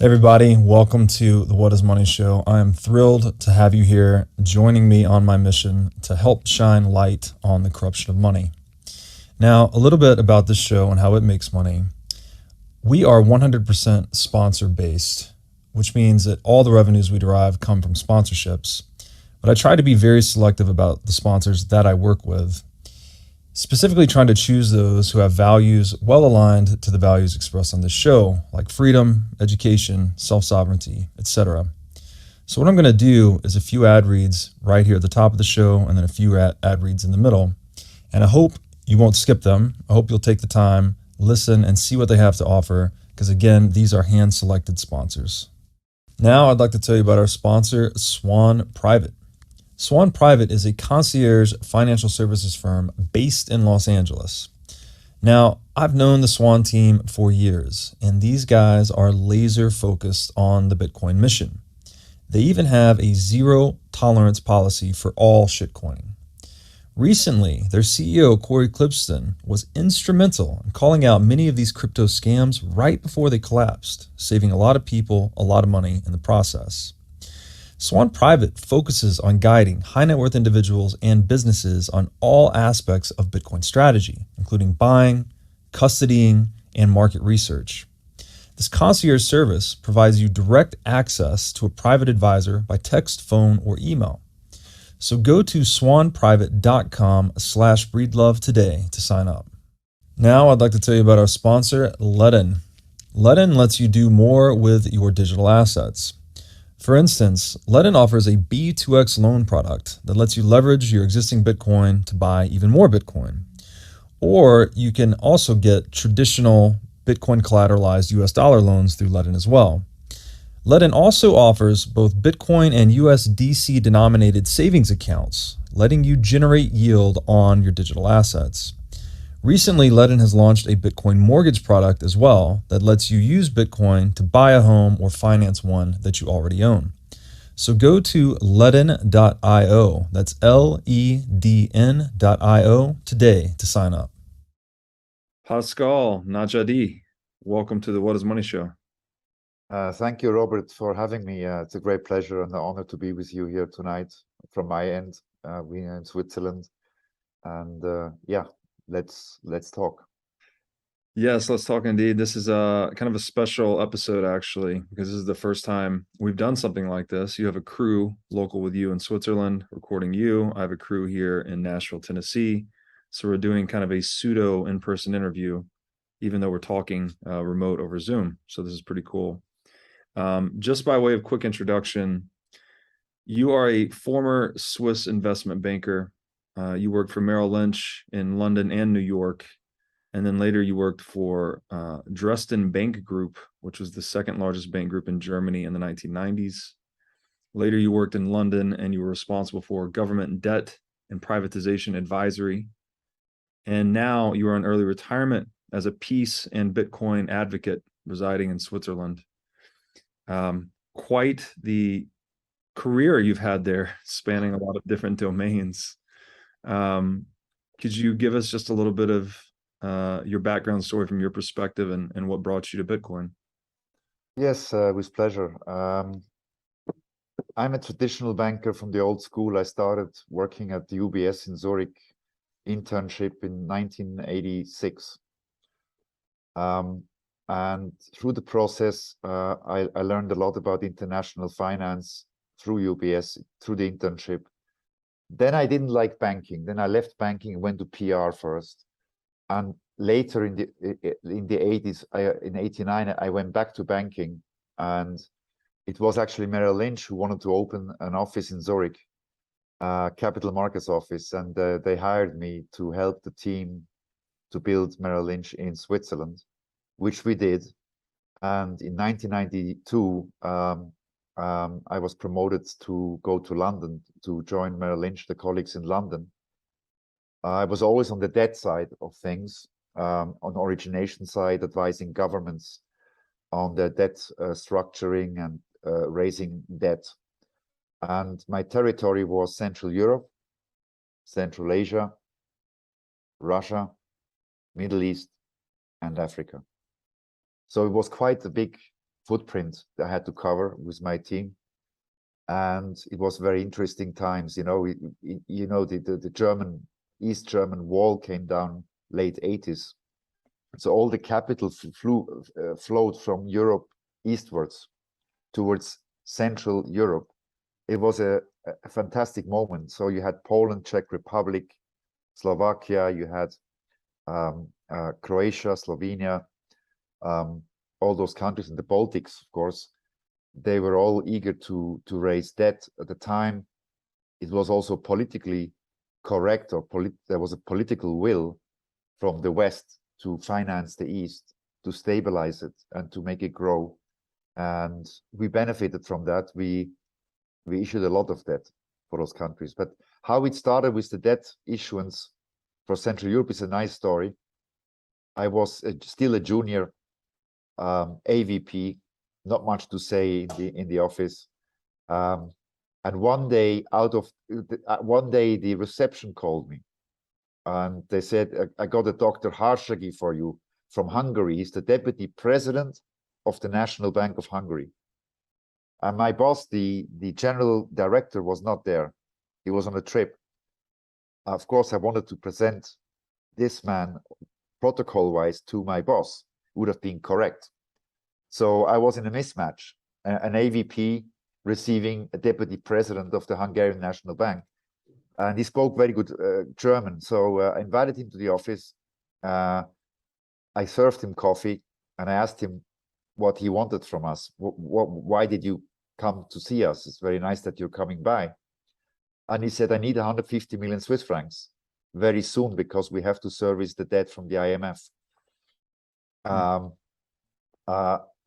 Everybody, welcome to the What is Money Show. I am thrilled to have you here joining me on my mission to help shine light on the corruption of money. Now, a little bit about this show and how it makes money. We are 100% sponsor based, which means that all the revenues we derive come from sponsorships. But I try to be very selective about the sponsors that I work with, specifically trying to choose those who have values well aligned to the values expressed on this show, like freedom, education, self-sovereignty, etc. So what I'm going to do is a few ad reads right here at the top of the show, and then a few ad reads in the middle. And I hope you won't skip them. I hope you'll take the time, listen, and see what they have to offer, because again, these are hand-selected sponsors. Now I'd like to tell you about our sponsor, Swan Private. Swan Private is a concierge financial services firm based in Los Angeles. Now, I've known the Swan team for years, and these guys are laser focused on the Bitcoin mission. They even have a zero tolerance policy for all shitcoining. Recently, their CEO, Corey Clipston, was instrumental in calling out many of these crypto scams right before they collapsed, saving a lot of people a lot of money in the process. Swan Private focuses on guiding high net worth individuals and businesses on all aspects of Bitcoin strategy, including buying, custodying, and market research. This concierge service provides you direct access to a private advisor by text, phone, or email. So go to swanprivate.com/breedlove today to sign up. Now I'd like to tell you about our sponsor, Ledn. Ledn lets you do more with your digital assets. For instance, Ledn offers a B2X loan product that lets you leverage your existing Bitcoin to buy even more Bitcoin. Or you can also get traditional Bitcoin collateralized US dollar loans through Ledn as well. Ledn also offers both Bitcoin and USDC denominated savings accounts, letting you generate yield on your digital assets. Recently, Ledn has launched a Bitcoin mortgage product as well that lets you use Bitcoin to buy a home or finance one that you already own. So go to ledn.io, that's LEDN.io today to sign up. Pascal, Najadi, welcome to the What is Money Show. Thank you, Robert, for having me. It's a great pleasure and an honor to be with you here tonight from my end. We are in Switzerland, and let's talk. Yes, let's talk indeed. This is a kind of a special episode, actually, because this is the first time we've done something like this. You have a crew local with you in Switzerland recording you. I have a crew here in Nashville, Tennessee. So we're doing kind of a pseudo in-person interview, even though we're talking remote over Zoom. So this is pretty cool. Just by way of quick introduction, you are a former Swiss investment banker. You worked for Merrill Lynch in London and New York. And then later you worked for Dresden Bank Group, which was the second largest bank group in Germany in the 1990s. Later you worked in London and you were responsible for government debt and privatization advisory. And now you are in early retirement as a peace and Bitcoin advocate residing in Switzerland. Quite the career you've had there, spanning a lot of different domains. Could you give us just a little bit of your background story from your perspective and what brought you to Bitcoin? Yes, with pleasure. I'm a traditional banker from the old school. I started working at the UBS in Zurich, internship in 1986. And through the process, I learned a lot about international finance through UBS, through the internship. Then I didn't like banking. Then I left banking and went to PR first. And later in the 80s, in 89, I went back to banking. And it was actually Merrill Lynch who wanted to open an office in Zurich, capital markets office. And they hired me to help the team to build Merrill Lynch in Switzerland, which we did. And in 1992, I was promoted to go to London to join Merrill Lynch, the colleagues in London. I was always on the debt side of things, on origination side, advising governments on their debt structuring and raising debt. And my territory was Central Europe, Central Asia, Russia, Middle East, and Africa. So it was quite a big footprint that I had to cover with my team. And it was very interesting times. You know, the German, East German wall came down late 80s. So all the capital flowed from Europe eastwards towards Central Europe. It was a fantastic moment. So you had Poland, Czech Republic, Slovakia, you had Croatia, Slovenia, all those countries in the Baltics, of course. They were all eager to raise debt at the time. It was also politically correct, or there was a political will from the West to finance the East, to stabilize it and to make it grow. And we benefited from that. We issued a lot of debt for those countries. But how it started with the debt issuance for Central Europe is a nice story. I was still a junior AVP, not much to say in the office. And one day, the reception called me, and they said, "I got a Dr. Harshagi for you from Hungary. He's the deputy president of the National Bank of Hungary." And my boss, the general director, was not there. He was on a trip. Of course, I wanted to present this man protocol-wise to my boss. It would have been correct. So I was in a mismatch, an AVP receiving a deputy president of the Hungarian National Bank. And he spoke very good German. So I invited him to the office. I served him coffee, and I asked him what he wanted from us. Why did you come to see us? It's very nice that you're coming by. And he said, "I need 150 million Swiss francs very soon because we have to service the debt from the IMF."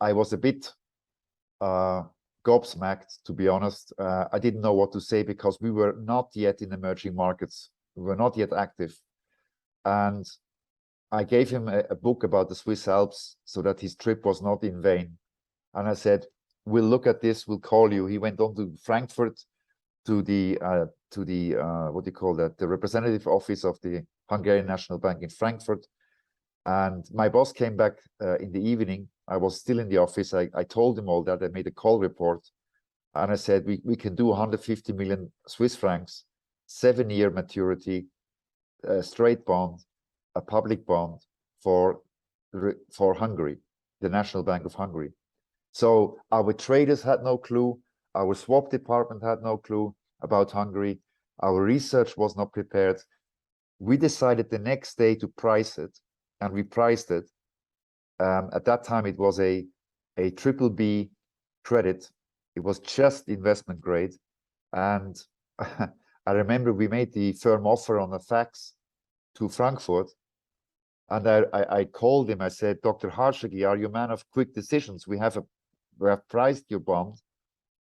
I was a bit gobsmacked, to be honest. I didn't know what to say because we were not yet in emerging markets. We were not yet active. And I gave him a book about the Swiss Alps so that his trip was not in vain. And I said, "We'll look at this, we'll call you." He went on to Frankfurt to the what do you call that? The representative office of the Hungarian National Bank in Frankfurt. And my boss came back in the evening. I was still in the office. I told him all that. I made a call report. And I said, we can do 150 million Swiss francs, 7-year maturity, a straight bond, a public bond for Hungary, the National Bank of Hungary. So our traders had no clue. Our swap department had no clue about Hungary. Our research was not prepared. We decided the next day to price it, and we priced it. At that time, it was a triple B credit. It was just investment grade. And I remember we made the firm offer on a fax to Frankfurt. And I called him. I said, "Dr. Harshagi, are you a man of quick decisions? We have priced your bond.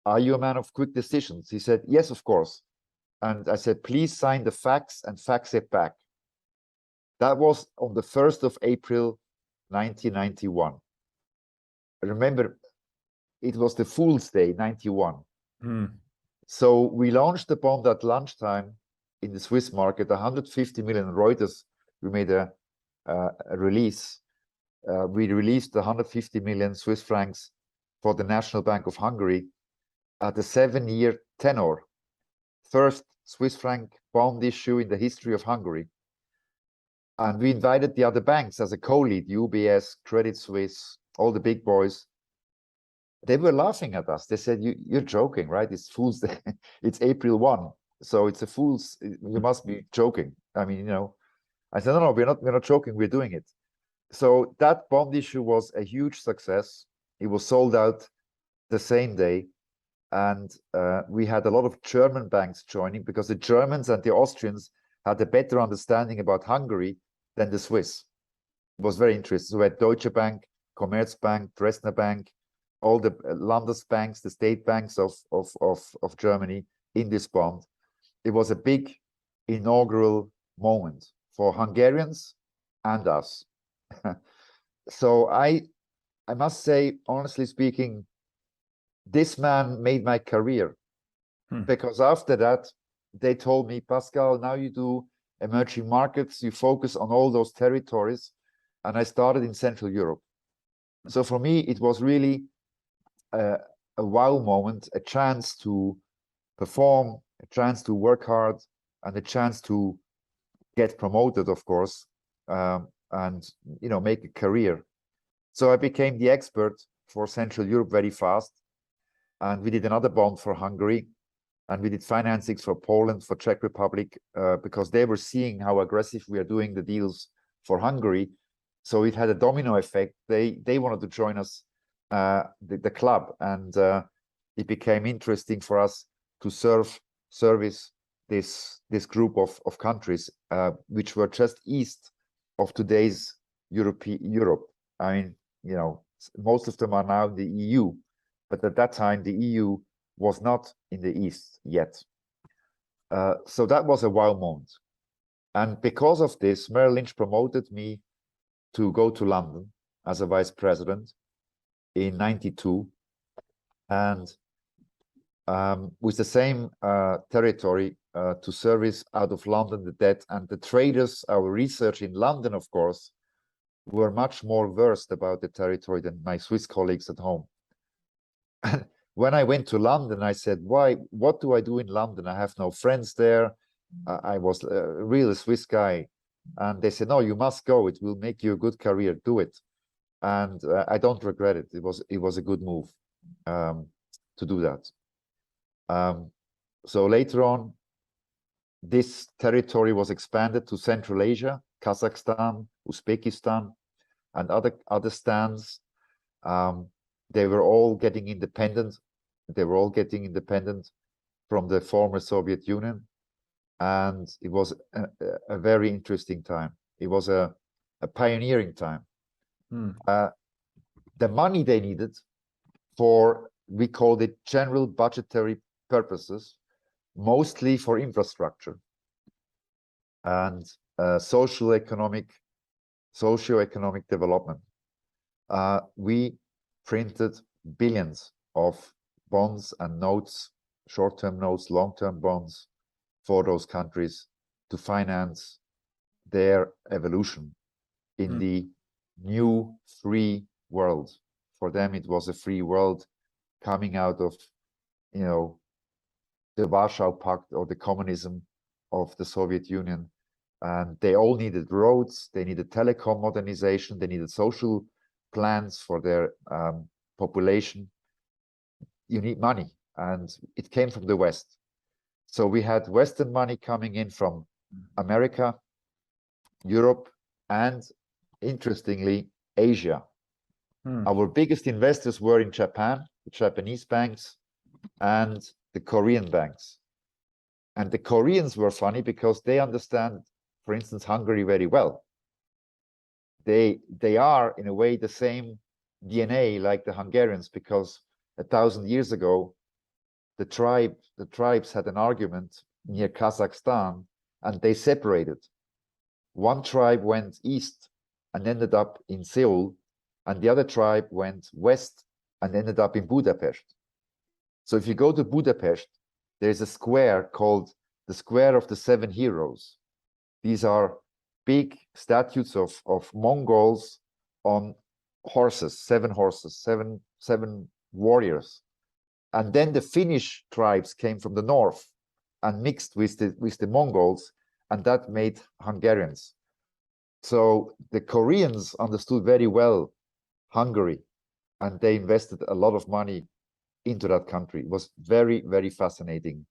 Are you a man of quick decisions?" He said, "Yes, of course." And I said, "Please sign the fax and fax it back." That was on the 1st of April, 1991. Remember, it was the Fool's Day, 91. So we launched the bond at lunchtime in the Swiss market, 150 million Reuters. We made a release. We released 150 million Swiss francs for the National Bank of Hungary at a 7-year tenor. First Swiss franc bond issue in the history of Hungary. And we invited the other banks as a co-lead, UBS, Credit Suisse, all the big boys. They were laughing at us. They said, you're joking, right? It's Fool's Day. It's April 1. So it's a fool's, you must be joking. I mean, you know, I said, no, we're not joking. We're doing it. So that bond issue was a huge success. It was sold out the same day. And we had a lot of German banks joining because the Germans and the Austrians had a better understanding about Hungary than the Swiss. It was very interesting. So we had Deutsche Bank, Commerzbank, Dresdner Bank, all the Landesbanks, the state banks of Germany in this bond. It was a big inaugural moment for Hungarians and us. So I must say, honestly speaking, this man made my career, because after that, they told me, "Pascal, now you do emerging markets, you focus on all those territories." And I started in Central Europe. So for me, it was really a wow moment, a chance to perform, a chance to work hard, and a chance to get promoted, of course, and make a career. So I became the expert for Central Europe very fast, and we did another bond for Hungary, and we did financings for Poland, for Czech Republic, because they were seeing how aggressive we are doing the deals for Hungary. So it had a domino effect. They wanted to join us, the club, and it became interesting for us to service this group of countries, which were just east of today's Europe. I mean, most of them are now in the EU, but at that time the EU was not in the East yet. So that was a wow moment. And because of this, Merrill Lynch promoted me to go to London as a vice president in 92. And with the same territory to service out of London the debt. And the traders, our research in London, of course, were much more versed about the territory than my Swiss colleagues at home. And when I went to London, I said, what do I do in London? I have no friends there. I was a real Swiss guy. And they said, no, you must go. It will make you a good career. Do it. And I don't regret it. It was a good move to do that. So later on, this territory was expanded to Central Asia, Kazakhstan, Uzbekistan, and other stands. They were all getting independent. They were all getting independent from the former Soviet Union. And it was a very interesting time. It was a pioneering time. The money they needed for, we called it general budgetary purposes, mostly for infrastructure and socio-economic development. We printed billions of bonds and notes, short-term notes, long-term bonds for those countries to finance their evolution in the new free world. For them, it was a free world coming out of, the Warsaw Pact or the communism of the Soviet Union. And they all needed roads, they needed telecom modernization, they needed social plans for their population. You need money, and it came from the West. So we had Western money coming in from America, Europe, and interestingly, Asia. Our biggest investors were in Japan, the Japanese banks, and the Korean banks. And the Koreans were funny because they understand, for instance, Hungary very well. They are, in a way, the same DNA like the Hungarians, because 1,000 years ago, the tribes had an argument near Kazakhstan, and they separated. One tribe went east and ended up in Seoul, and the other tribe went west and ended up in Budapest. So if you go to Budapest, there's a square called the Square of the Seven Heroes. These are big statues of Mongols on horses, seven warriors. And then the Finnish tribes came from the north and mixed with the Mongols, and that made Hungarians. So the Koreans understood very well Hungary, and they invested a lot of money into that country. It was very, very fascinating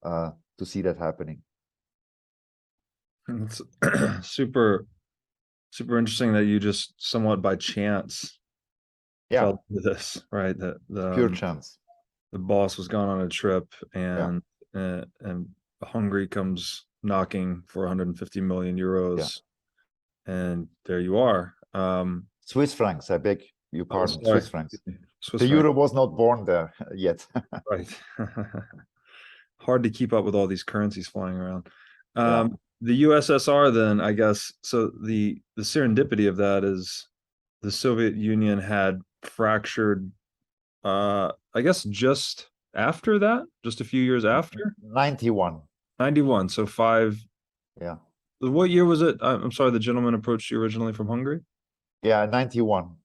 to see that happening. It's super interesting that you just somewhat by chance fell into this, right? That pure chance. The boss was gone on a trip, and Hungary comes knocking for 150 million euros, and there you are. Swiss francs, I beg your pardon. Swiss francs. Swiss the franc. euro was not born there yet. Right. Hard to keep up with all these currencies flying around. The USSR, then, I guess, so the serendipity of that is the Soviet Union had fractured, I guess, just after that, just a few years after. 91. 91, so 5. Yeah. What year was it? I'm sorry, the gentleman approached you originally from Hungary? Yeah, 91.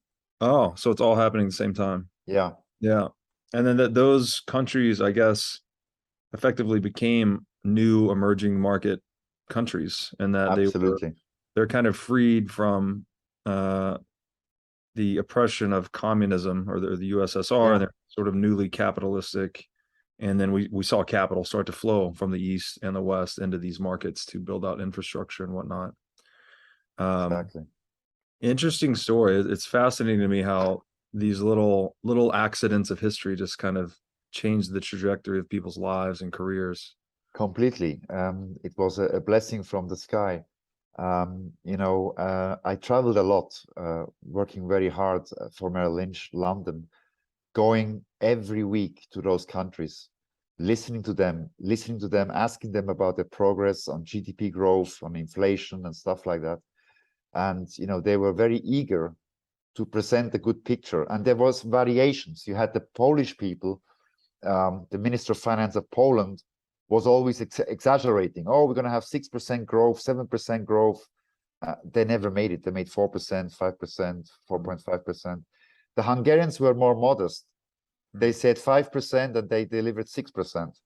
Oh, so it's all happening at the same time. Yeah. Yeah. And then those countries, I guess, effectively became new emerging market countries, and that Absolutely. they're kind of freed from uh, the oppression of communism or the USSR, Yeah, and they're sort of newly capitalistic. And then we saw capital start to flow from the East and the West into these markets to build out infrastructure and whatnot. exactly. Interesting story. It's fascinating to me how these little accidents of history just kind of change the trajectory of people's lives and careers. Completely. It was a blessing from the sky. I traveled a lot, working very hard for Merrill Lynch, London, going every week to those countries, listening to them, asking them about their progress on GDP growth, on inflation and stuff like that. And, they were very eager to present a good picture. And there was variations. You had the Polish people, the Minister of Finance of Poland was always exaggerating. Oh, we're going to have 6% growth, 7% growth. They never made it. They made 4%, 5%, 4.5%. The Hungarians were more modest. They said 5% and they delivered 6%.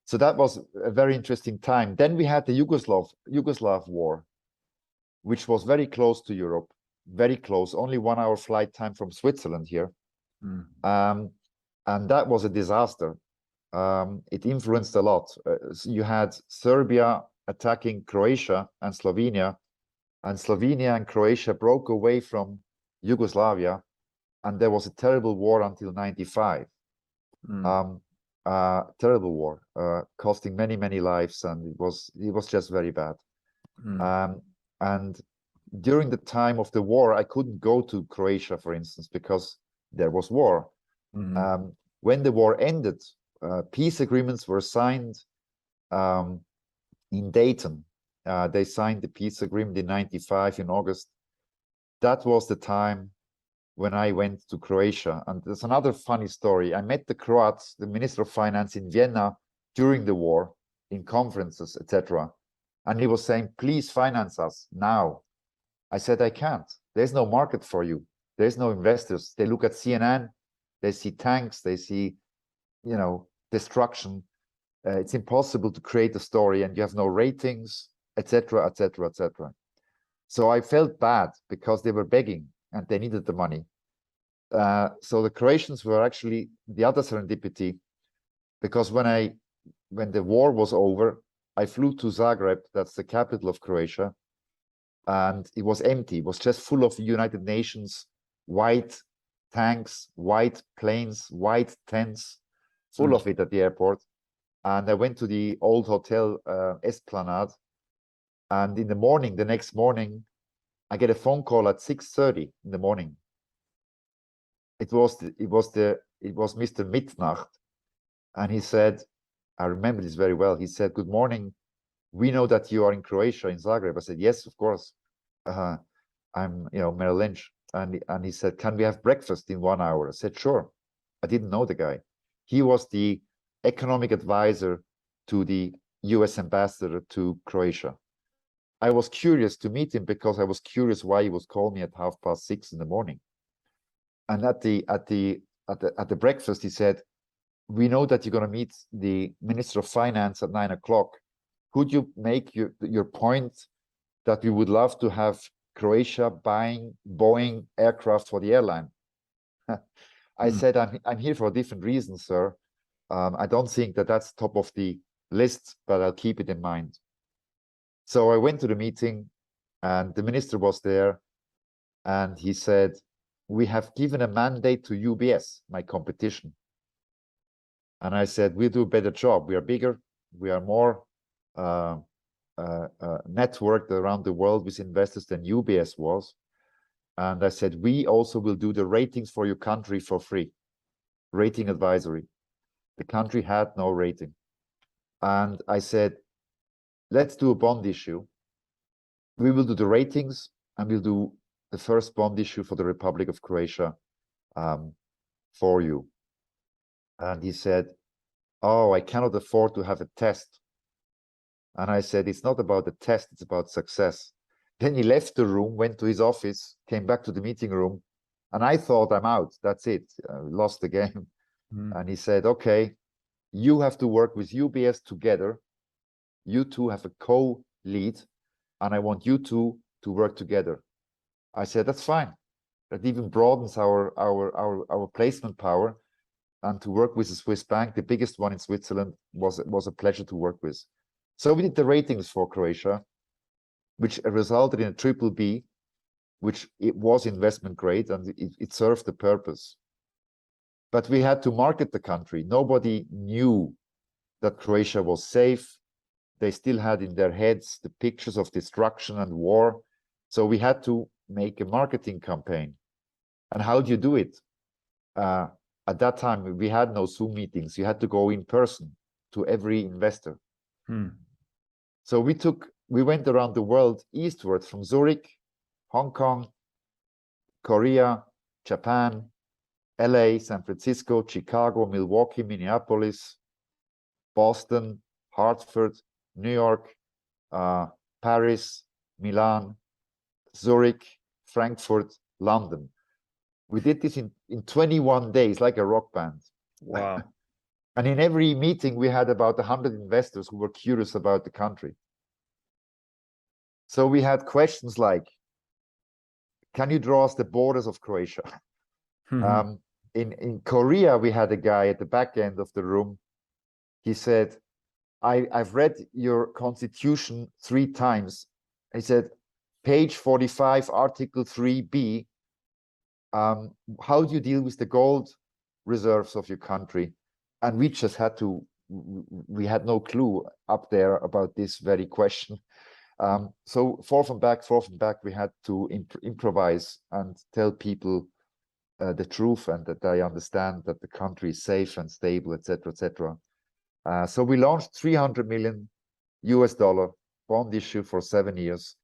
So that was a very interesting time. Then we had the Yugoslav war, which was very close to Europe, very close, only 1 hour flight time from Switzerland here. And that was a disaster. It influenced a lot. You had Serbia attacking Croatia and Slovenia and Croatia broke away from Yugoslavia, and there was a terrible war until 95. Terrible war, costing many lives, and it was just very bad. And during the time of the war, I couldn't go to Croatia, for instance, because there was war. When the war ended, peace agreements were signed in Dayton. They signed the peace agreement in 95 in August. That was the time when I went to Croatia. And there's another funny story. I met the Croats, the Minister of Finance in Vienna during the war, in conferences, etc. And he was saying, please finance us now. I said, I can't. There's no market for you. There's no investors. They look at CNN, they see tanks, they see, destruction. It's impossible to create a story, and you have no ratings, etc., etc., etc. So I felt bad because they were begging and they needed the money. So the Croatians were actually the other serendipity, because when the war was over, I flew to Zagreb, that's the capital of Croatia, and it was empty. It was just full of United Nations, white tanks, white planes, white tents, full of it at the airport. And I went to the old hotel, Esplanade, and in the morning, the next morning, I get a phone call at 6:30 in the morning. It was Mr. Mitnacht, and he said, I remember this very well. He said, "Good morning. We know that you are in Croatia, in Zagreb." I said, "Yes, of course. I'm, Merrill Lynch." And he said, "Can we have breakfast in 1 hour?" I said, "Sure." I didn't know the guy. He was the economic advisor to the US ambassador to Croatia. I was curious to meet him because I was curious why he was calling me at 6:30 in the morning. And at the breakfast, he said, "We know that you're going to meet the Minister of Finance at 9 o'clock. Could you make your point that we would love to have Croatia buying Boeing aircraft for the airline?" I said, I'm here for a different reason, sir. I don't think that that's top of the list, but I'll keep it in mind. So I went to the meeting, and the minister was there, and he said, "We have given a mandate to UBS, my competition." And I said, "We'll do a better job. We are bigger. We are more networked around the world with investors than UBS was." And I said, "We also will do the ratings for your country for free, rating advisory." The country had no rating. And I said, "Let's do a bond issue. We will do the ratings, and we'll do the first bond issue for the Republic of Croatia for you." And he said, "Oh, I cannot afford to have a test." And I said, "It's not about the test, it's about success." Then he left the room, went to his office, came back to the meeting room, And I thought, I'm out. That's it. Lost the game. And he said, okay, you have to work with UBS together. You two have a co-lead, and I want you two to work together. I said, that's fine. That even broadens our placement power. And to work with a Swiss bank, the biggest one in Switzerland, was a pleasure to work with. So we did the ratings for Croatia, which resulted in a triple B, which it was investment grade, and it served the purpose. But we had to market the country. Nobody knew that Croatia was safe. They still had in their heads the pictures of destruction and war. So we had to make a marketing campaign. And how do you do it? At that time, we had no Zoom meetings. You had to go in person to every investor. So we went around the world eastward from Zurich, Hong Kong, Korea, Japan, LA, San Francisco, Chicago, Milwaukee, Minneapolis, Boston, Hartford, New York, Paris, Milan, Zurich, Frankfurt, London. We did this in 21 days, like a rock band. Wow. And in every meeting, we had about 100 investors who were curious about the country. So we had questions like, can you draw us the borders of Croatia? In Korea, we had a guy at the back end of the room. He said, I've read your constitution 3 times. He said, page 45, article 3B, how do you deal with the gold reserves of your country? And we just had to, we had no clue up there about this very question. So forth and back, we had to improvise and tell people the truth, and that they understand that the country is safe and stable, etc., etc. So we launched $300 million bond issue for 7 years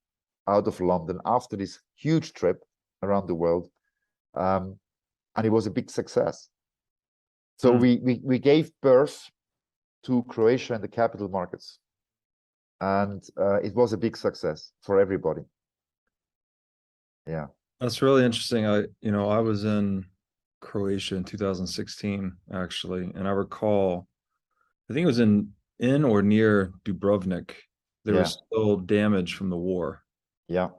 out of London after this huge trip around the world. And it was a big success. So we gave birth to Croatia in the capital markets. And it was a big success for everybody. Yeah. That's really interesting. I was in Croatia in 2016, actually, and I recall, I think it was in or near Dubrovnik. There was still damage from the war. Yeah.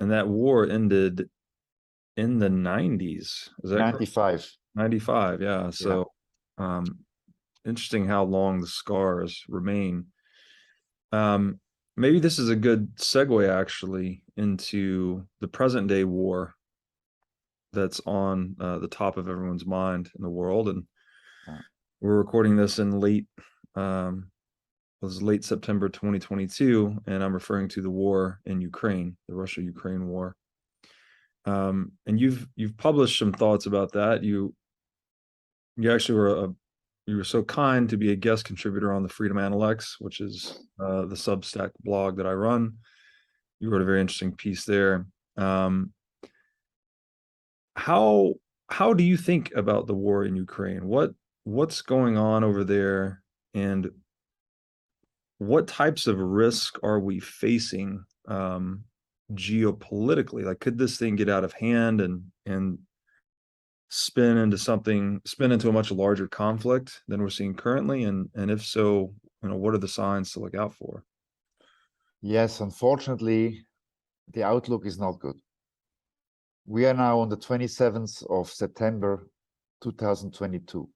And that war ended in the 90s. Is that 95. Correct? 95, yeah. So interesting how long the scars remain. Maybe this is a good segue, actually, into the present day war that's on the top of everyone's mind in the world. And we're recording this in late September 2022, and I'm referring to the war in Ukraine, the Russia-Ukraine war. And you've published some thoughts about that. You actually were so kind to be a guest contributor on the Freedom Analytics, which is the Substack blog that I run. You wrote a very interesting piece there. How do you think about the war in Ukraine? What's going on over there, and what types of risk are we facing geopolitically? Like, could this thing get out of hand and spin into a much larger conflict than we're seeing currently? And if so, what are the signs to look out for? Yes, unfortunately, the outlook is not good. We are now on the 27th of September, 2022.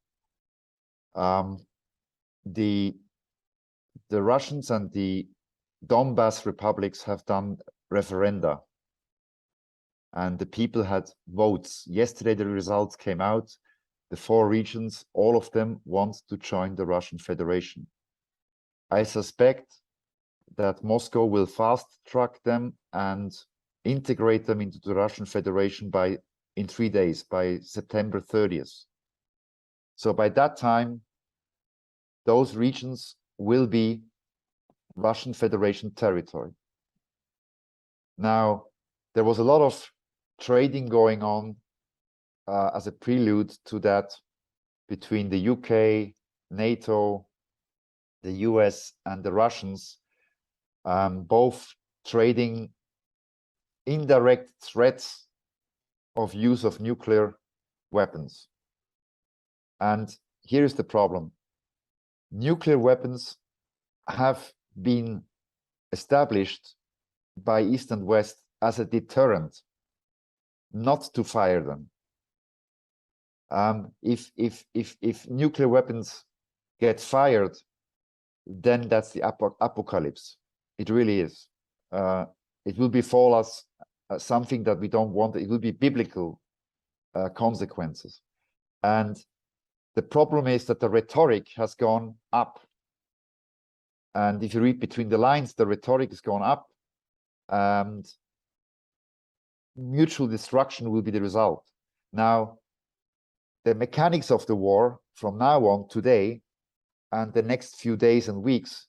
The Russians and the Donbass republics have done referenda, and the people had votes. Yesterday, the results came out. The 4 regions, all of them want to join the Russian Federation. I suspect that Moscow will fast track them and integrate them into the Russian Federation in 3 days, by September 30th. So by that time, those regions will be Russian Federation territory. Now, there was a lot of trading going on as a prelude to that between the UK, NATO, the US, and the Russians, both trading indirect threats of use of nuclear weapons. And here is the problem. Nuclear weapons have been established by East and West as a deterrent, not to fire them. If nuclear weapons get fired, then that's the apocalypse. It really is. It will befall us something that we don't want. It will be biblical consequences. And the problem is that the rhetoric has gone up. And if you read between the lines, the rhetoric has gone up, and mutual destruction will be the result. Now, the mechanics of the war from now on, today, and the next few days and weeks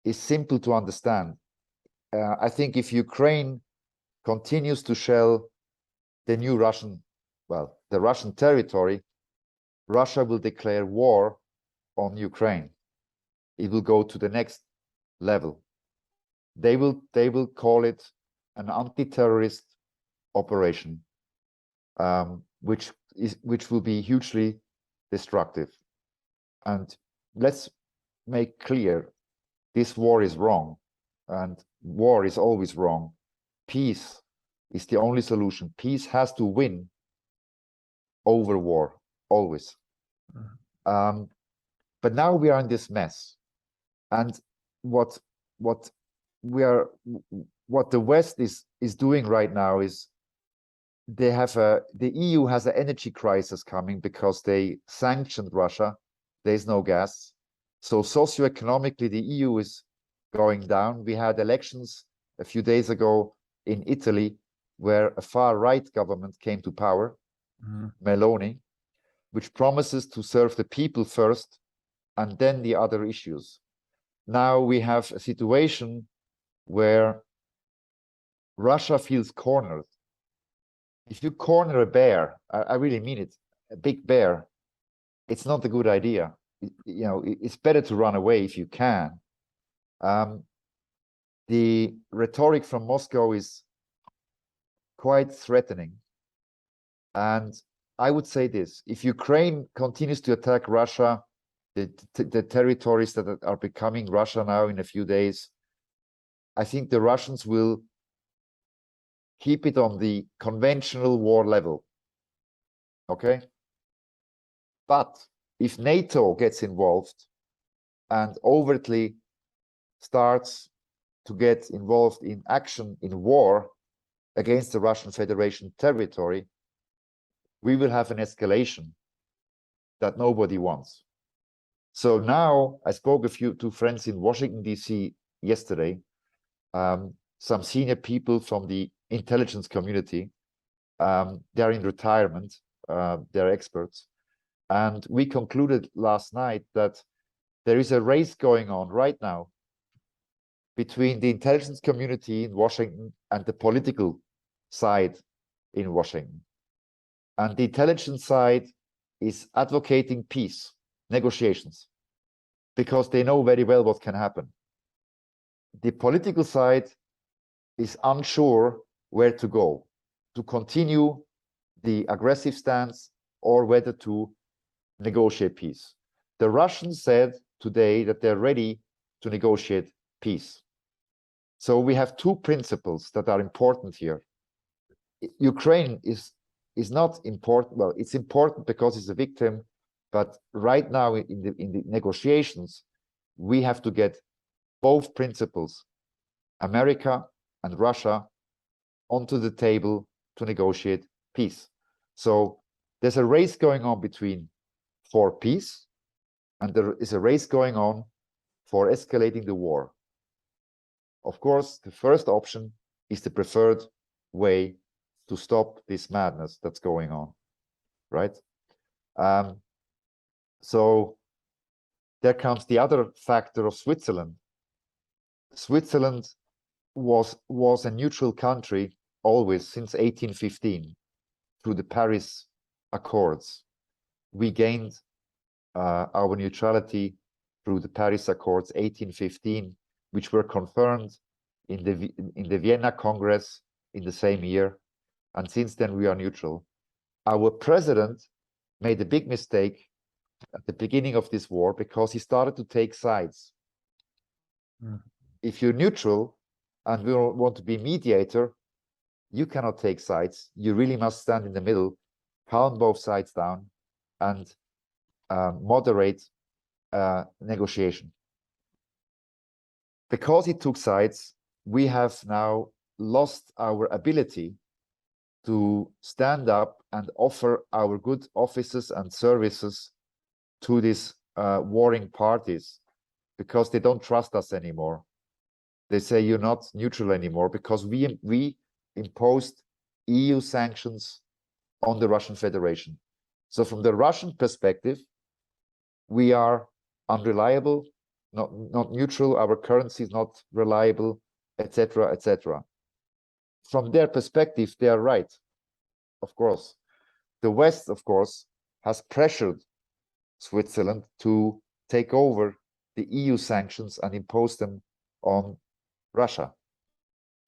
is simple to understand. I think if Ukraine continues to shell the new Russian, well, the Russian territory, Russia will declare war on Ukraine. It will go to the next level. They will call it an anti-terrorist operation, which will be hugely destructive. And let's make clear, this war is wrong, and war is always wrong. Peace is the only solution. Peace has to win over war, always. But now we are in this mess, and what the West is doing right now is the EU has an energy crisis coming because they sanctioned Russia. There's no gas, so socioeconomically the EU is going down. We had elections a few days ago in Italy where a far-right government came to power, Meloni, which promises to serve the people first and then the other issues. Now we have a situation where Russia feels cornered. If you corner a bear, I really mean it, a big bear, it's not a good idea. It's better to run away if you can. The rhetoric from Moscow is quite threatening. And I would say this: if Ukraine continues to attack Russia, the territories that are becoming Russia now in a few days, I think the Russians will keep it on the conventional war level. Okay? But if NATO gets involved and overtly starts to get involved in action in war against the Russian Federation territory, we will have an escalation that nobody wants. So now I spoke to friends in Washington, D.C. yesterday, some senior people from the intelligence community. They're in retirement, they're experts. And we concluded last night that there is a race going on right now between the intelligence community in Washington and the political side in Washington. And the intelligence side is advocating peace, negotiations, because they know very well what can happen. The political side is unsure where to go, to continue the aggressive stance or whether to negotiate peace. The Russians said today that they're ready to negotiate peace. So we have two principles that are important here. Ukraine is not important. Well, it's important because it's a victim, but right now in the negotiations, we have to get both principles, America and Russia, onto the table to negotiate peace. So there's a race going on for peace, and there is a race going on for escalating the war. Of course, the first option is the preferred way to stop this madness that's going on, right? So there comes the other factor of Switzerland. Switzerland was a neutral country always since 1815 through the Paris Accords. We gained our neutrality through the Paris Accords 1815, which were confirmed in the Vienna Congress in the same year. and since then we are neutral. Our president made a big mistake at the beginning of this war because he started to take sides. If you're neutral and we want to be mediator, you cannot take sides. You really must stand in the middle, calm both sides down, and moderate negotiation. Because he took sides, we have now lost our ability to stand up and offer our good offices and services to these warring parties, because they don't trust us anymore. They say you're not neutral anymore because we imposed EU sanctions on the Russian Federation. So from the Russian perspective, we are unreliable, not neutral, our currency is not reliable, etc., etc. From their perspective, they are right, of course. The West, of course, has pressured Switzerland to take over the EU sanctions and impose them on Russia.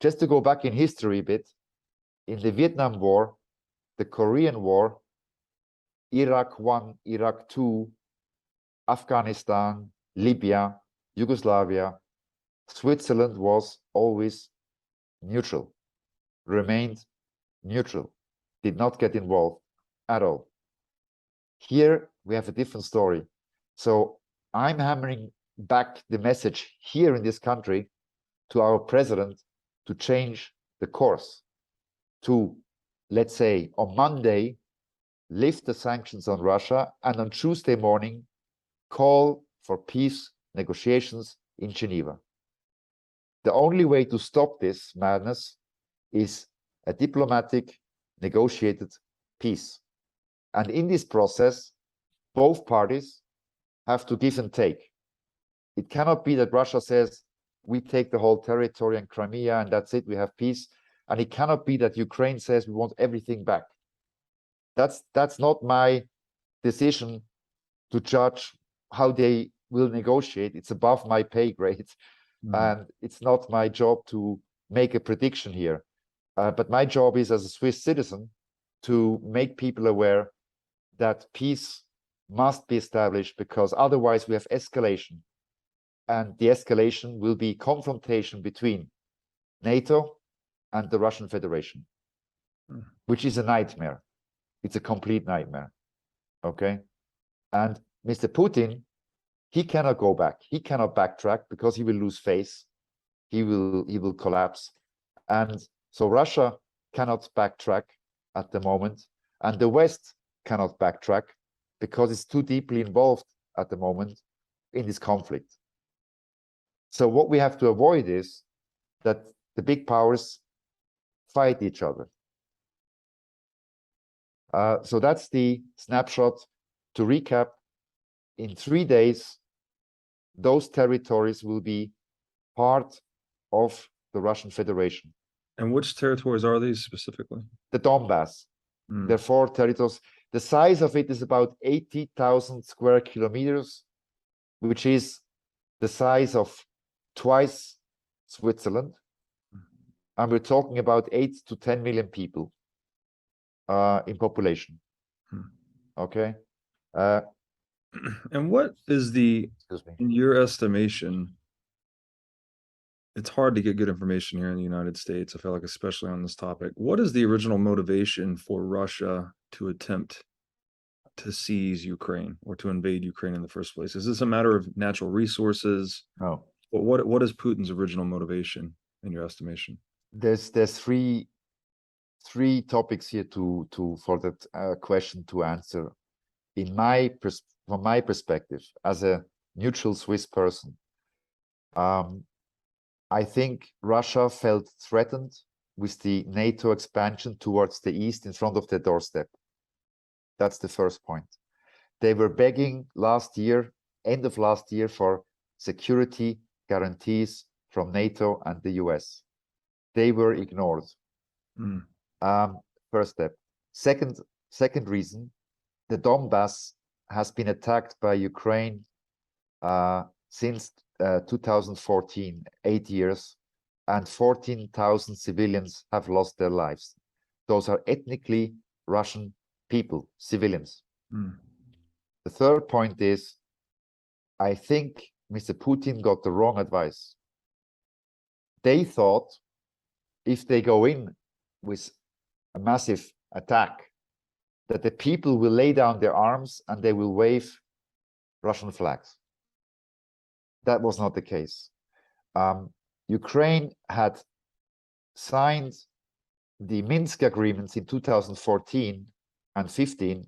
Just to go back in history a bit, in the Vietnam War, the Korean War, Iraq 1, Iraq 2, Afghanistan, Libya, Yugoslavia, Switzerland was always neutral, remained neutral, did not get involved at all. Here we have a different story. So I'm hammering back the message here in this country to our president to change the course, to, let's say, on Monday, lift the sanctions on Russia, and on Tuesday morning, call for peace negotiations in Geneva. The only way to stop this madness is a diplomatic, negotiated peace. And in this process, both parties have to give and take. It cannot be that Russia says, we take the whole territory and Crimea and that's it, we have peace. And it cannot be that Ukraine says we want everything back. That's not my decision to judge how they will negotiate. It's above my pay grade. And it's not my job to make a prediction here. But my job is, as a Swiss citizen, to make people aware that peace must be established, because otherwise we have escalation. And the escalation will be confrontation between NATO and the Russian Federation, which is a nightmare. It's a complete nightmare. Okay? And Mr. Putin, he cannot go back. He cannot backtrack because he will lose face. He will collapse. And so Russia cannot backtrack at the moment. And the West cannot backtrack because it's too deeply involved at the moment in this conflict. So what we have to avoid is that the big powers fight each other. So that's the snapshot. To recap, in 3 days, those territories will be part of the Russian Federation. And which territories are these specifically? The Donbass. There are 4 territories. The size of it is about 80,000 square kilometers, which is the size of twice Switzerland. And we're talking about 8 to 10 million people in population. Okay. And what is the, in your estimation, it's hard to get good information here in the United States, I feel like, especially on this topic. What is the original motivation for Russia to attempt to seize Ukraine or to invade Ukraine in the first place? Is this a matter of natural resources? No. What is Putin's original motivation in your estimation? There's three topics here for that question to answer. From my perspective, as a neutral Swiss person, I think Russia felt threatened with the NATO expansion towards the east in front of their doorstep. That's the first point. They were begging end of last year, for security guarantees from NATO and the US. They were ignored. First step. Second reason, the Donbass has been attacked by Ukraine since 2014, 8 years, and 14,000 civilians have lost their lives. Those are ethnically Russian people, civilians. Mm. The third point is, I think Mr. Putin got the wrong advice. They thought if they go in with a massive attack, that the people will lay down their arms and they will wave Russian flags. That was not the case. Ukraine had signed the Minsk agreements in 2014 and 15,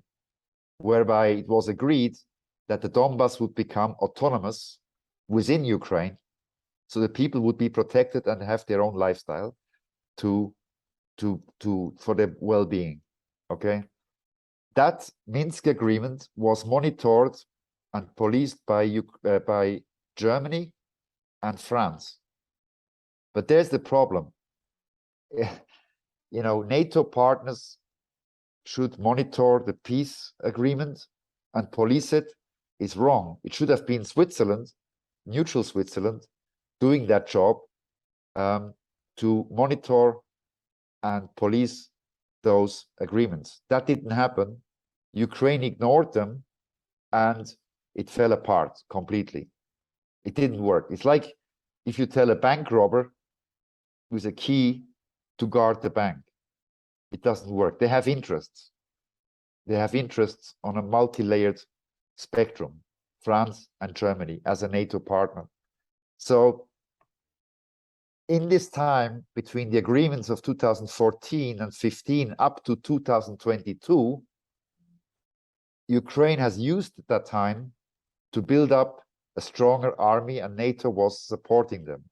whereby it was agreed that the Donbas would become autonomous within Ukraine, so the people would be protected and have their own lifestyle for their well-being. Okay, that Minsk agreement was monitored and policed by Germany and France. But there's the problem. You know, NATO partners should monitor the peace agreement and police it. Is wrong. It should have been Switzerland, neutral Switzerland, doing that job to monitor and police those agreements. That didn't happen. Ukraine ignored them and it fell apart completely. It didn't work. It's like if you tell a bank robber with a key to guard the bank. It doesn't work. They have interests. They have interests on a multi-layered spectrum, France and Germany as a NATO partner. So in this time between the agreements of 2014 and 15 up to 2022, Ukraine has used that time to build up a stronger army, and NATO was supporting them.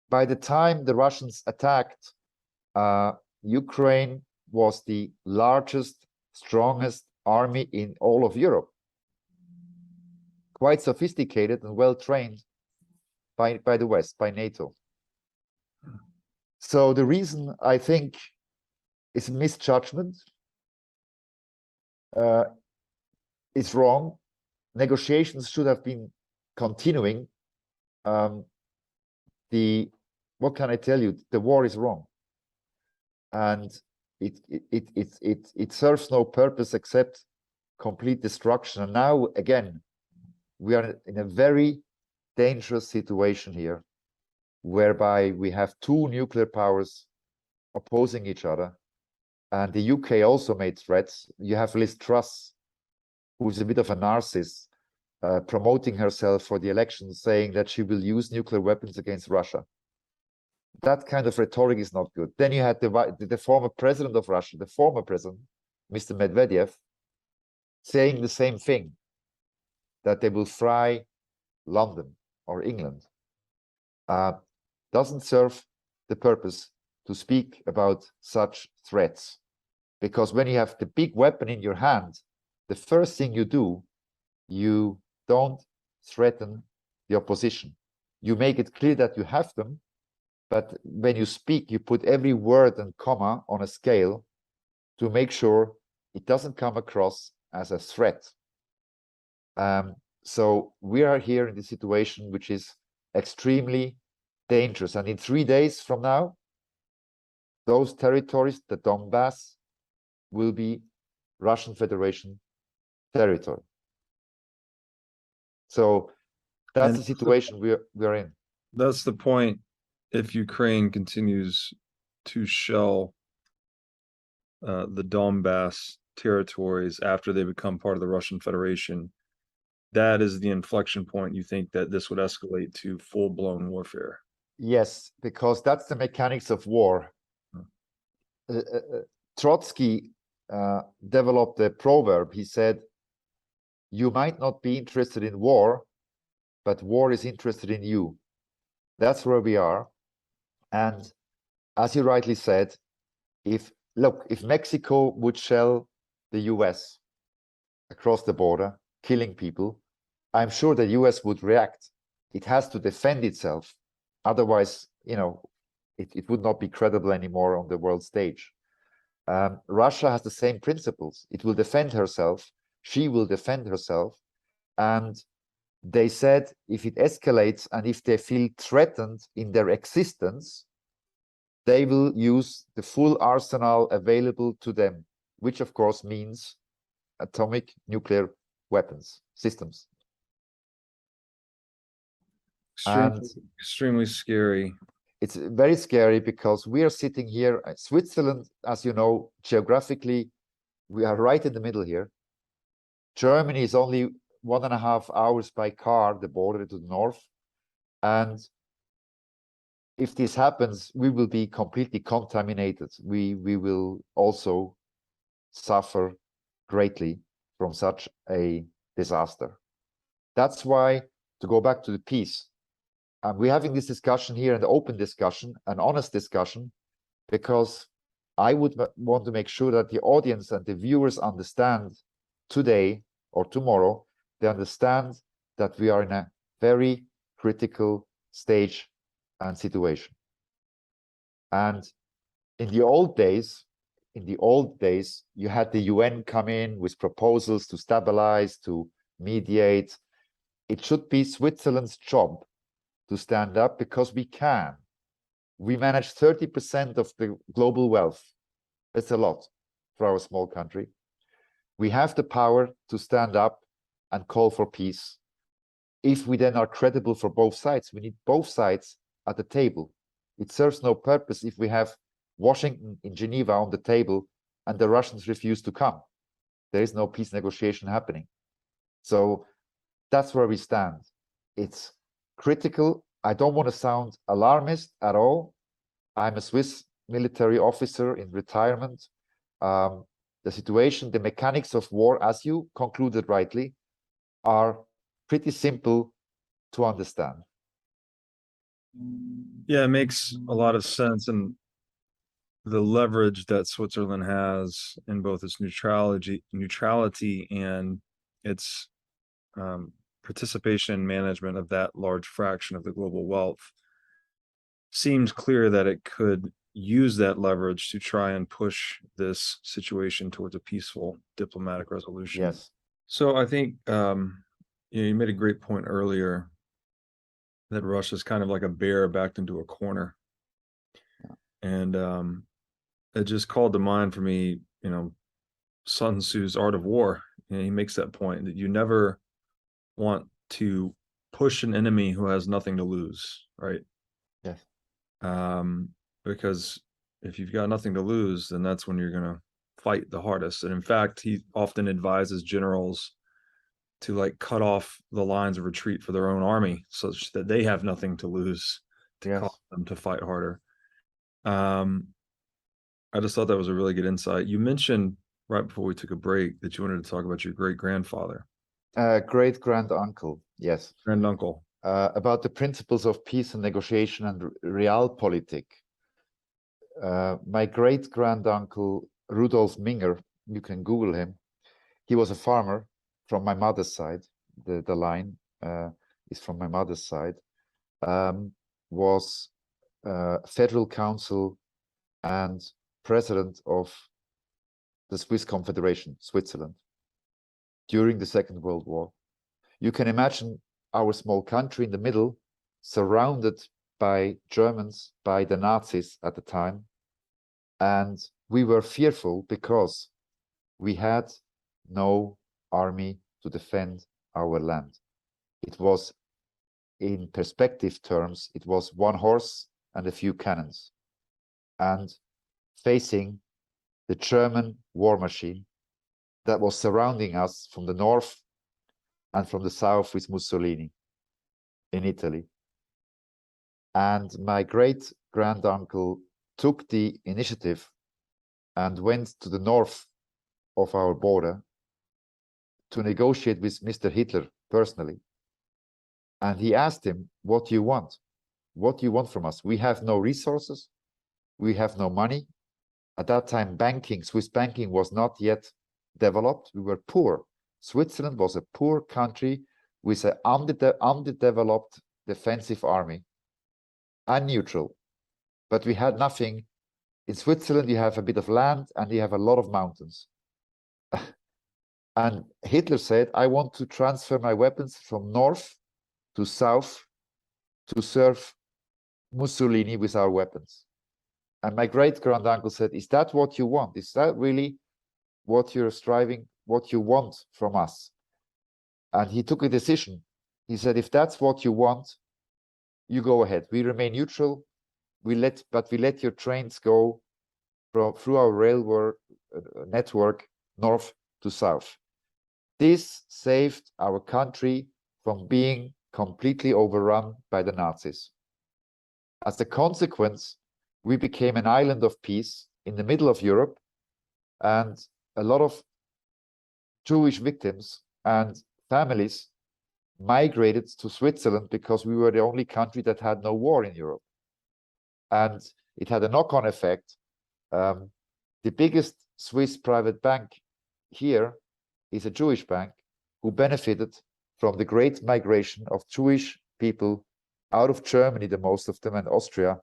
By the time the Russians attacked, Ukraine was the largest, strongest army in all of Europe. Quite sophisticated and well trained by the West, by NATO. So the reason I think is misjudgment. It's wrong. Negotiations should have been continuing. What can I tell you? The war is wrong, and it serves no purpose except complete destruction. And now again, we are in a very dangerous situation here, whereby we have two nuclear powers opposing each other, and the UK also made threats. You have Liz Truss, who's a bit of a narcissist, promoting herself for the election, saying that she will use nuclear weapons against Russia. That kind of rhetoric is not good. Then you had the former president of Russia, the former president, Mr. Medvedev, saying the same thing, that they will fry London or England. Doesn't serve the purpose to speak about such threats, because when you have the big weapon in your hand, the first thing you do, you don't threaten the opposition. You make it clear that you have them, but when you speak, you put every word and comma on a scale to make sure it doesn't come across as a threat. So we are here in the situation which is extremely dangerous. And in 3 days from now, those territories, the Donbass, will be Russian Federation territory. So that's the situation we're in. That's the point. If Ukraine continues to shell the Donbass territories after they become part of the Russian Federation, that is the inflection point. You think that this would escalate to full-blown warfare? Yes, because that's the mechanics of war. Trotsky developed a proverb. He said, "You might not be interested in war, but war is interested in you." That's where we are. And as you rightly said, if Mexico would shell the US across the border, killing people, I'm sure the US would react. It has to defend itself. Otherwise, it would not be credible anymore on the world stage. Russia has the same principles. It will defend herself. She will defend herself. And they said if it escalates and if they feel threatened in their existence, they will use the full arsenal available to them, which of course means atomic nuclear weapons systems. Extremely scary. It's very scary because we are sitting here. Switzerland, as you know, geographically, we are right in the middle here. Germany is only 1.5 hours by car, the border to the north. And if this happens, we will be completely contaminated. We will also suffer greatly from such a disaster. That's why, to go back to the peace, we're having this discussion here, an open discussion, an honest discussion, because I would want to make sure that the audience and the viewers understand today or tomorrow, they understand that we are in a very critical stage and situation. And in the old days, you had the UN come in with proposals to stabilize, to mediate. It should be Switzerland's job to stand up, because we can. We manage 30% of the global wealth. That's a lot for our small country. We have the power to stand up and call for peace. If we then are credible for both sides, we need both sides at the table. It serves no purpose if we have Washington in Geneva on the table and the Russians refuse to come. There is no peace negotiation happening. So that's where we stand. It's critical. I don't want to sound alarmist at all. I'm a Swiss military officer in retirement. The situation, the mechanics of war, as you concluded rightly, are pretty simple to understand. Yeah, it makes a lot of sense. And the leverage that Switzerland has in both its neutrality and its participation and management of that large fraction of the global wealth seems clear that it could use that leverage to try and push this situation towards a peaceful diplomatic resolution. Yes. So I think you made a great point earlier that Russia's kind of like a bear backed into a corner. And it just called to mind for me, Sun Tzu's Art of War. And he makes that point that you never want to push an enemy who has nothing to lose, right? Yes. Because if you've got nothing to lose, then that's when you're going to fight the hardest. And in fact, he often advises generals to like cut off the lines of retreat for their own army such that they have nothing to lose to cause them to fight harder. I just thought that was a really good insight. You mentioned right before we took a break that you wanted to talk about your great-grandfather. Great-grand-uncle, yes. Granduncle. About the principles of peace and negotiation and realpolitik. My great-granduncle, Rudolf Minger, you can Google him. He was a farmer from my mother's side. The line is from my mother's side. Was federal council and president of the Swiss Confederation, Switzerland, during the Second World War. You can imagine our small country in the middle, surrounded by Germans, by the Nazis at the time. And we were fearful because we had no army to defend our land. It was, in perspective terms, it was one horse and a few cannons. And facing the German war machine that was surrounding us from the north and from the south with Mussolini in Italy. And my great-granduncle took the initiative and went to the north of our border to negotiate with Mr. Hitler personally. And he asked him, what do you want? What do you want from us? We have no resources. We have no money. At that time, Swiss banking was not yet developed. We were poor. Switzerland was a poor country with an underdeveloped defensive army and neutral. But we had nothing. In Switzerland, you have a bit of land and you have a lot of mountains. And Hitler said, I want to transfer my weapons from north to south to serve Mussolini with our weapons. And my great-granduncle said, is that what you want? Is that really what you're striving, what you want from us? And he took a decision. He said, if that's what you want, you go ahead. We remain neutral. But we let your trains go through our railway network north to south. This saved our country from being completely overrun by the Nazis. As a consequence, we became an island of peace in the middle of Europe, and a lot of Jewish victims and families migrated to Switzerland because we were the only country that had no war in Europe. And it had a knock-on effect. The biggest Swiss private bank here is a Jewish bank who benefited from the great migration of Jewish people out of Germany, the most of them, and Austria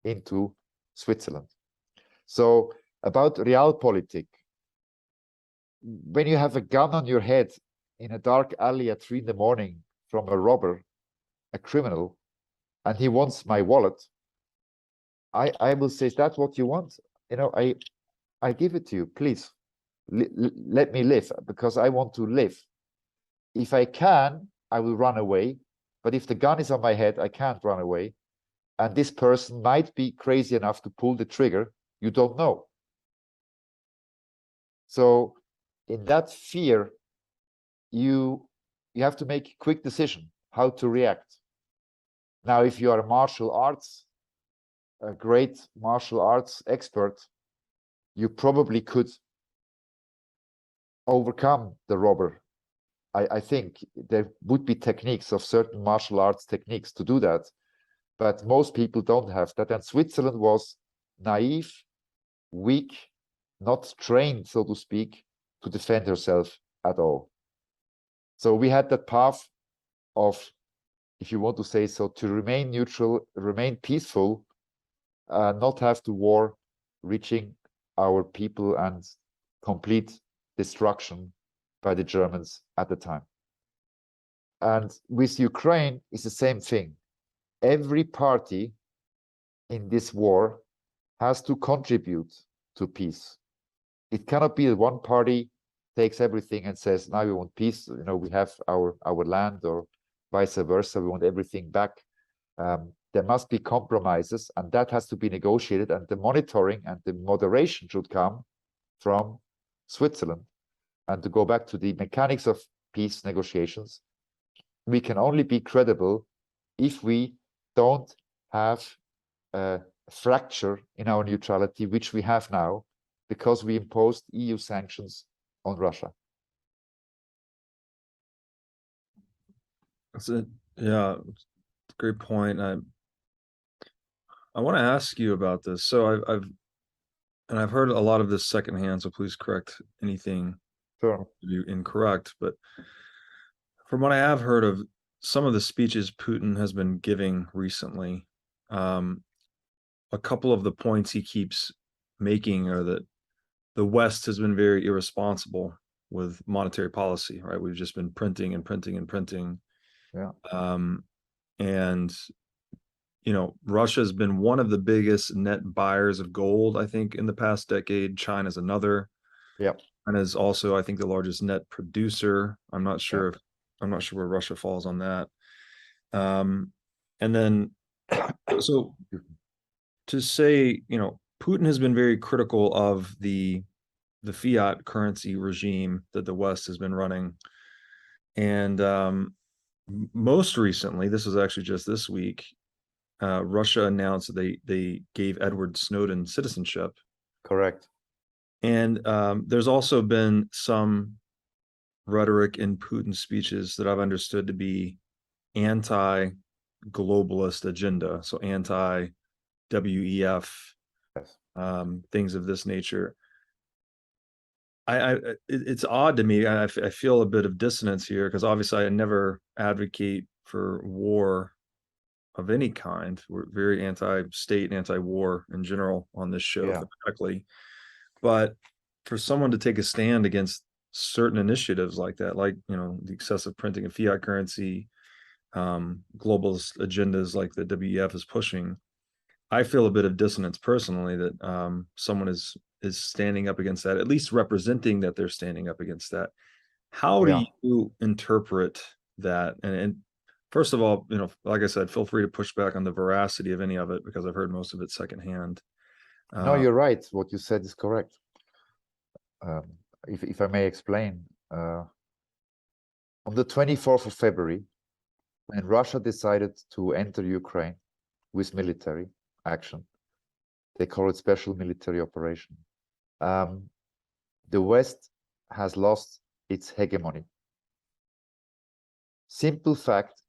into Switzerland. So about realpolitik, when you have a gun on your head in a dark alley at 3 in the morning from a robber, a criminal, and he wants my wallet, I will say, is that what you want? You know, I give it to you, please. Let me live, because I want to live. If I can, I will run away. But if the gun is on my head, I can't run away. And this person might be crazy enough to pull the trigger. You don't know. So in that fear, you have to make a quick decision how to react. Now, if you are a great martial arts expert, you probably could overcome the robber. I think there would be techniques of certain martial arts techniques to do that, but most people don't have that. And Switzerland was naive, weak, not trained, so to speak, to defend herself at all. So we had that path of, if you want to say so, to remain neutral, remain peaceful, not have to war reaching our people and complete destruction by the Germans at the time. And with Ukraine, it's the same thing. Every party in this war has to contribute to peace. It cannot be that one party takes everything and says, now we want peace, you know, we have our land, or vice versa, we want everything back. There must be compromises, and that has to be negotiated, and the monitoring and the moderation should come from Switzerland. And to go back to the mechanics of peace negotiations, we can only be credible if we don't have a fracture in our neutrality, which we have now, because we imposed EU sanctions on Russia. That's it. Yeah, great point. I want to ask you about this. So I've heard a lot of this secondhand, so please correct anything Sure. you incorrect. But from what I have heard of some of the speeches Putin has been giving recently, a couple of the points he keeps making are that the West has been very irresponsible with monetary policy, right? We've just been printing and printing and printing. Yeah. And you know, Russia's been one of the biggest net buyers of gold, I think, in the past decade. China's another. Yeah. And is also, I think, the largest net producer. I'm not sure where Russia falls on that. And then, so to say, you know, Putin has been very critical of the fiat currency regime that the West has been running. And most recently, this was actually just this week, Russia announced that they gave Edward Snowden citizenship. Correct. And there's also been some rhetoric in Putin's speeches that I've understood to be anti-globalist agenda, so anti-WEF, Yes. Things of this nature. It's odd to me. I feel a bit of dissonance here, because obviously I never advocate for war of any kind. We're very anti-state and anti-war in general on this show, thematically. But for someone to take a stand against certain initiatives like that, like, you know, the excessive printing of fiat currency, globalist agendas like the WEF is pushing, I feel a bit of dissonance personally that someone is standing up against that, at least representing that they're standing up against that. How do Yeah. you interpret that? And first of all, like I said, feel free to push back on the veracity of any of it because I've heard most of it secondhand. No, you're right. What you said is correct. If I may explain, on the 24th of February, when Russia decided to enter Ukraine with military action, they call it special military operation. The West has lost its hegemony. Simple fact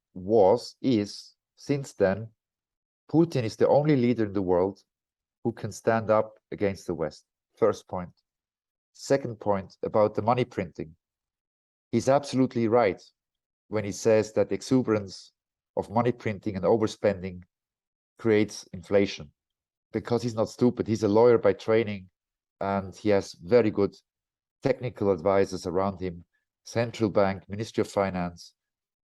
is, since then, Putin is the only leader in the world who can stand up against the West. First point. Second point about the money printing. He's absolutely right when he says that exuberance of money printing and overspending creates inflation, because he's not stupid. He's a lawyer by training, and he has very good technical advisors around him, central bank, Ministry of Finance,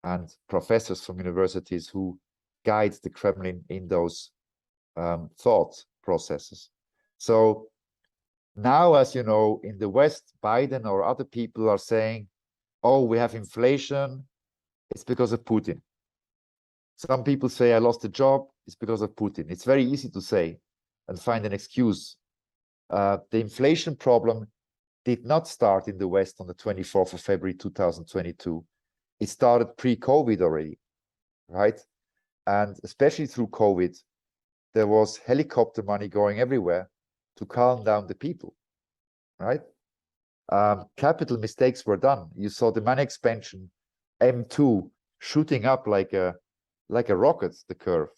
and professors from universities who guide the Kremlin in those thought processes. So now, as you know, in the West, Biden or other people are saying, oh, we have inflation, it's because of Putin. Some people say I lost a job, it's because of Putin. It's very easy to say and find an excuse. The inflation problem did not start in the West on the 24th of February 2022. It started pre-COVID already, right? And especially through COVID, there was helicopter money going everywhere to calm down the people, right? Capital mistakes were done. You saw the money expansion, M2, shooting up like a rocket, the curve.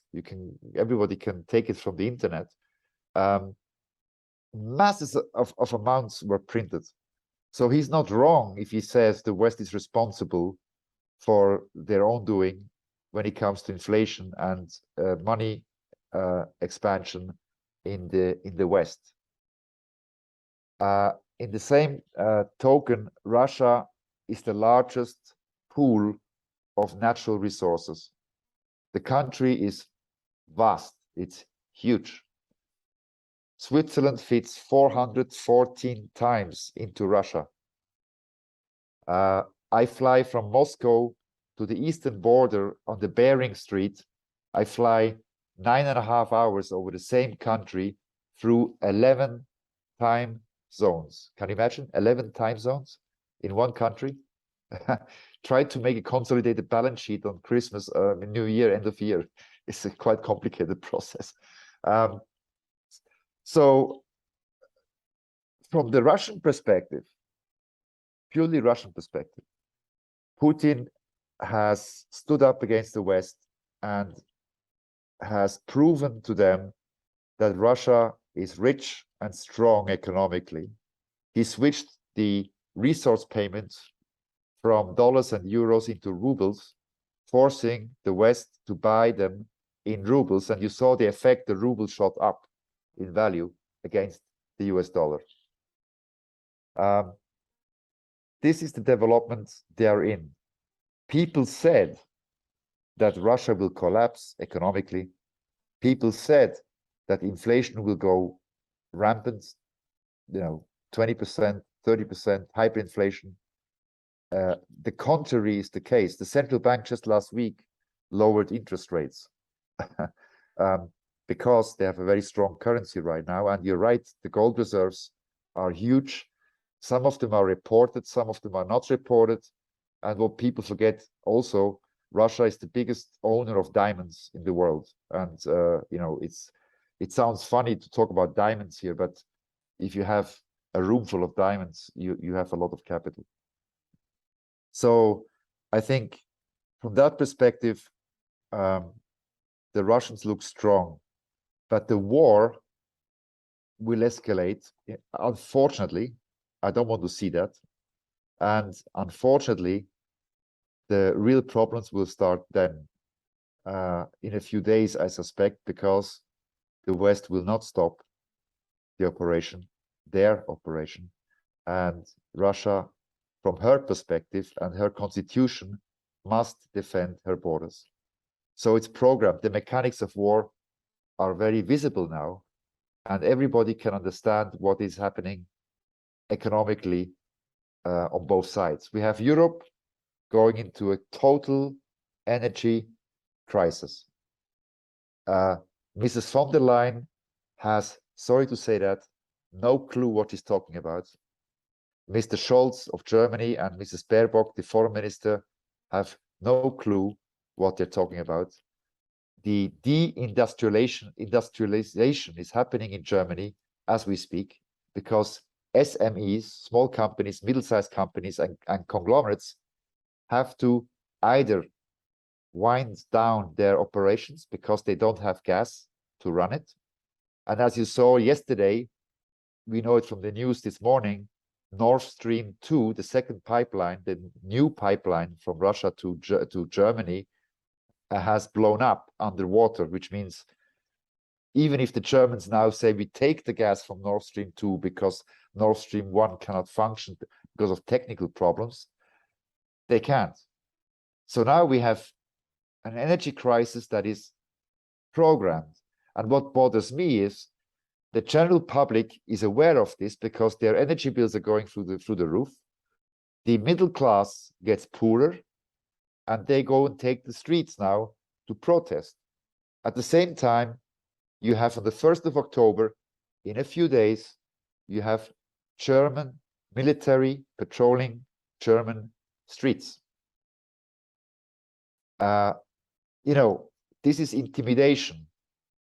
Everybody can take it from the internet. Masses of amounts were printed. So he's not wrong if he says the West is responsible for their own doing when it comes to inflation and money expansion in the West. In the same token, Russia is the largest pool of natural resources. The country is vast, it's huge. Switzerland fits 414 times into Russia. I fly from Moscow to the eastern border on the Bering Strait. I fly 9.5 hours over the same country through 11 time zones. Can you imagine 11 time zones in one country? Try to make a consolidated balance sheet on Christmas, New Year, end of year. It's a quite complicated process. So from the Russian perspective, purely Russian perspective, Putin has stood up against the West and has proven to them that Russia is rich and strong economically. He switched the resource payments from dollars and euros into rubles, forcing the West to buy them in rubles. And you saw the effect, the ruble shot up in value against the US dollar. This is the development they are in. People said that Russia will collapse economically. People said that inflation will go rampant, 20%, 30%, hyperinflation. The contrary is the case. The central bank just last week lowered interest rates because they have a very strong currency right now. And you're right, the gold reserves are huge. Some of them are reported, some of them are not reported. And what people forget also, Russia is the biggest owner of diamonds in the world. And, it sounds funny to talk about diamonds here, but if you have a room full of diamonds, you have a lot of capital. So I think from that perspective, the Russians look strong, but the war will escalate. Unfortunately, I don't want to see that. And unfortunately, the real problems will start then in a few days, I suspect, because the West will not stop the operation, their operation. And Russia, from her perspective and her constitution, must defend her borders. So it's programmed. The mechanics of war are very visible now, and everybody can understand what is happening economically on both sides. We have Europe going into a total energy crisis. Mrs. von der Leyen has, sorry to say that, no clue what she's talking about. Mr. Scholz of Germany and Mrs. Baerbock, the foreign minister, have no clue what they're talking about. The industrialization is happening in Germany as we speak, because SMEs, small companies, middle-sized companies, and conglomerates have to either wind down their operations because they don't have gas to run it. And as you saw yesterday, we know it from the news this morning, Nord Stream 2, the second pipeline, the new pipeline from Russia to Germany, has blown up underwater, which means even if the Germans now say we take the gas from Nord Stream 2 because Nord Stream 1 cannot function because of technical problems, they can't. So now we have an energy crisis that is programmed. And what bothers me is the general public is aware of this because their energy bills are going through the roof. The middle class gets poorer, and they go and take the streets now to protest. At the same time, you have on the 1st of October, in a few days, you have German military patrolling German streets. This is intimidation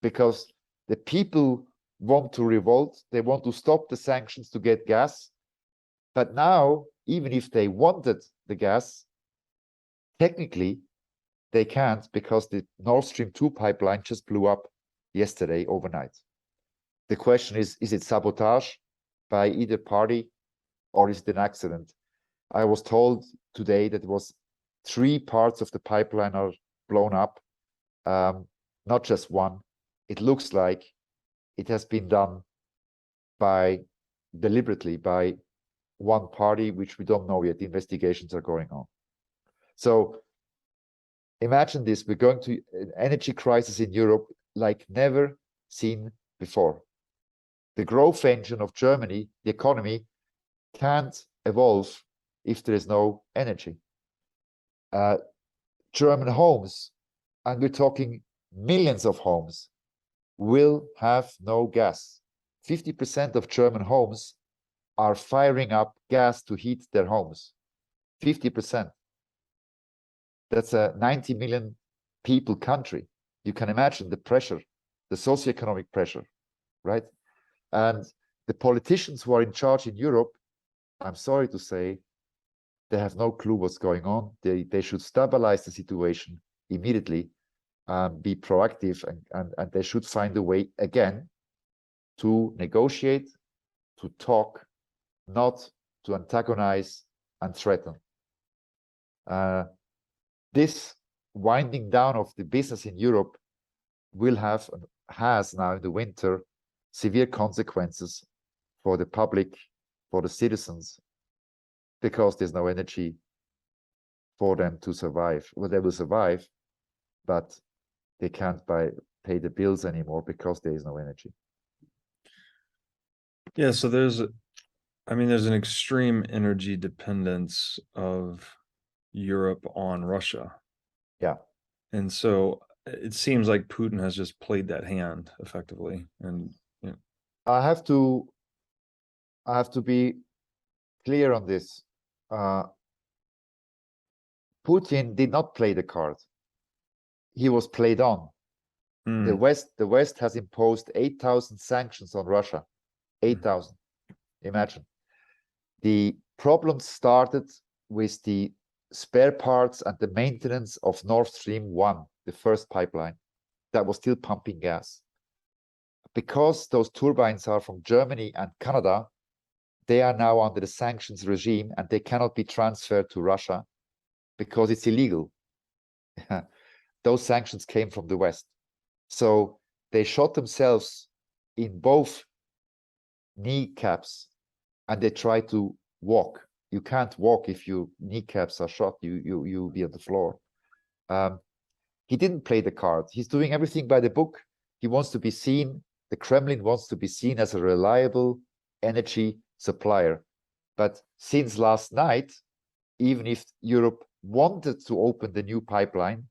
because the people want to revolt. They want to stop the sanctions to get gas. But now, even if they wanted the gas, technically, they can't because the Nord Stream 2 pipeline just blew up yesterday overnight. The question is it sabotage by either party or is it an accident? I was told today that it was 3 parts of the pipeline are blown up, not just one. It looks like it has been done deliberately by one party, which we don't know yet. The investigations are going on. So imagine this, we're going to an energy crisis in Europe like never seen before. The growth engine of Germany, the economy, can't evolve if there is no energy. German homes, and we're talking millions of homes, will have no gas. 50% of German homes are firing up gas to heat their homes. 50%. That's a 90 million people country. You can imagine the pressure, the socioeconomic pressure, right? And the politicians who are in charge in Europe, I'm sorry to say, they have no clue what's going on. They should stabilize the situation immediately, be proactive, and they should find a way again to negotiate, to talk, not to antagonize and threaten. This winding down of the business in Europe will has now in the winter severe consequences for the public, for the citizens, because there's no energy for them to survive. Well, they will survive, but they can't pay the bills anymore because there is no energy. Yeah, so there's an extreme energy dependence of Europe on Russia. Yeah. And so it seems like Putin has just played that hand effectively. And I have to be clear on this. Putin did not play the card. He was played on. The West has imposed 8,000 sanctions on Russia. 8,000. Imagine. The problem started with the spare parts and the maintenance of Nord Stream 1, the first pipeline that was still pumping gas. Because those turbines are from Germany and Canada, they are now under the sanctions regime and they cannot be transferred to Russia because it's illegal. Those sanctions came from the West. So they shot themselves in both kneecaps and they try to walk. You can't walk if your kneecaps are shot. You'll be on the floor. He didn't play the card. He's doing everything by the book. He wants to be seen, the Kremlin wants to be seen as a reliable energy supplier. But since last night, even if Europe wanted to open the new pipeline,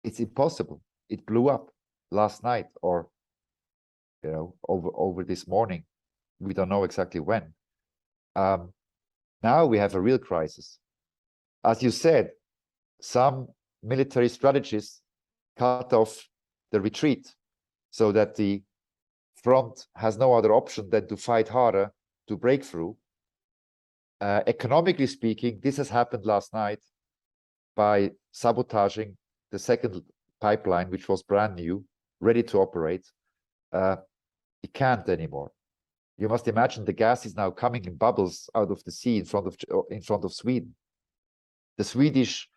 it's impossible. It blew up last night, or over this morning. We don't know exactly when. Now we have a real crisis. As you said, some military strategists cut off the retreat so that the front has no other option than to fight harder to break through. Economically speaking, this has happened last night by sabotaging the second pipeline, which was brand new, ready to operate. It can't anymore. You must imagine the gas is now coming in bubbles out of the sea in front of Sweden. The Swedish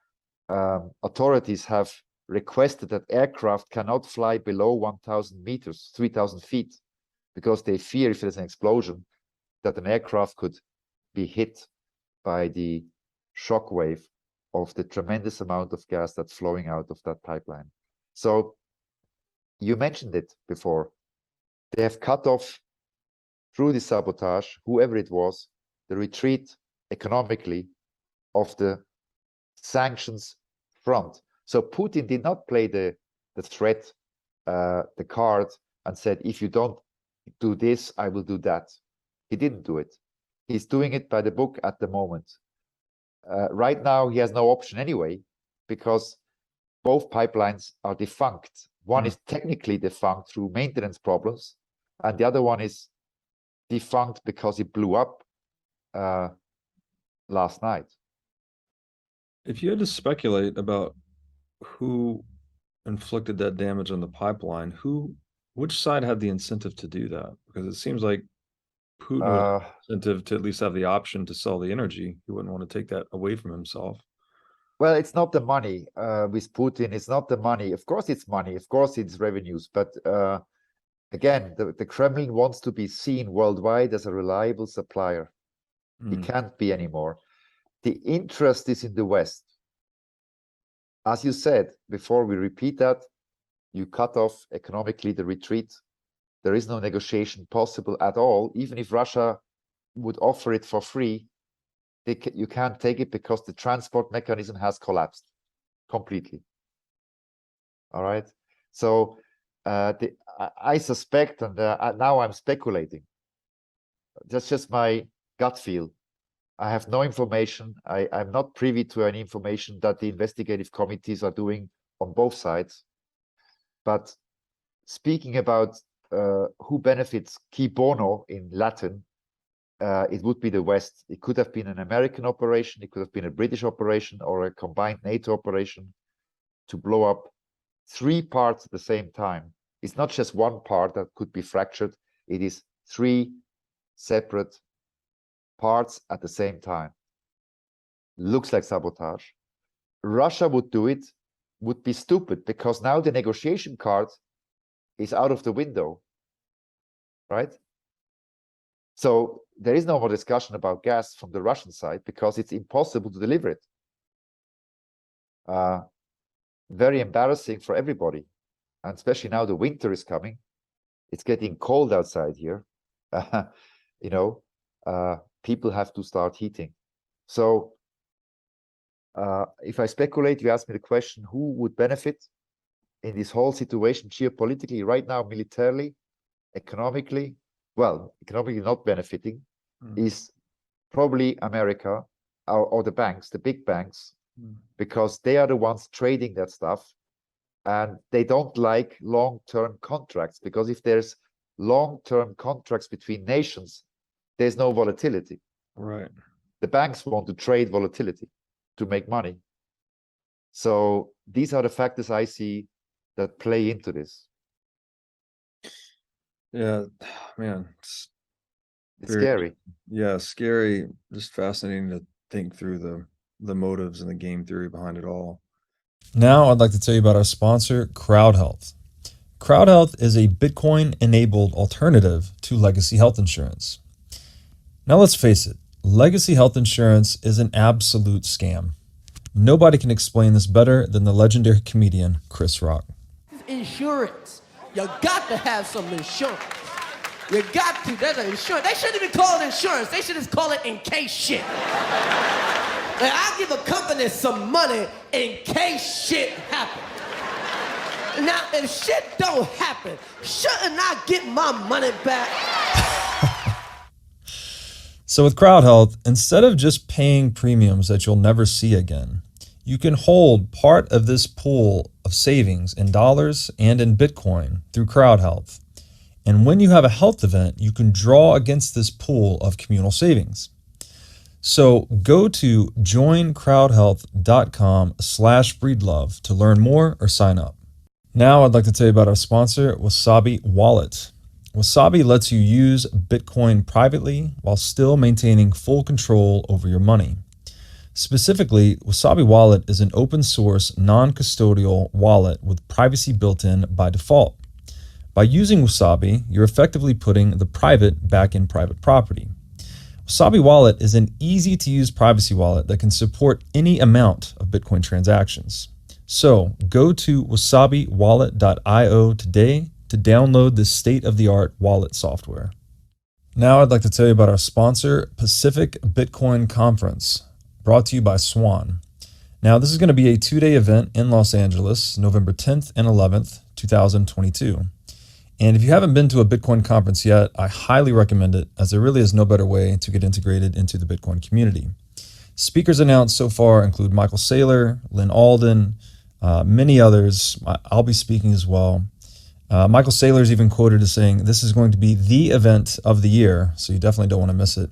authorities have requested that aircraft cannot fly below 1,000 meters, 3,000 feet, because they fear if there's an explosion that an aircraft could be hit by the shock wave of the tremendous amount of gas that's flowing out of that pipeline. So you mentioned it before. They have cut off, through the sabotage, whoever it was, the retreat economically of the sanctions front. So Putin did not play the threat, the card, and said, if you don't do this, I will do that. He didn't do it. He's doing it by the book at the moment. Right now, he has no option anyway, because both pipelines are defunct. One is technically defunct through maintenance problems, and the other one is defunct because it blew up last night. If you had to speculate about who inflicted that damage on the pipeline, which side had the incentive to do that? Because it seems like Putin would have incentive to at least have the option to sell the energy. He wouldn't want to take that away from himself. Well, it's not the money with Putin. It's not the money. Of course, it's money. Of course, it's revenues. But again, the Kremlin wants to be seen worldwide as a reliable supplier. It can't be anymore. The interest is in the West. As you said before, we repeat that. You cut off economically the retreat. There is no negotiation possible at all. Even if Russia would offer it for free, you can't take it because the transport mechanism has collapsed completely. All right. So I suspect, and now I'm speculating. That's just my gut feel. I have no information. I'm not privy to any information that the investigative committees are doing on both sides. But speaking about who benefits qui bono in Latin, it would be the West. It could have been an American operation, it could have been a British operation, or a combined NATO operation to blow up 3 parts at the same time. It's not just one part that could be fractured. It is 3 separate parts at the same time. Looks like sabotage. Russia would do it, would be stupid, because now the negotiation card is out of the window, right? So there is no more discussion about gas from the Russian side because it's impossible to deliver it. Very embarrassing for everybody, and especially now the winter is coming. It's getting cold outside here. People have to start heating. So if I speculate, you ask me the question, who would benefit in this whole situation geopolitically right now, militarily, economically? Well, economically not benefiting is probably America or the banks, the big banks, because they are the ones trading that stuff, and they don't like long-term contracts, because if there's long-term contracts between nations, there's no volatility. Right. The banks want to trade volatility to make money. So these are the factors I see that play into this. Yeah, man, it's very scary. Yeah, scary. Just fascinating to think through the motives and the game theory behind it all. Now I'd like to tell you about our sponsor, CrowdHealth. CrowdHealth is a Bitcoin-enabled alternative to legacy health insurance. Now let's face it, legacy health insurance is an absolute scam. Nobody can explain this better than the legendary comedian Chris Rock. Insurance. You got to have some insurance. You got to. There's an insurance. They shouldn't even call it insurance. They should just call it in case shit. Like, I give a company some money in case shit happens. Now, if shit don't happen, shouldn't I get my money back? So with Crowd Health, instead of just paying premiums that you'll never see again, you can hold part of this pool of savings in dollars and in Bitcoin through Crowd Health. And when you have a health event, you can draw against this pool of communal savings. So go to joincrowdhealth.com/breedlove to learn more or sign up. Now I'd like to tell you about our sponsor, Wasabi Wallet. Wasabi lets you use Bitcoin privately while still maintaining full control over your money. Specifically, Wasabi Wallet is an open source, non-custodial wallet with privacy built in by default. By using Wasabi, you're effectively putting the private back in private property. Wasabi Wallet is an easy-to-use privacy wallet that can support any amount of Bitcoin transactions. So go to wasabiwallet.io today to download this state-of-the-art wallet software. Now I'd like to tell you about our sponsor, Pacific Bitcoin Conference, brought to you by Swan. Now this is going to be a 2-day event in Los Angeles, November 10th and 11th, 2022. And if you haven't been to a Bitcoin conference yet, I highly recommend it, as there really is no better way to get integrated into the Bitcoin community. Speakers announced so far include Michael Saylor, Lynn Alden, many others. I'll be speaking as well. Michael Saylor is even quoted as saying, this is going to be the event of the year, so you definitely don't want to miss it.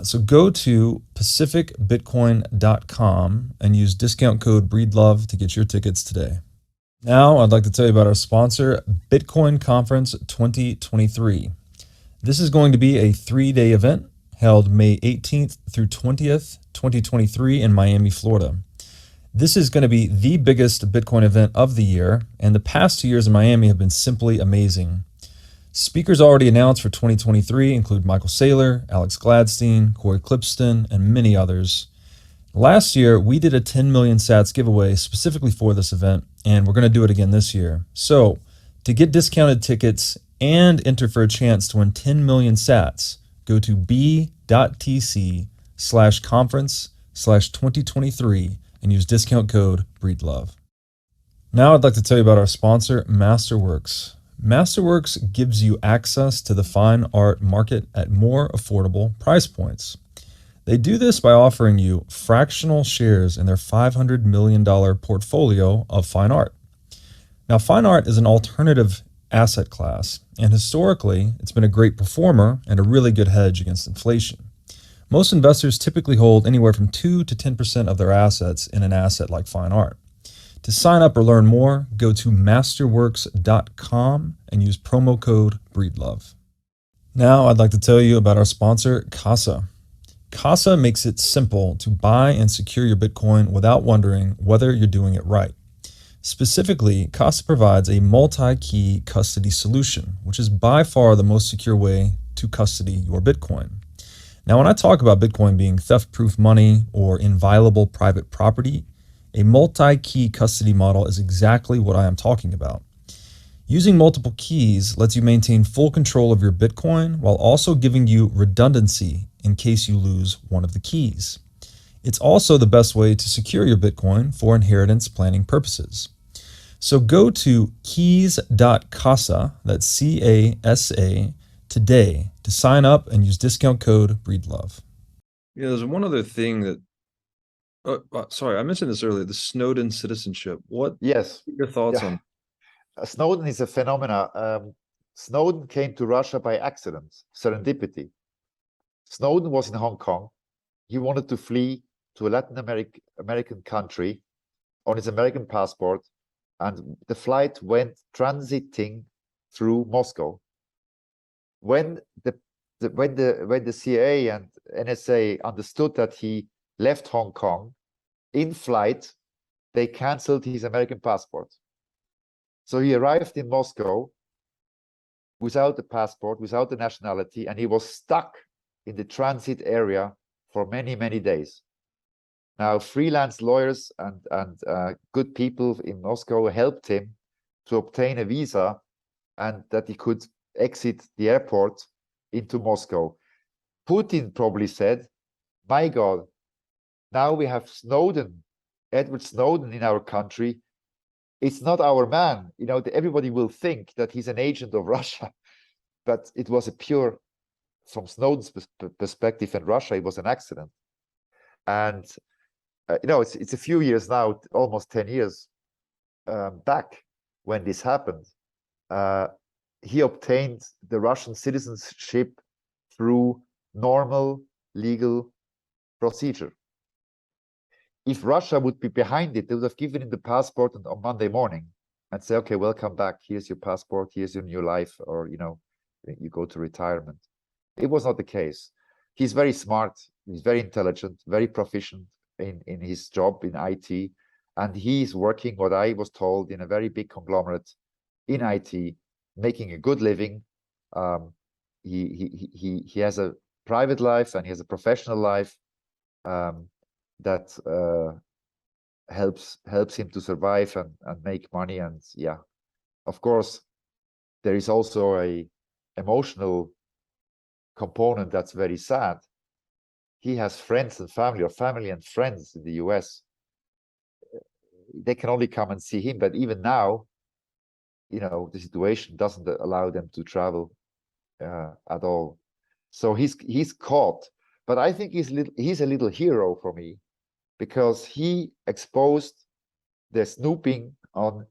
So go to pacificbitcoin.com and use discount code BREEDLOVE to get your tickets today. Now I'd like to tell you about our sponsor, Bitcoin Conference 2023. This is going to be a 3-day event held May 18th through 20th, 2023 in Miami, Florida. This is going to be the biggest Bitcoin event of the year, and the past 2 years in Miami have been simply amazing. Speakers already announced for 2023 include Michael Saylor, Alex Gladstein, Corey Clipston, and many others. Last year, we did a 10 million sats giveaway specifically for this event, and we're going to do it again this year. So to get discounted tickets and enter for a chance to win 10 million sats, go to b.tc/conference/2023 and use discount code BREEDLOVE. Now I'd like to tell you about our sponsor, Masterworks. Masterworks gives you access to the fine art market at more affordable price points. They do this by offering you fractional shares in their $500 million portfolio of fine art. Now, fine art is an alternative asset class, and historically, it's been a great performer and a really good hedge against inflation. Most investors typically hold anywhere from 2 to 10% of their assets in an asset like fine art. To sign up or learn more, go to masterworks.com and use promo code BREEDLOVE. Now, I'd like to tell you about our sponsor, Casa. Casa makes it simple to buy and secure your Bitcoin without wondering whether you're doing it right. Specifically, Casa provides a multi-key custody solution, which is by far the most secure way to custody your Bitcoin. Now, when I talk about Bitcoin being theft-proof money or inviolable private property, a multi-key custody model is exactly what I am talking about. Using multiple keys lets you maintain full control of your Bitcoin while also giving you redundancy in case you lose one of the keys. It's also the best way to secure your Bitcoin for inheritance planning purposes. So go to keys.casa, that's C-A-S-A, today to sign up and use discount code BREEDLOVE. Yeah, there's one other thing that, sorry, I mentioned this earlier, the Snowden citizenship. What Yes. are your thoughts Yeah. on? Snowden is a phenomena. Snowden came to Russia by accident, serendipity. Snowden was in Hong Kong. He wanted to flee to a Latin American country on his American passport, and the flight went transiting through Moscow. When the CIA and NSA understood that he left Hong Kong in flight, they canceled his American passport. So he arrived in Moscow without the passport, without the nationality, and he was stuck in the transit area for many, many days. Now, freelance lawyers and good people in Moscow helped him to obtain a visa and that he could exit the airport into Moscow. Putin probably said, my God, now we have Snowden, Edward Snowden in our country. It's not our man. You know, everybody will think that he's an agent of Russia, but it was a pure, from Snowden's perspective and Russia, it was an accident. And, you know, it's a few years now, almost 10 years back when this happened. He obtained the Russian citizenship through normal legal procedure. If Russia would be behind it, they would have given him the passport on Monday morning and say, okay, welcome back. Here's your passport. Here's your new life. Or, you know, you go to retirement. It was not the case. He's very smart. He's very intelligent, very proficient in his job in IT. And he's working, what I was told, in a very big conglomerate in IT, making a good living. He has a private life and he has a professional life that helps him to survive and make money. And yeah, of course, there is also a emotional component that's very sad. He has friends and family, or family and friends in the US. They can only come and see him, but even now, you know, the situation doesn't allow them to travel at all. So he's caught, but I think he's a little hero for me, because he exposed the snooping on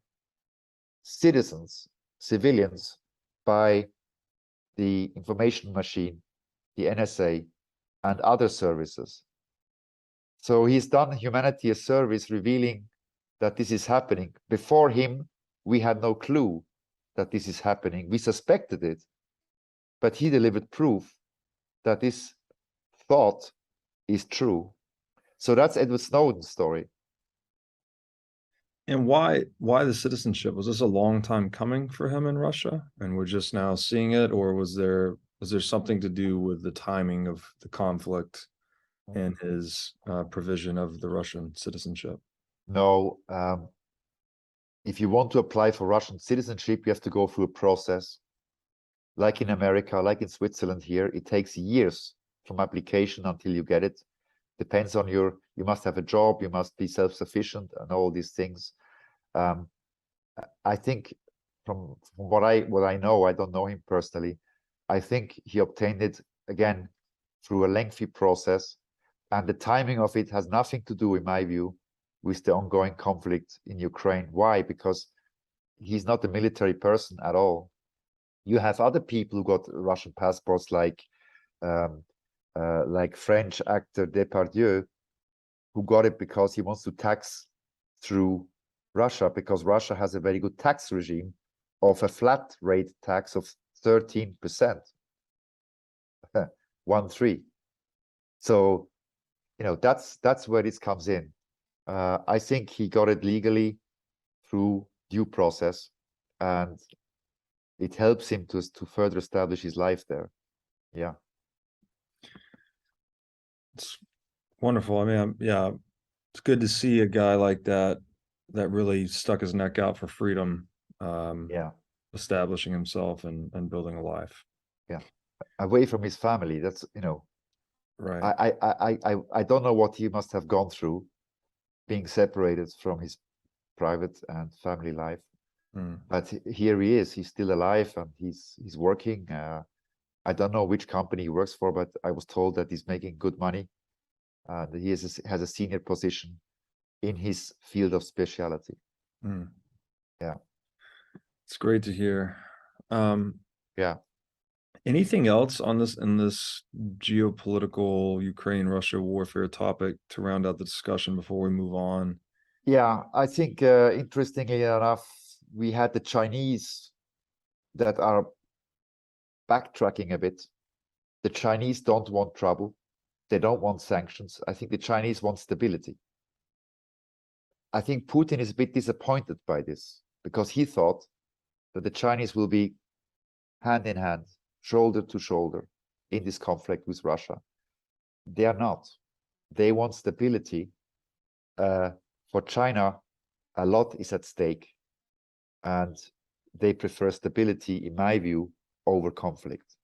citizens, civilians, by the information machine, the NSA, and other services. So he's done humanity a service, revealing that this is happening. Before him, we had no clue that this is happening. We suspected it, but he delivered proof that this thought is true. So that's Edward Snowden's story. And why the citizenship? Was this a long time coming for him in Russia, and we're just now seeing it, or was there something to do with the timing of the conflict and his provision of the Russian citizenship? No, if you want to apply for Russian citizenship, you have to go through a process. Like in America, like in Switzerland here, it takes years from application until you get it. Depends on you must have a job, you must be self-sufficient, and all these things. I think from what I know, I don't know him personally, I think he obtained it again through a lengthy process, and the timing of it has nothing to do, in my view, with the ongoing conflict in Ukraine. Why? Because he's not a military person at all. You have other people who got Russian passports, like French actor Depardieu, who got it because he wants to tax through Russia, because Russia has a very good tax regime of a flat rate tax of 13%. 1-3. So, you know, that's where this comes in. I think he got it legally through due process, and it helps him to further establish his life there. Yeah. It's wonderful. I mean, yeah, it's good to see a guy like that really stuck his neck out for freedom, Yeah. establishing himself and building a life. Yeah. Away from his family. That's, you know, right. I don't know what he must have gone through, being separated from his private and family life. But here he is. He's still alive, and he's working. I don't know which company he works for, but I was told that he's making good money. That he has a senior position in his field of specialty. Yeah, it's great to hear. Yeah. Anything else on this geopolitical Ukraine-Russia warfare topic to round out the discussion before we move on? Yeah, I think interestingly enough, we had the Chinese that are backtracking a bit. The Chinese don't want trouble. They don't want sanctions. I think the Chinese want stability. I think Putin is a bit disappointed by this, because he thought that the Chinese will be hand in hand, shoulder to shoulder in this conflict with Russia. They are not. They want stability. For China, a lot is at stake. And they prefer stability, in my view, over conflict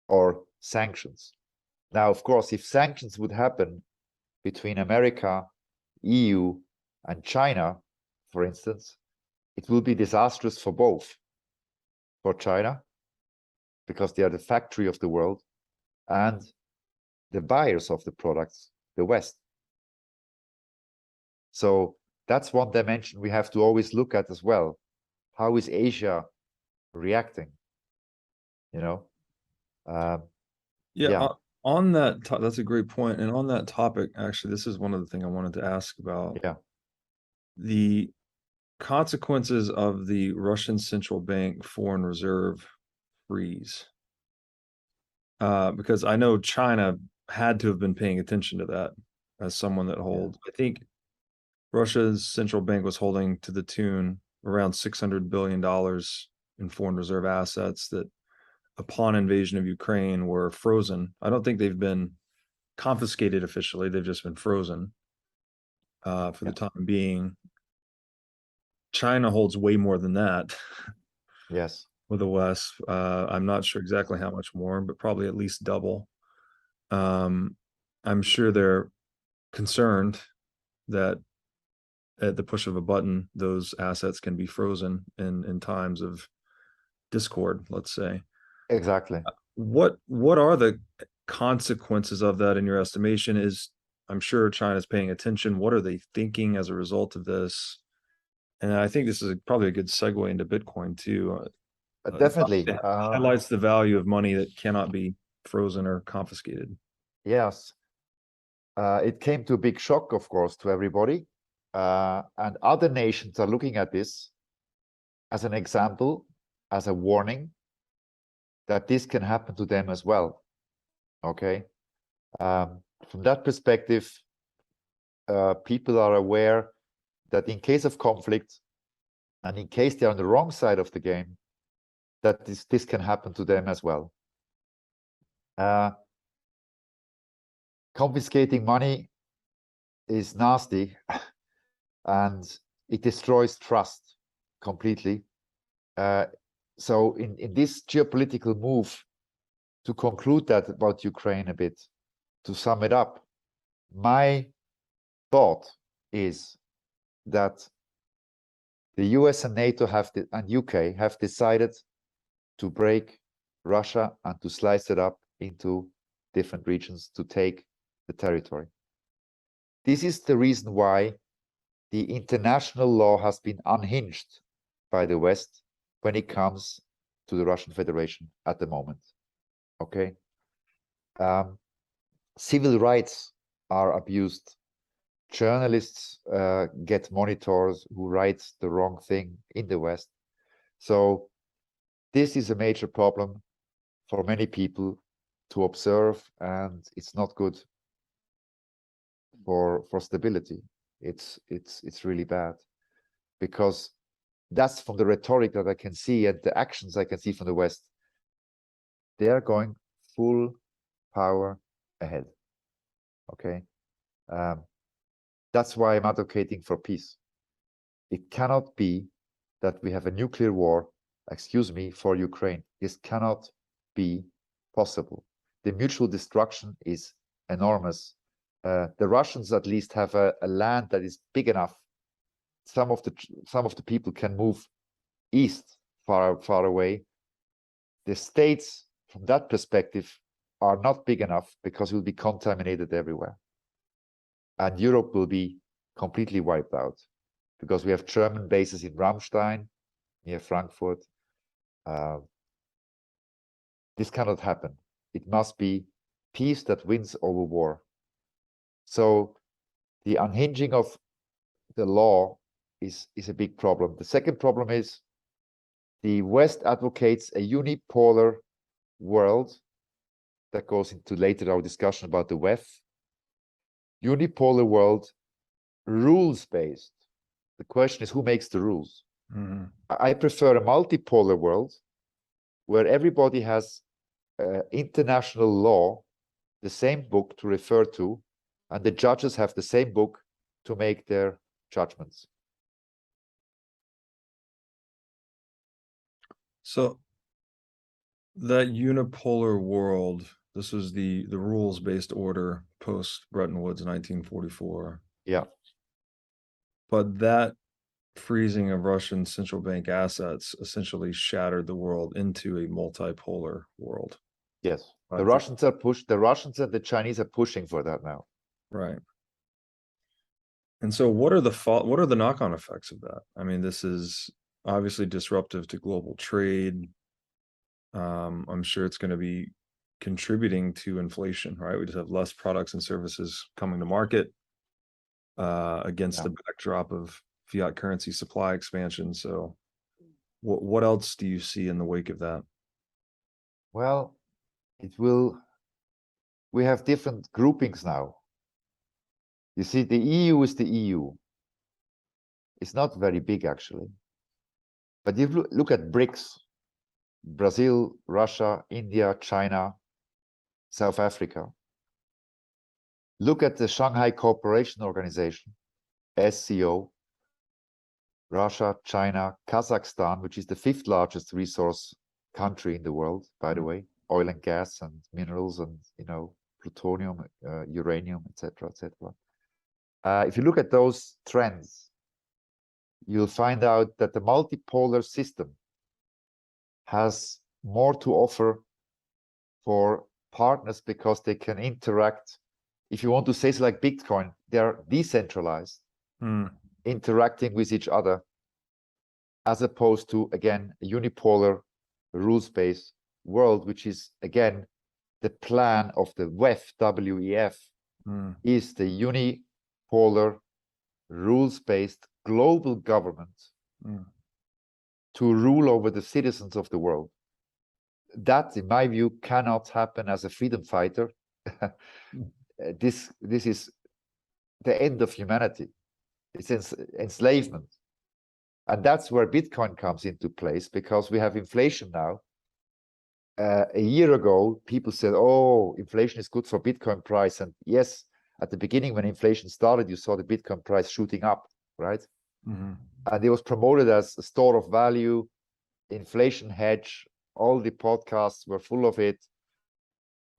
or sanctions. Now, of course, if sanctions would happen between America, EU, and China, for instance, it will be disastrous for both. For China, because they are the factory of the world, and the buyers of the products, the West. So that's one dimension we have to always look at as well. How is Asia reacting? You know? Yeah. On that, that's a great point. And on that topic, actually, this is one of the things I wanted to ask about. Yeah. The consequences of the Russian central bank foreign reserve freeze. Because I know China had to have been paying attention to that as someone that holds. I think Russia's central bank was holding to the tune around $600 billion in foreign reserve assets that upon invasion of Ukraine were frozen. I don't think they've been confiscated officially. They've just been frozen for the time being. China holds way more than that. Yes. With the West. I'm not sure exactly how much more, but probably at least double. I'm sure they're concerned that at the push of a button, those assets can be frozen in times of discord, let's say. Exactly. What are the consequences of that in your estimation? I'm sure China's paying attention. What are they thinking as a result of this? And I think this is probably a good segue into Bitcoin too. Definitely. It highlights the value of money that cannot be frozen or confiscated. Yes. It came to a big shock, of course, to everybody. And other nations are looking at this as an example, as a warning that this can happen to them as well. Okay. From that perspective, people are aware that in case of conflict and in case they're on the wrong side of the game, that this can happen to them as well. Confiscating money is nasty and it destroys trust completely. So in this geopolitical move, to conclude that about Ukraine a bit, to sum it up, my thought is that the US and NATO and UK have decided to break Russia and to slice it up into different regions to take the territory. This is the reason why the international law has been unhinged by the West when it comes to the Russian Federation at the moment. Okay. Civil rights are abused. Journalists get monitors who write the wrong thing in the West. So this is a major problem for many people to observe, and it's not good for stability. It's really bad, because that's from the rhetoric that I can see and the actions I can see from the West. They are going full power ahead. Okay. That's why I'm advocating for peace. It cannot be that we have a nuclear war, for Ukraine. This cannot be possible. The mutual destruction is enormous. The Russians at least have a land that is big enough. Some of the people can move east, far away. The states, from that perspective, are not big enough because it will be contaminated everywhere. And Europe will be completely wiped out because we have German bases in Ramstein, near Frankfurt. This cannot happen. It must be peace that wins over war. So the unhinging of the law is a big problem. The second problem is the West advocates a unipolar world. That goes into later our discussion about the WEF. Unipolar world, rules-based. The question is, who makes the rules? Mm-hmm. I prefer a multipolar world where everybody has international law, the same book to refer to, and the judges have the same book to make their judgments. So that unipolar world, this was the rules-based order post Bretton Woods in 1944. Yeah. But that freezing of Russian central bank assets essentially shattered the world into a multipolar world. Yes. I The think- Russians and the Chinese are pushing for that now. Right. And so what are the knock-on effects of that? I mean, this is obviously disruptive to global trade. I'm sure it's going to be contributing to inflation, right? We just have less products and services coming to market against Yeah. the backdrop of fiat currency supply expansion. So what else do you see in the wake of that? Well, we have different groupings now. You see, the EU is the EU. It's not very big, actually. But if you look at BRICS, Brazil, Russia, India, China, South Africa. Look at the Shanghai Cooperation Organization, SCO, Russia, China, Kazakhstan, which is the 5th largest resource country in the world, by the way, oil and gas and minerals and, plutonium, uranium, etc., etc. If you look at those trends, you'll find out that the multipolar system has more to offer for partners because they can interact. If you want to say it's like Bitcoin, they're decentralized, interacting with each other, as opposed to, again, a unipolar rules-based world, which is, again, the plan of the WEF, WEF, is the unipolar rules-based global government to rule over the citizens of the world. That, in my view, cannot happen as a freedom fighter. This is the end of humanity. It's enslavement. And that's where Bitcoin comes into place, because we have inflation now. A year ago, people said, oh, inflation is good for Bitcoin price. And yes, at the beginning, when inflation started, you saw the Bitcoin price shooting up, right? And it was promoted as a store of value, inflation hedge. All the podcasts were full of it.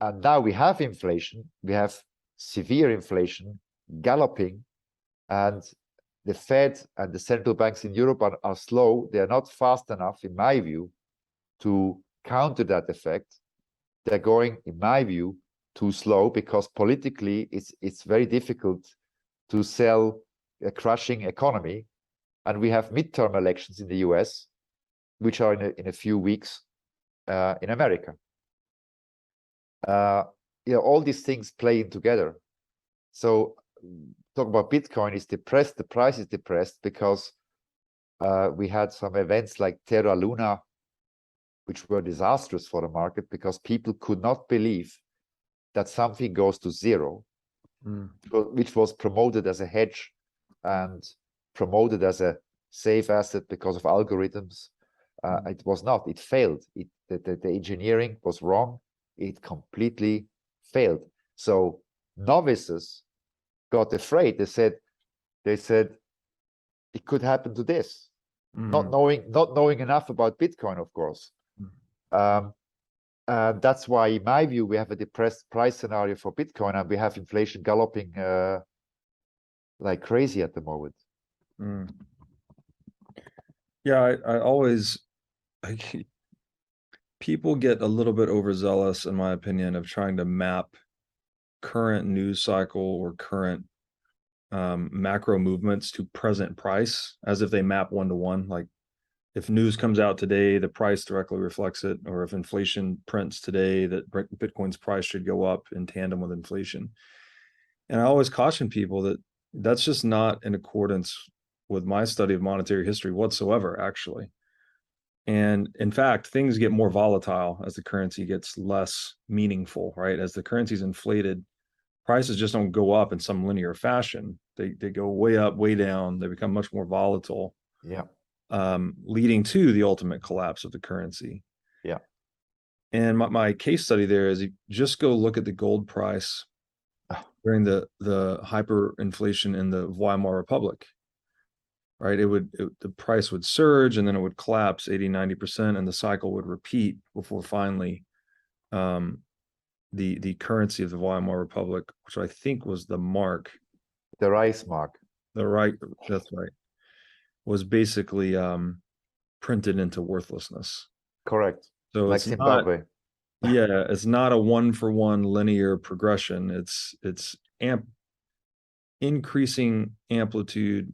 And now we have inflation. We have severe inflation, galloping, and the Fed and the central banks in Europe are slow. They are not fast enough, in my view, to counter that effect. They're going, in my view, too slow, because politically it's very difficult to sell a crashing economy. And we have midterm elections in the US, which are in a few weeks in America. All these things playing together. So talk about Bitcoin is depressed. The price is depressed because we had some events like Terra Luna, which were disastrous for the market, because people could not believe that something goes to zero, which was promoted as a hedge and promoted as a safe asset because of algorithms. It was not. It failed. The engineering was wrong. It completely failed. So novices got afraid. They said it could happen to this, not knowing enough about Bitcoin, of course. And that's why, in my view, we have a depressed price scenario for Bitcoin, and we have inflation galloping like crazy at the moment. Yeah, I always people get a little bit overzealous, in my opinion, of trying to map current news cycle or current macro movements to present price, as if they map one-to-one. Like, if news comes out today, the price directly reflects it, or if inflation prints today, that Bitcoin's price should go up in tandem with inflation. And I always caution people that that's just not in accordance with my study of monetary history whatsoever, actually. And in fact, things get more volatile as the currency gets less meaningful, right? As the currency's inflated, prices just don't go up in some linear fashion. They go way up, way down. They become much more volatile. Yeah. Leading to the ultimate collapse of the currency. Yeah. And my case study there is, you just go look at the gold price during the hyperinflation in the Weimar Republic. right? The price would surge and then it would collapse 80-90%, and the cycle would repeat before finally the currency of the Weimar Republic, which I think was the mark, The Reichsmark. That's right, was basically printed into worthlessness. Correct. So Like it's Zimbabwe. it's not a one-for-one linear progression. It's increasing amplitude,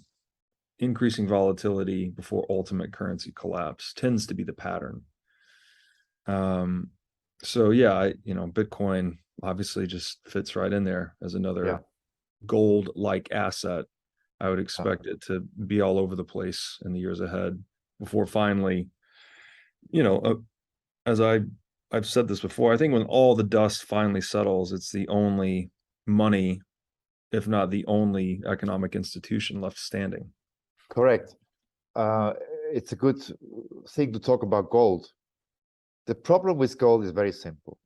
increasing volatility before ultimate currency collapse tends to be the pattern. So yeah, Bitcoin obviously just fits right in there as another gold-like asset. I would expect it to be all over the place in the years ahead before finally, as I've said this before, I think when all the dust finally settles, it's the only money, if not the only economic institution left standing. Correct. It's a good thing to talk about gold. The problem with gold is very simple.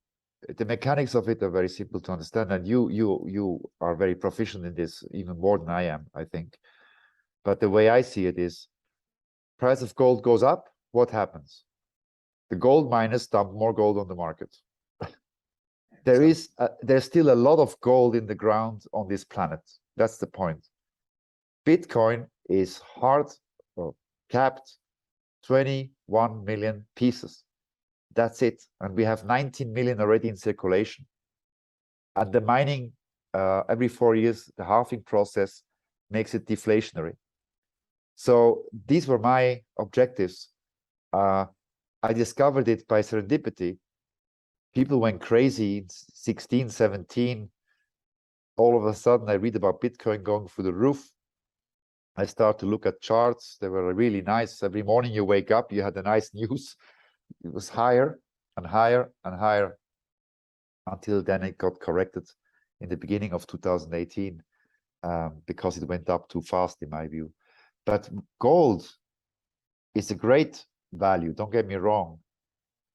The mechanics of it are very simple to understand, and you are very proficient in this, even more than I am, I think. But the way I see it is, price of gold goes up, what happens? The gold miners dump more gold on the market. There's still a lot of gold in the ground on this planet. That's the point. Bitcoin is hard or capped 21 million pieces. That's it. And we have 19 million already in circulation. And the mining every 4 years, the halving process makes it deflationary. So these were my objectives. I discovered it by serendipity. People went crazy in 16, 17. All of a sudden, I read about Bitcoin going through the roof. I start to look at charts. They were really nice. Every morning you wake up, you had the nice news. It was higher and higher and higher until then it got corrected in the beginning of 2018 because it went up too fast, in my view. But gold is a great value, don't get me wrong.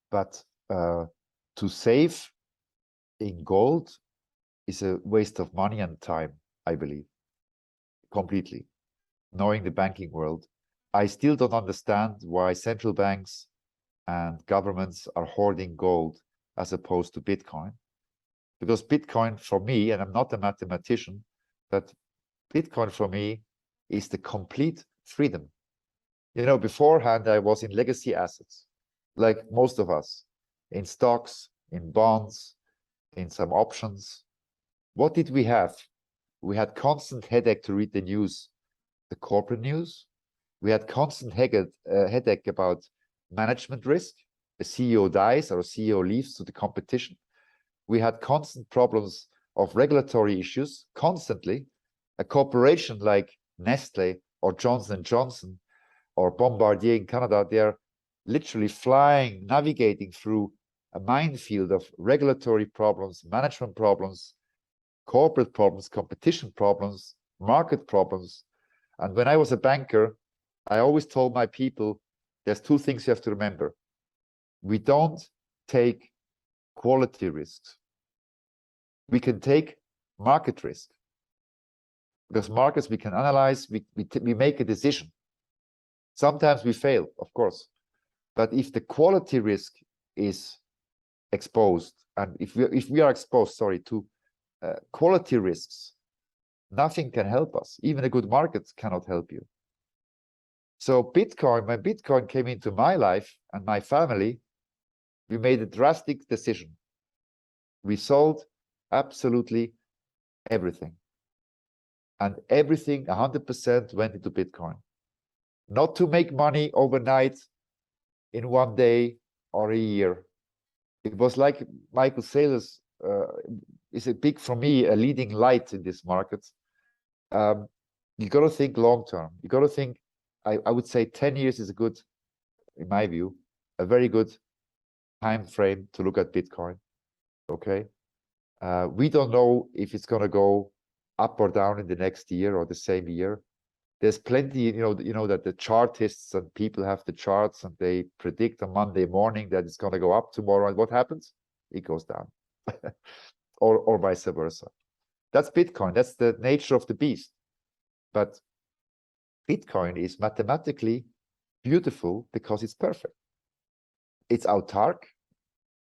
But to save in gold is a waste of money and time, I believe, completely. Knowing the banking world, I still don't understand why central banks and governments are hoarding gold as opposed to Bitcoin. Because Bitcoin for me, and I'm not a mathematician, but Bitcoin for me is the complete freedom. Beforehand, I was in legacy assets, like most of us, in stocks, in bonds, in some options. What did we have? We had constant headache to read the news, the corporate news. We had constant headache about management risk. A CEO dies or a CEO leaves to the competition. We had constant problems of regulatory issues, constantly. A corporation like Nestle or Johnson & Johnson or Bombardier in Canada, they're literally flying, navigating through a minefield of regulatory problems, management problems, corporate problems, competition problems, market problems. And when I was a banker, I always told my people, there's two things you have to remember. We don't take quality risks. We can take market risk. Because markets we can analyze, we make a decision. Sometimes we fail, of course. But if the quality risk is exposed, and if we are exposed, to quality risks, nothing can help us. Even a good market cannot help you. So Bitcoin, when Bitcoin came into my life and my family, we made a drastic decision. We sold absolutely everything. And everything, 100%, went into Bitcoin. Not to make money overnight, in one day or a year. It was like Michael Saylor's is a big, for me, a leading light in this market. You got to think long term. You got to think, I would say 10 years is a good, in my view, a very good time frame to look at Bitcoin. Okay. We don't know if it's going to go up or down in the next year or the same year. There's plenty, you know that the chartists and people have the charts and they predict on Monday morning that it's going to go up tomorrow. And what happens? It goes down, or vice versa. That's Bitcoin. That's the nature of the beast. But Bitcoin is mathematically beautiful because it's perfect. It's autark,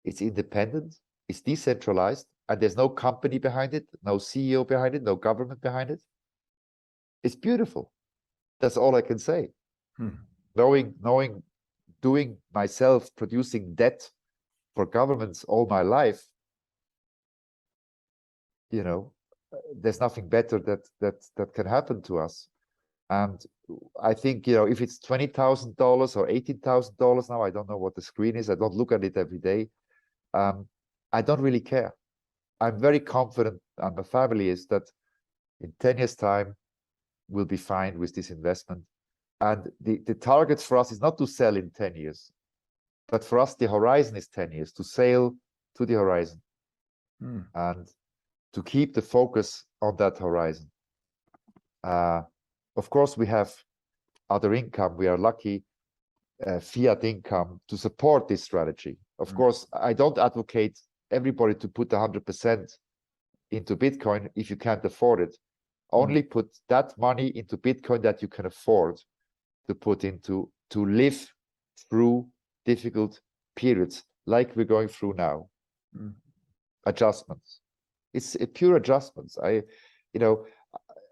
it's independent, it's decentralized, and there's no company behind it, no CEO behind it, no government behind it. It's beautiful. That's all I can say. Knowing, doing myself, producing debt for governments all my life, you know, there's nothing better that can happen to us. And I think, you know, if it's $20,000 or $18,000 now, I don't know what the screen is. I don't look at it every day. I don't really care. I'm very confident, and my family is, that in 10 years' time, we'll be fine with this investment. And the target for us is not to sell in 10 years, but for us, the horizon is 10 years, to sail to the horizon and to keep the focus on that horizon. Of course, we have other income. We are lucky, fiat income, to support this strategy. Of course, I don't advocate everybody to put 100% into Bitcoin if you can't afford it. Only put that money into Bitcoin that you can afford to put into, to live through difficult periods like we're going through now. Adjustments. It's a pure adjustments. You know,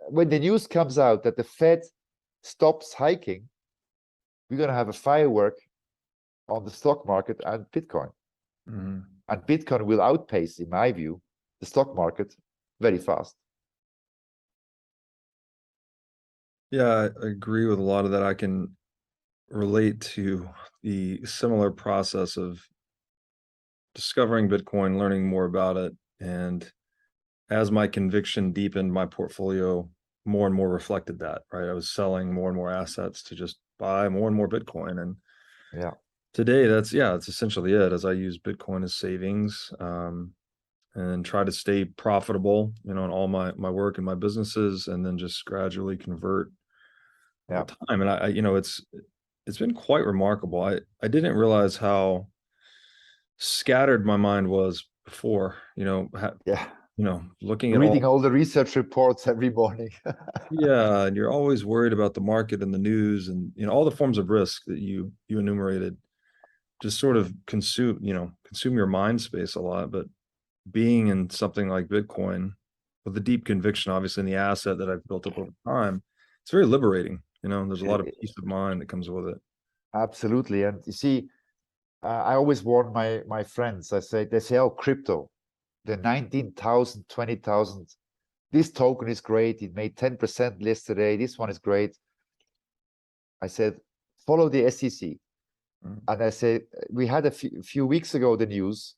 when the news comes out that the Fed stops hiking, we're going to have a firework on the stock market and Bitcoin. And Bitcoin will outpace, in my view, the stock market very fast. Yeah, I agree with a lot of that. I can relate to the similar process of discovering Bitcoin, learning more about it, and as my conviction deepened, my portfolio more and more reflected that, right? I was selling more and more assets to just buy more and more Bitcoin. And yeah, today that's essentially it, as I use Bitcoin as savings, and try to stay profitable, you know, in all my work and my businesses, and then just gradually convert over time. And I you know, it's been quite remarkable. I didn't realize how scattered my mind was before, you know, you know, looking at reading all the research reports every morning. Yeah, and you're always worried about the market and the news, and you know, all the forms of risk that you enumerated just sort of consume your mind space a lot. But being in something like Bitcoin with a deep conviction, obviously, in the asset that I've built up over time, it's very liberating. You know, there's a lot of peace of mind that comes with it. Absolutely. And you see, I always warn my friends. They say, oh, crypto, the 19,000, 20,000, this token is great. It made 10% yesterday. This one is great. I said, follow the SEC. And I said, we had a few weeks ago the news.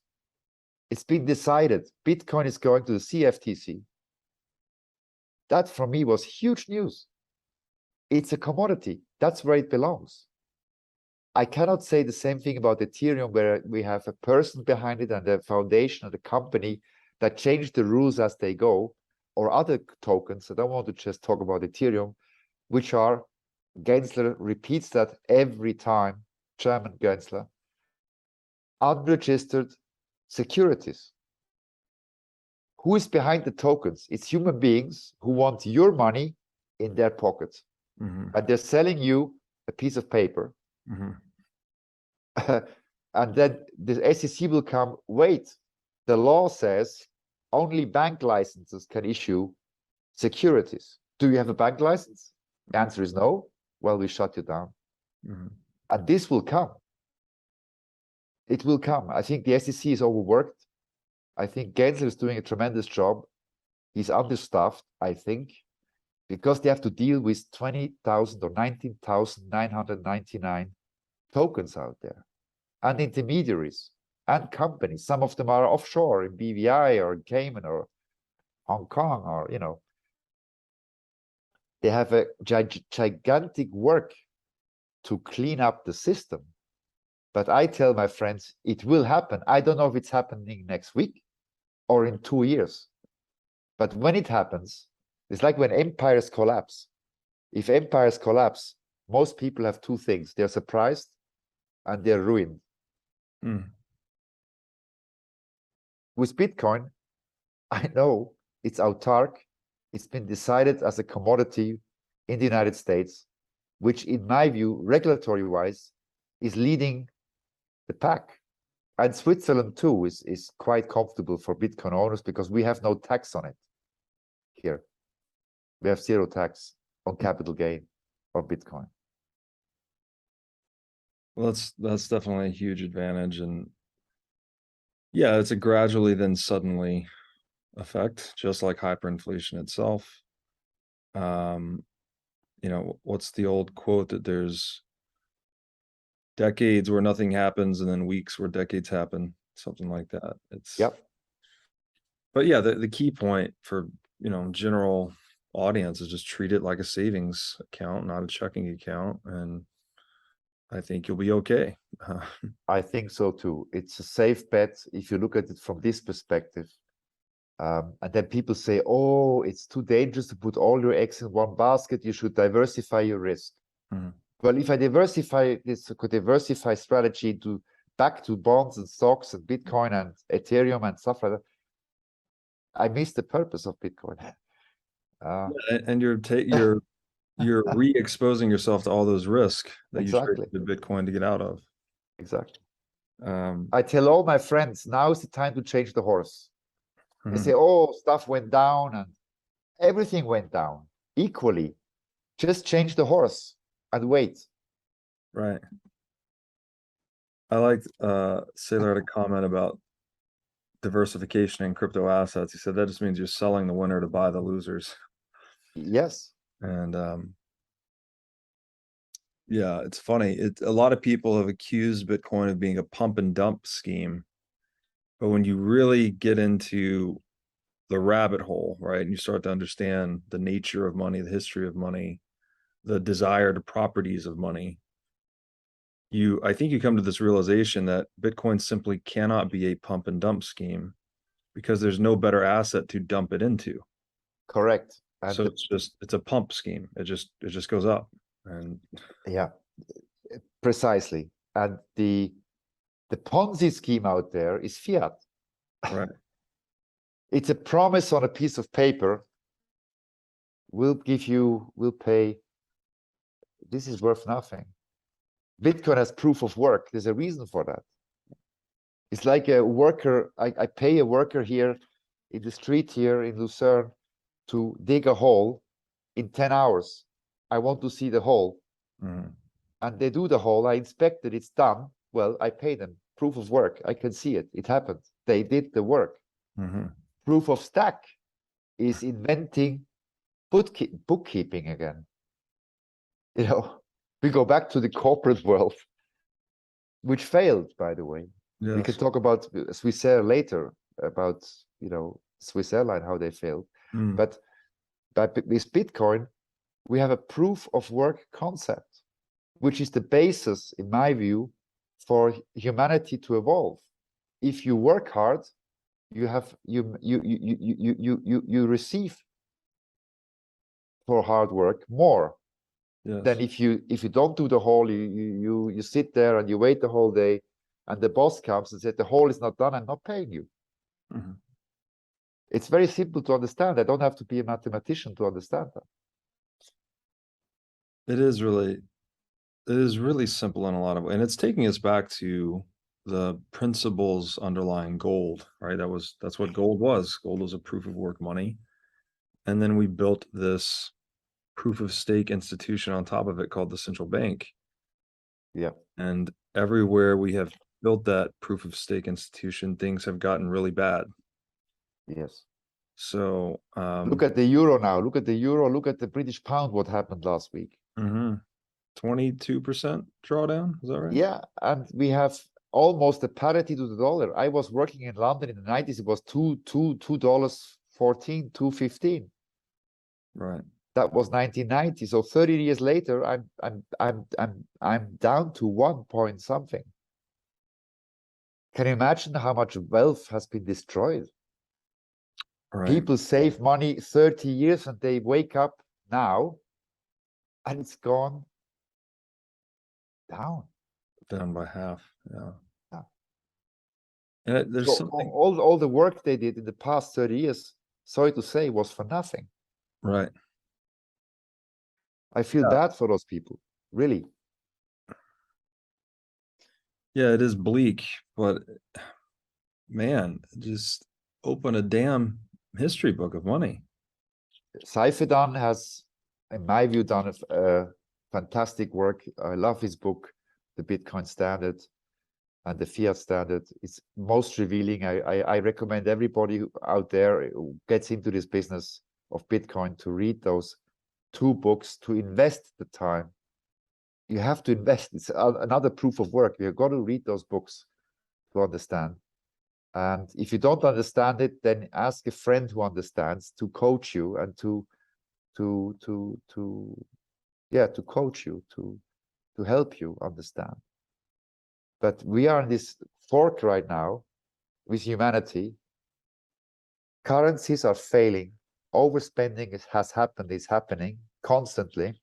It's been decided. Bitcoin is going to the CFTC. That for me was huge news. It's a commodity. That's where it belongs. I cannot say the same thing about Ethereum, where we have a person behind it and a foundation and a company that change the rules as they go, or other tokens. I don't want to just talk about Ethereum, which are, Gensler repeats that every time, German Gensler, unregistered securities. Who is behind the tokens? It's human beings who want your money in their pocket. And they're selling you a piece of paper. And then the SEC will come, wait, the law says only bank licenses can issue securities. Do you have a bank license? The answer is no. Well, we shut you down. And this will come. It will come. I think the SEC is overworked. I think Gensler is doing a tremendous job. He's understaffed, I think, because they have to deal with 20,000 or 19,999 tokens out there, and intermediaries and companies. Some of them are offshore in BVI or in Cayman or Hong Kong, or, you know, they have a gigantic work to clean up the system. But I tell my friends, it will happen. I don't know if it's happening next week or in 2 years. But when it happens, it's like when empires collapse. If empires collapse, most people have two things. They're surprised and they're ruined. With Bitcoin, I know it's autark. It's been decided as a commodity in the United States. which in my view, regulatory-wise, is leading the pack. And Switzerland too is quite comfortable for Bitcoin owners because we have no tax on it here. We have zero tax on capital gain or Bitcoin. Well, that's definitely a huge advantage. And yeah, it's a gradually then suddenly effect, just like hyperinflation itself. You know, what's the old quote that there's decades where nothing happens and then weeks where decades happen, something like that. It's Yep. But yeah, the key point for, you know, general audience is just treat it like a savings account, not a checking account, and I think you'll be okay. I think so too. It's a safe bet if you look at it from this perspective. And then people say, oh, it's too dangerous to put all your eggs in one basket. You should diversify your risk. Mhm. Well, if I diversify this, could diversify strategy to back to bonds and stocks and Bitcoin and Ethereum and stuff like that, I miss the purpose of Bitcoin. And you're re-exposing yourself to all those risks that Exactly. you traded Bitcoin to get out of. Exactly. Um, I tell all my friends, now is the time to change the horse. They mhm. say, oh, stuff went down and everything went down equally. Just change the horse and wait. Right. I liked Sailor had a comment about diversification in crypto assets. He said that just means you're selling the winner to buy the losers. Yes. And yeah, it's funny. A lot of people have accused Bitcoin of being a pump and dump scheme. But when you really get into the rabbit hole, right, and you start to understand the nature of money, the history of money, the desired properties of money, I think you come to this realization that Bitcoin simply cannot be a pump and dump scheme because there's no better asset to dump it into. Correct. And So it's a pump scheme. It just goes up. And yeah, precisely. And the Ponzi scheme out there is fiat. right. It's a promise on a piece of paper. We'll pay. This is worth nothing. Bitcoin has proof of work. There's a reason for that. It's like a worker. I pay a worker here in the street here in Lucerne to dig a hole in 10 hours. I want to see the hole. Mm-hmm. And they do the hole. I inspect it. It's done. Well, I pay them. Proof of work. I can see it. It happened. They did the work. Mm-hmm. Proof of stack is inventing bookkeeping again. You know, we go back to the corporate world, which failed, by the way. Yes. We can talk about Swissair later, about, you know, Swiss Airline, how they failed. Mm. But with Bitcoin, we have a proof of work concept, which is the basis, in my view, for humanity to evolve. If you work hard, you receive for hard work more. Yes. Then if you don't do the hole, you sit there and you wait the whole day, and the boss comes and says the hole is not done, I'm not paying you. Mm-hmm. It's very simple to understand. I don't have to be a mathematician to understand that. It is really simple in a lot of ways, and it's taking us back to the principles underlying gold, right? That's what gold was. Gold was a proof of work money, and then we built this proof of stake institution on top of it called the central bank. Yeah. And everywhere we have built that proof of stake institution, things have gotten really bad. Yes. So look at the euro now. Look at the euro. Look at the British pound. What happened last week? 22% drawdown. Is that right? Yeah, and we have almost a parity to the dollar. I was working in London in the 90s. It was $2.14, $2.15. Right. That was 1990. So 30 years later, I'm down to 1 point something. Can you imagine how much wealth has been destroyed? Right. People save money 30 years and they wake up now and it's gone down by half. Yeah. Yeah. And there's So something. all the work they did in the past 30 years, sorry to say, was for nothing. Right. I feel bad for those people. really. Yeah, it is bleak, but man, just open a damn history book of money. Saifedan has, in my view, done a fantastic work. I love his book, The Bitcoin Standard and the Fiat Standard. It's most revealing. I recommend everybody out there who gets into this business of Bitcoin to read those two books, to invest the time. You have to invest. It's another proof of work. You've got to read those books to understand. And if you don't understand it, then ask a friend who understands to coach you and to coach you, to help you understand. But we are in this fork right now with humanity. Currencies are failing. Overspending has happened, is happening constantly.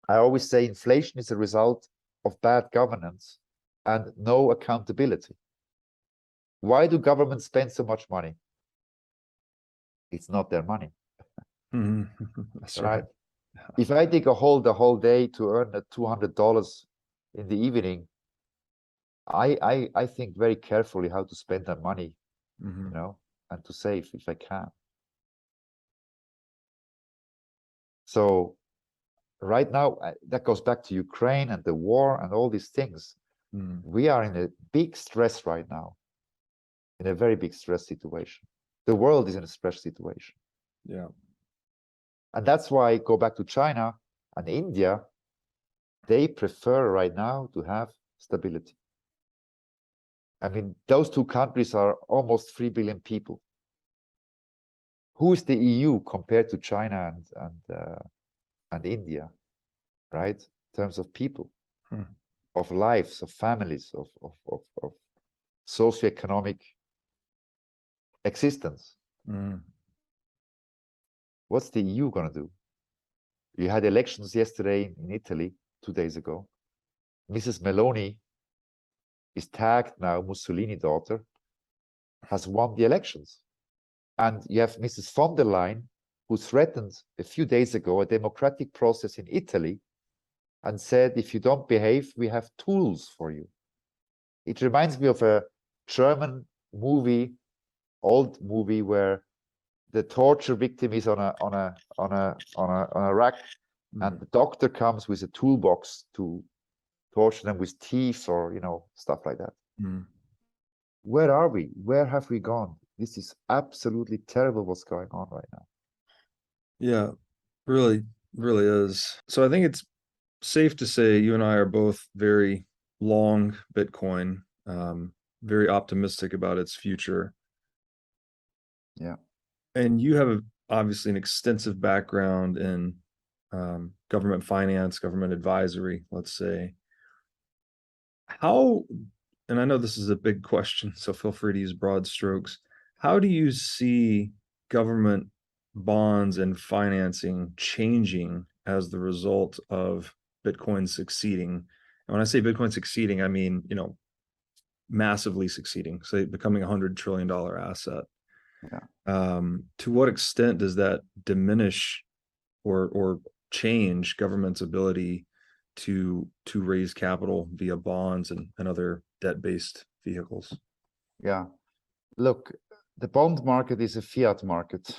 I always say inflation is a result of bad governance and no accountability. Why do governments spend so much money? It's not their money. That's right. If I dig a hole the whole day to earn $200 in the evening, I think very carefully how to spend that money, you know, and to save if I can. So right now, that goes back to Ukraine and the war and all these things. We are in a big stress right now, in a very big stress situation. The world is in a stress situation. Yeah. And that's why I go back to China and India. They prefer right now to have stability. I mean, those two countries are almost 3 billion people. Who is the EU compared to China and India, right? In terms of people, of lives, of families, of socioeconomic existence. What's the EU going to do? You had elections yesterday in Italy, 2 days ago. Mrs. Meloni is tagged now, Mussolini daughter, has won the elections. And you have Mrs. von der Leyen, who threatened a few days ago a democratic process in Italy and said, if you don't behave, we have tools for you. It reminds me of a German movie, old movie, where the torture victim is on a rack, and the doctor comes with a toolbox to torture them with teeth or, you know, stuff like that. Where are we? Where have we gone? This is absolutely terrible what's going on right now. Yeah, really, really is. So I think it's safe to say you and I are both very long Bitcoin, very optimistic about its future. Yeah. And you have obviously an extensive background in government finance, government advisory, let's say. How, and I know this is a big question, so feel free to use broad strokes. How do you see government bonds and financing changing as the result of Bitcoin succeeding? And when I say Bitcoin succeeding, I mean, you know, massively succeeding, say becoming $100 trillion asset. Yeah. To what extent does that diminish or change government's ability to raise capital via bonds and other debt-based vehicles? Yeah. Look, the bond market is a fiat market.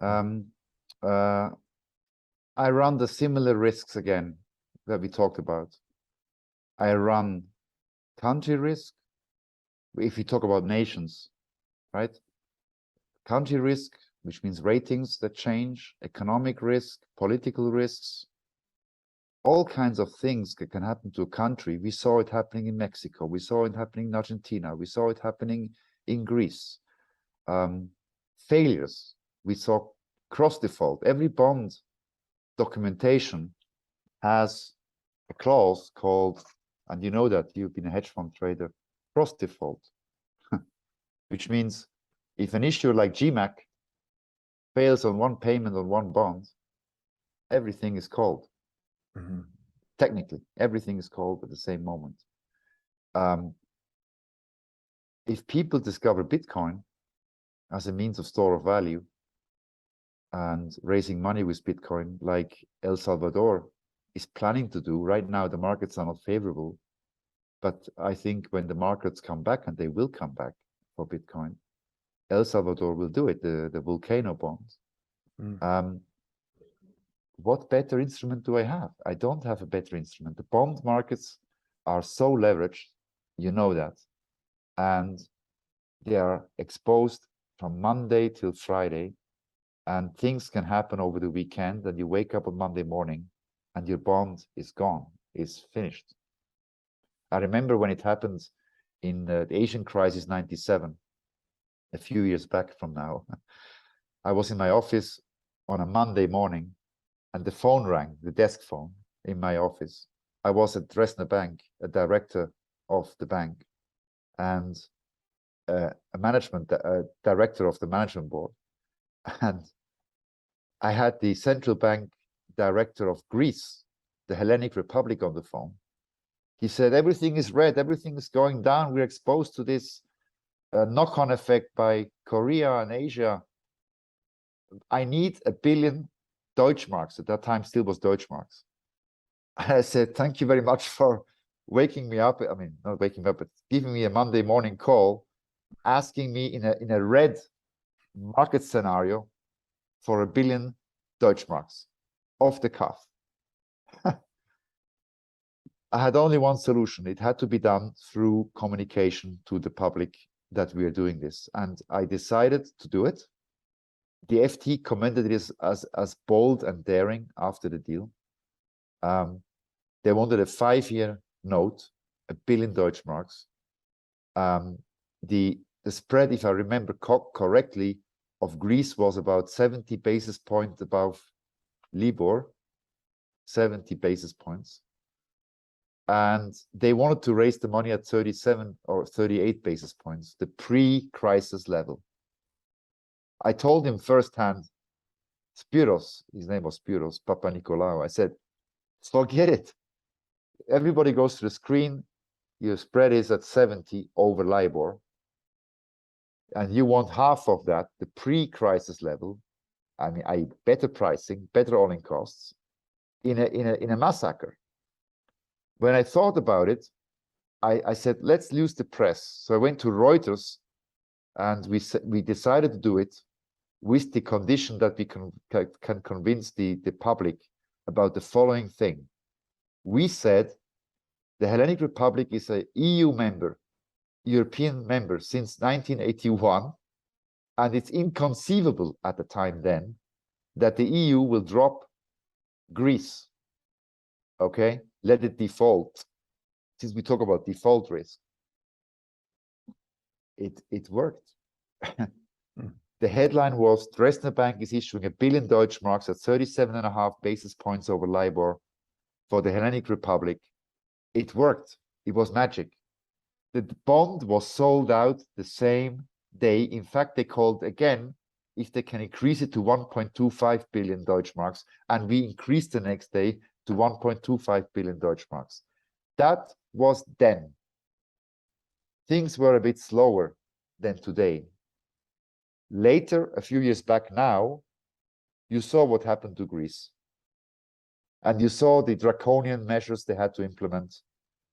I run the similar risks again that we talked about. I run country risk, if we talk about nations, right? Country risk, which means ratings that change, economic risk, political risks, all kinds of things that can happen to a country. We saw it happening in Mexico. We saw it happening in Argentina. We saw it happening in Greece. Failures. We saw cross default. Every bond documentation has a clause called, and you know that, you've been a hedge fund trader, cross default, which means if an issuer like GMAC fails on one payment on one bond, everything is called. Technically, everything is called at the same moment. If people discover Bitcoin as a means of store of value and raising money with Bitcoin, like El Salvador is planning to do. Right now, the markets are not favorable, but I think when the markets come back, and they will come back for Bitcoin, El Salvador will do it, the volcano bonds. What better instrument do I have? I don't have a better instrument. The bond markets are so leveraged, you know that, and they are exposed from Monday till Friday, and things can happen over the weekend, and you wake up on Monday morning and your bond is gone, is finished. I remember when it happened in the Asian crisis 97, a few years back from now. I was in my office on a Monday morning, and the phone rang, the desk phone in my office. I was at Dresdner Bank, a director of the bank, and a director of the management board. And I had the central bank director of Greece, the Hellenic Republic, on the phone. He said, everything is red, everything is going down. We're exposed to this knock-on effect by Korea and Asia. I need 1 billion Deutschmarks. At that time, still was Deutschmarks. I said, thank you very much for waking me up. I mean, not waking me up, but giving me a Monday morning call, asking me in a red market scenario for 1 billion Deutschmarks off the cuff. I had only one solution. It had to be done through communication to the public that we are doing this. And I decided to do it. The FT commended it as bold and daring after the deal. They wanted a 5-year note, 1 billion Deutschmarks. The spread, if I remember correctly, of Greece was about 70 basis points above Libor, 70 basis points. And they wanted to raise the money at 37 or 38 basis points, the pre-crisis level. I told him firsthand, Spiros, his name was Spiros Papanikolaou, I said, forget it. Everybody goes to the screen, your spread is at 70 over Libor, and you want half of that, the pre-crisis level. I mean, better pricing, better all-in costs, in a massacre. When I thought about it, I said, let's use the press. So I went to Reuters, and we decided to do it with the condition that we can convince the public about the following thing. We said the Hellenic Republic is an EU member, European member since 1981, and it's inconceivable at the time then that the EU will drop Greece. Okay, let it default. Since we talk about default risk, it worked. The headline was Dresdner Bank is issuing 1 billion Deutschmarks at 37.5 basis points over Libor for the Hellenic Republic. It worked. It was magic. The bond was sold out the same day. In fact, they called again if they can increase it to 1.25 billion Deutschmarks, and we increased the next day to 1.25 billion Deutschmarks. That was then. Things were a bit slower than today. Later, a few years back now, you saw what happened to Greece. And you saw the draconian measures they had to implement,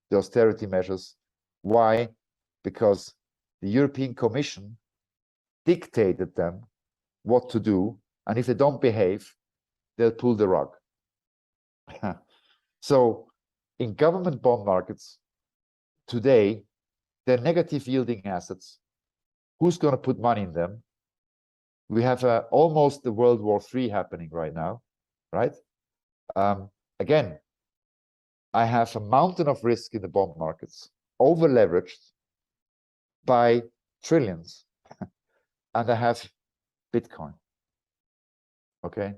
the austerity measures. Why? Because the European Commission dictated them what to do, and if they don't behave, they'll pull the rug. So in government bond markets today, they're negative yielding assets. Who's going to put money in them? We have almost the World War III happening right now, right? Again, I have a mountain of risk in the bond markets, over leveraged by trillions, and I have Bitcoin, okay,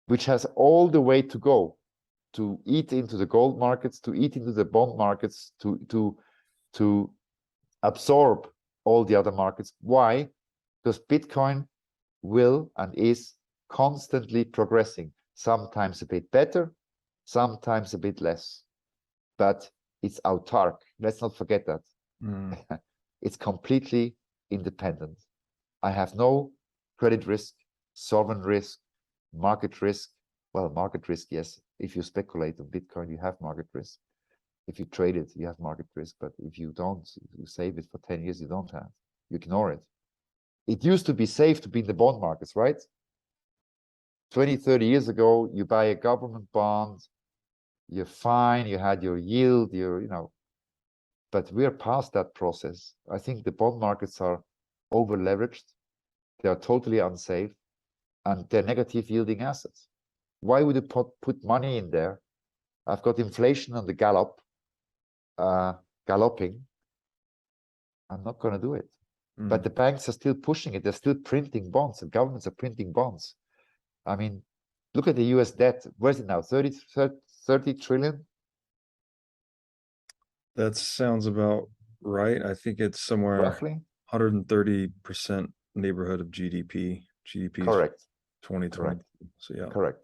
which has all the way to go to eat into the gold markets, to eat into the bond markets, to absorb all the other markets. Why? Because Bitcoin will and is constantly progressing, sometimes a bit better, sometimes a bit less, but it's autark. Let's not forget that. It's completely independent. I have no credit risk, sovereign risk, market risk. Well, market risk, yes, If you speculate on Bitcoin, you have market risk. If you trade it, you have market risk. But if you don't, you save it for 10 years, you don't have. You ignore it. It used to be safe to be in the bond markets, right? 20, 30 years ago, you buy a government bond, you're fine, you had your yield, but we're past that process. I think the bond markets are over leveraged. They are totally unsafe, and they're negative yielding assets. Why would you put money in there? I've got inflation on the galloping. I'm not going to do it. But the banks are still pushing it. They're still printing bonds. The governments are printing bonds. I mean, look at the US debt. Where's it now? 30 trillion? That sounds about right. I think it's somewhere Roughly? 130% neighborhood of GDP. GDP Correct. 2020. Correct. So yeah. Correct.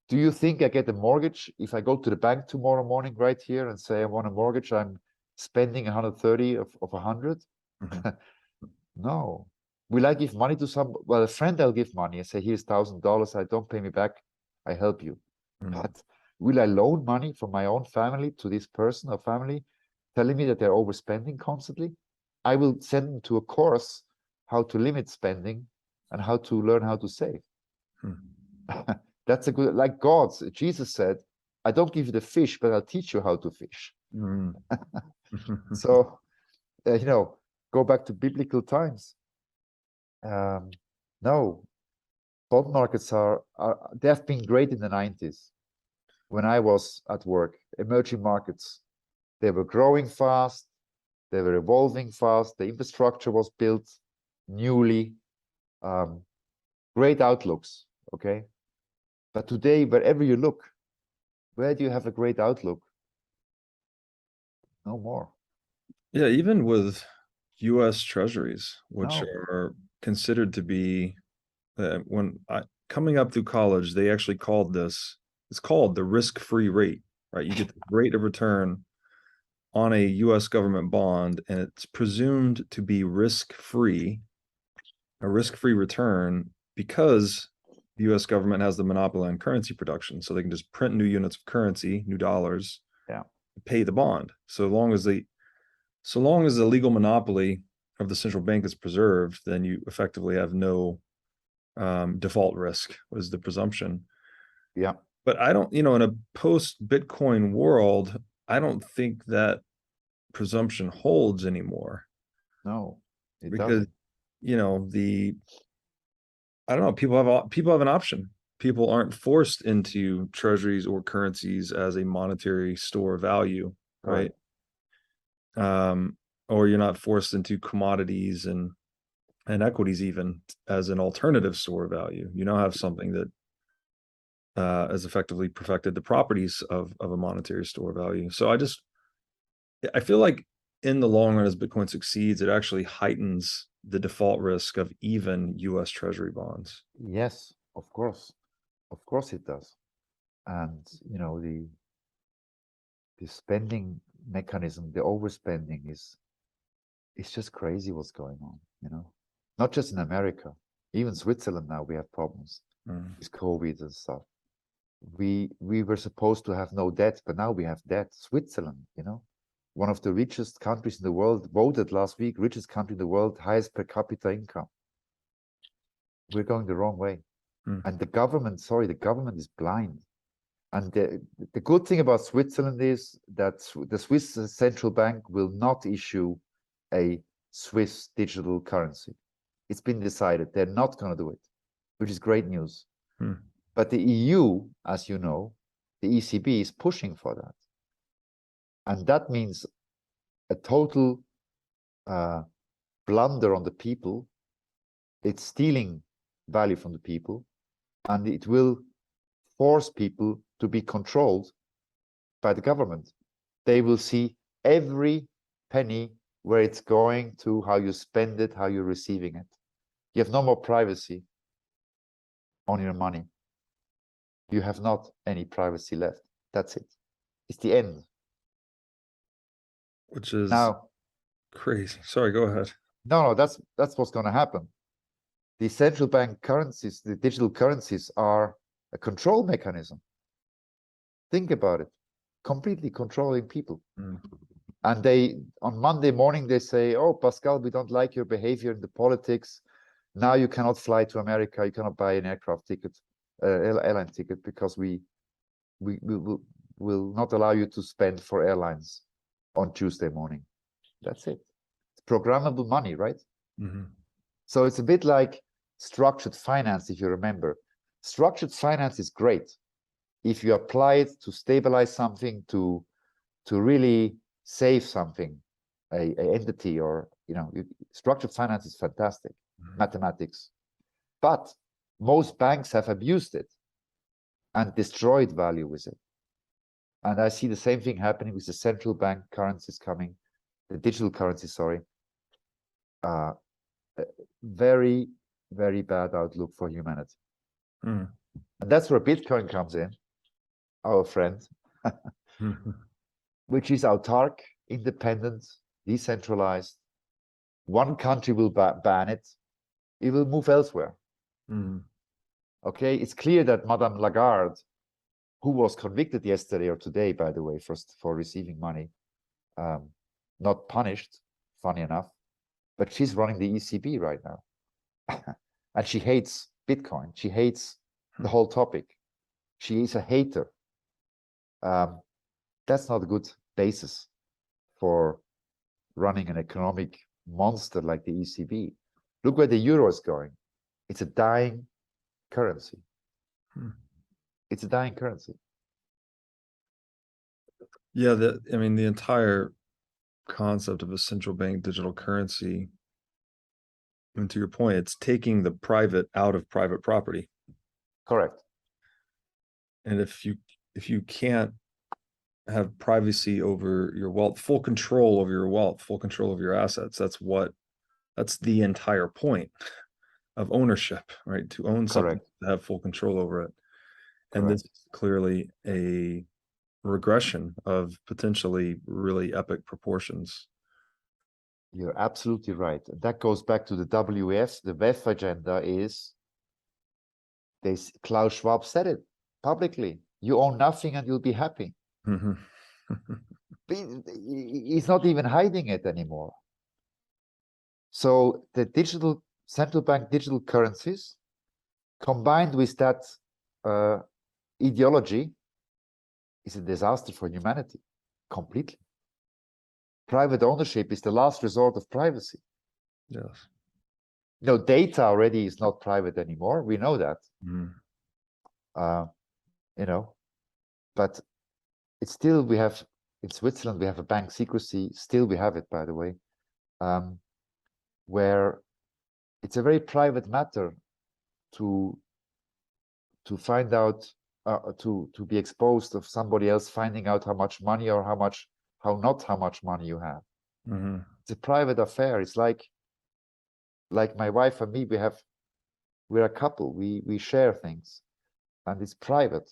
Do you think I get a mortgage if I go to the bank tomorrow morning right here and say I want a mortgage? I'm spending 130 of 100? No. Will I give money to a friend? I'll give money. I say, here's $1,000. I don't pay me back. I help you. But will I loan money from my own family to this person or family telling me that they're overspending constantly? I will send them to a course how to limit spending and how to learn how to save. That's a good, like Jesus said, I don't give you the fish, but I'll teach you how to fish. So, go back to biblical times. No, bond markets they have been great in the 90s. When I was at work, emerging markets, they were growing fast, they were evolving fast, the infrastructure was built newly, great outlooks, okay? But today, wherever you look, where do you have a great outlook? No more. Yeah, even with U.S. treasuries, which No. are considered to be, coming up through college, they actually called this, it's called the risk-free rate, right? You get the rate of return on a U.S. government bond, and it's presumed to be risk-free, a risk-free return, because the U.S. government has the monopoly on currency production, so they can just print new units of currency, new dollars, pay the bond. So long as the legal monopoly of the central bank is preserved, then you effectively have no default risk, was the presumption. Yeah. But I don't, in a post-Bitcoin world, I don't think that presumption holds anymore. No, because I don't know, people have an option. People aren't forced into treasuries or currencies as a monetary store of value, right? Or you're not forced into commodities and equities even as an alternative store of value. You now have something that has effectively perfected the properties of a monetary store of value. So I feel like in the long run, as Bitcoin succeeds, it actually heightens the default risk of even U.S. Treasury bonds. Yes, of course it does. And the spending mechanism, the overspending it's just crazy what's going on. Not just in America, even Switzerland now we have problems with COVID and stuff. We were supposed to have no debt, but now we have debt. Switzerland, one of the richest countries in the world, voted last week, richest country in the world, highest per capita income. We're going the wrong way. And the government is blind. And the good thing about Switzerland is that the Swiss central bank will not issue a Swiss digital currency. It's been decided they're not going to do it, which is great news. But the EU, as you know, the ECB is pushing for that. And that means a total blunder on the people. It's stealing value from the people, and it will force people to be controlled by the government. They will see every penny, where it's going to, how you spend it, how you're receiving it. You have no more privacy on your money. You have not any privacy left. That's it. It's the end. Which is now crazy. Sorry, go ahead. No, that's what's going to happen. The central bank currencies, the digital currencies, are a control mechanism. Think about it. Completely controlling people. Mm. And they, on Monday morning, they say, oh, Pascal, we don't like your behavior in the politics. Now you cannot fly to America. You cannot buy an aircraft ticket, airline ticket, because we will not allow you to spend for airlines on Tuesday morning. That's it. It's programmable money, right? Mm-hmm. So it's a bit like structured finance, if you remember. Structured finance is great if you apply it to stabilize something, to really save something, a entity, or structured finance is fantastic. Mm-hmm. Mathematics. But most banks have abused it and destroyed value with it. And I see the same thing happening with the central bank currencies coming, the digital currency, sorry. Very, very bad outlook for humanity. Mm. And that's where Bitcoin comes in, our friend, which is autark, independent, decentralized. One country will ban it. It will move elsewhere. Mm. Okay, it's clear that Madame Lagarde, who was convicted yesterday or today, by the way, for receiving money, not punished, funny enough, but she's running the ECB right now. And she hates Bitcoin. She hates the whole topic. She is a hater. That's not a good basis for running an economic monster like the ECB. Look where the euro is going. It's a dying currency. It's a dying currency. Yeah, the entire concept of a central bank digital currency, and to your point, it's taking the private out of private property. Correct. And if you can't have privacy over your wealth, full control over your wealth, full control of your assets, that's the entire point of ownership, right? To own something, to have full control over it. And this is clearly a regression of potentially really epic proportions. You're absolutely right. That goes back to the WEF. The WEF agenda is, Klaus Schwab said it publicly. You own nothing and you'll be happy. Mm-hmm. He's not even hiding it anymore. So the digital central bank digital currencies, combined with that ideology, is a disaster for humanity, completely. Private ownership is the last resort of privacy. Yes. Data already is not private anymore. We know that. But it's still, we have, in Switzerland, we have a bank secrecy. Still, we have it, by the way, where it's a very private matter to find out, to be exposed of somebody else finding out how much money or how much money you have. Mm-hmm. It's a private affair. It's like my wife and me, we're a couple. We share things, and it's private.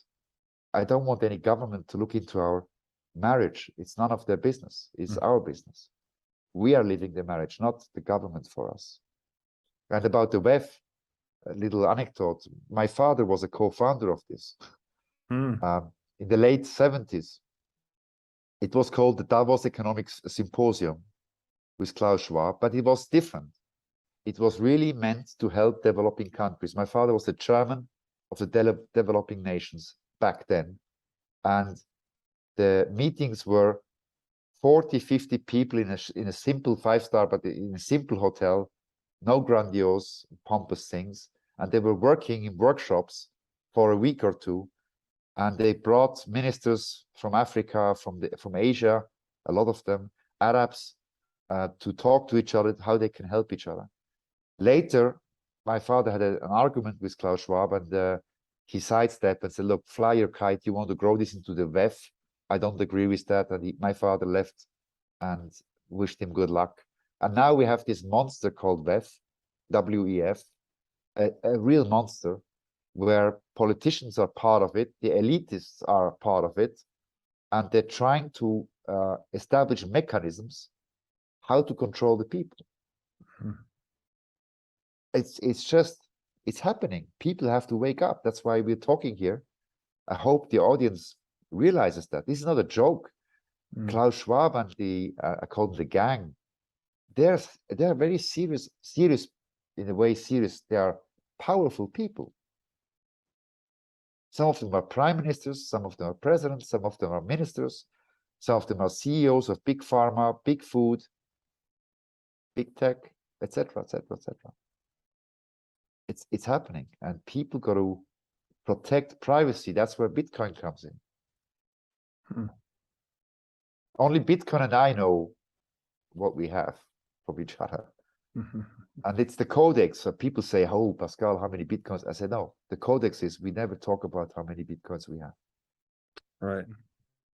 I don't want any government to look into our marriage. It's none of their business. It's our business. We are living the marriage, not the government for us. And about the WEF, a little anecdote. My father was a co-founder of this. In the late 70s. It was called the Davos Economics Symposium with Klaus Schwab, but it was different. It was really meant to help developing countries. My father was the chairman of the developing nations back then. And the meetings were 40, 50 people in a simple 5-star, but in a simple hotel, no grandiose, pompous things. And they were working in workshops for a week or two. And they brought ministers from Africa, from Asia, a lot of them, Arabs, to talk to each other, how they can help each other. Later, my father had an argument with Klaus Schwab, and he sidestepped and said, look, fly your kite, you want to grow this into the WEF. I don't agree with that. And my father left and wished him good luck. And now we have this monster called WEF, W-E-F, a real monster, where politicians are part of it, the elitists are part of it, and they're trying to establish mechanisms how to control the people. It's happening. People have to wake up. That's why we're talking here. I hope the audience realizes that this is not a joke. Mm. Klaus Schwab and I call them the gang. They're very serious in a way. Serious. They are powerful people. Some of them are prime ministers, some of them are presidents, some of them are ministers, some of them are CEOs of big pharma, big food, big tech, etc., etc., etc. It's happening, and people got to protect privacy. That's where Bitcoin comes in. Hmm. Only Bitcoin and I know what we have from each other. Mm-hmm. And it's the codex. So people say, oh, Pascal, how many Bitcoins? I said, no, the codex is we never talk about how many Bitcoins we have. Right.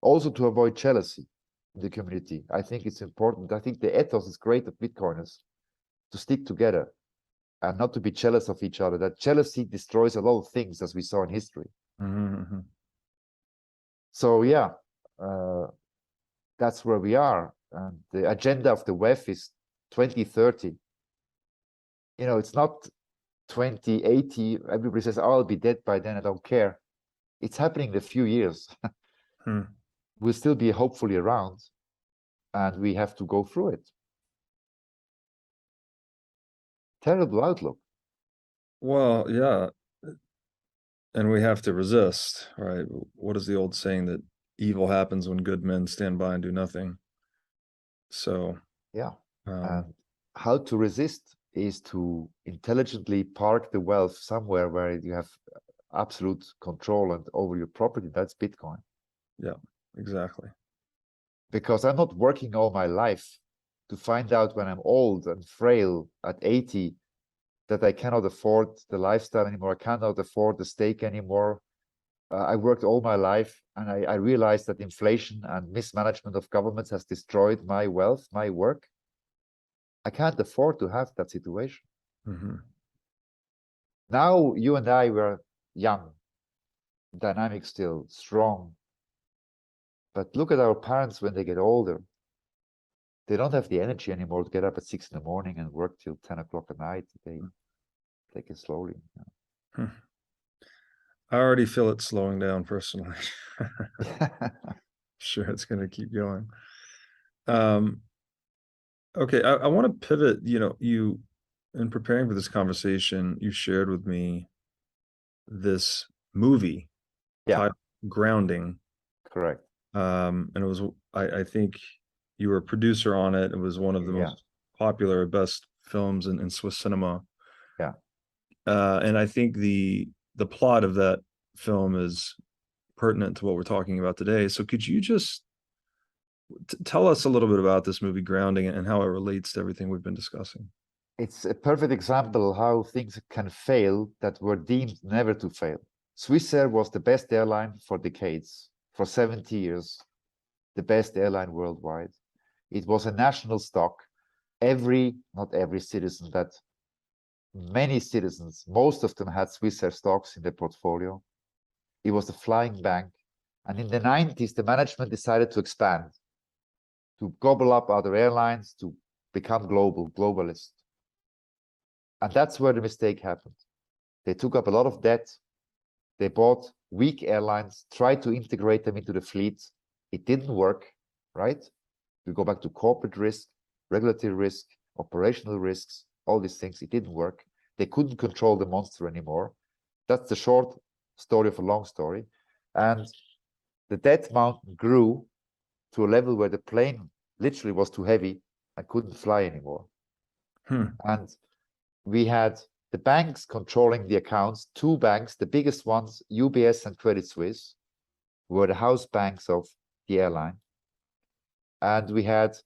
Also to avoid jealousy in the community. I think it's important. I think the ethos is great of Bitcoiners to stick together and not to be jealous of each other. That jealousy destroys a lot of things, as we saw in history. Mm-hmm. So yeah, that's where we are. And the agenda of the WEF is 2030. You know, it's not 2080. Everybody says, oh, I'll be dead by then. I don't care. It's happening in a few years. Hmm. We'll still be hopefully around, and we have to go through it. Terrible outlook. Well, yeah. And we have to resist, right? What is the old saying that evil happens when good men stand by and do nothing? So, Yeah. And how to resist is to intelligently park the wealth somewhere where you have absolute control and over your property. That's Bitcoin. yeah, exactly. Because I'm not working all my life to find out when I'm old and frail at 80 that I cannot afford the lifestyle anymore. I cannot afford the steak anymore. I worked all my life, and I realized that inflation and mismanagement of governments has destroyed my wealth, my work. I can't afford to have that situation. Mm-hmm. Now, you and I were young, dynamic still, strong. But look at our parents when they get older. They don't have the energy anymore to get up at 6 in the morning and work till 10 o'clock at night. They take it slowly. Hmm. I already feel it slowing down personally. Sure, it's going to keep going. Okay, I want to pivot. You, in preparing for this conversation, you shared with me this movie titled Grounding. Correct. And it was, I think you were a producer on it. It was one of the most popular, best films in Swiss cinema. Yeah. And I think the plot of that film is pertinent to what we're talking about today. So could you just tell us a little bit about this movie Grounding and how it relates to everything we've been discussing? It's a perfect example how things can fail that were deemed never to fail. Swissair was the best airline for decades, for 70 years, the best airline worldwide. It was a national stock. Not every citizen, but many citizens, most of them had Swissair stocks in their portfolio. It was a flying bank. And in the 90s, the management decided to expand, to gobble up other airlines, to become globalist. And that's where the mistake happened. They took up a lot of debt. They bought weak airlines, tried to integrate them into the fleet. It didn't work, right? We go back to corporate risk, regulatory risk, operational risks, all these things. It didn't work. They couldn't control the monster anymore. That's the short story of a long story. And the debt mountain grew to a level where the plane literally was too heavy and couldn't fly anymore. And we had the banks controlling the accounts, two banks, the biggest ones, UBS and Credit Suisse, were the house banks of the airline. And we had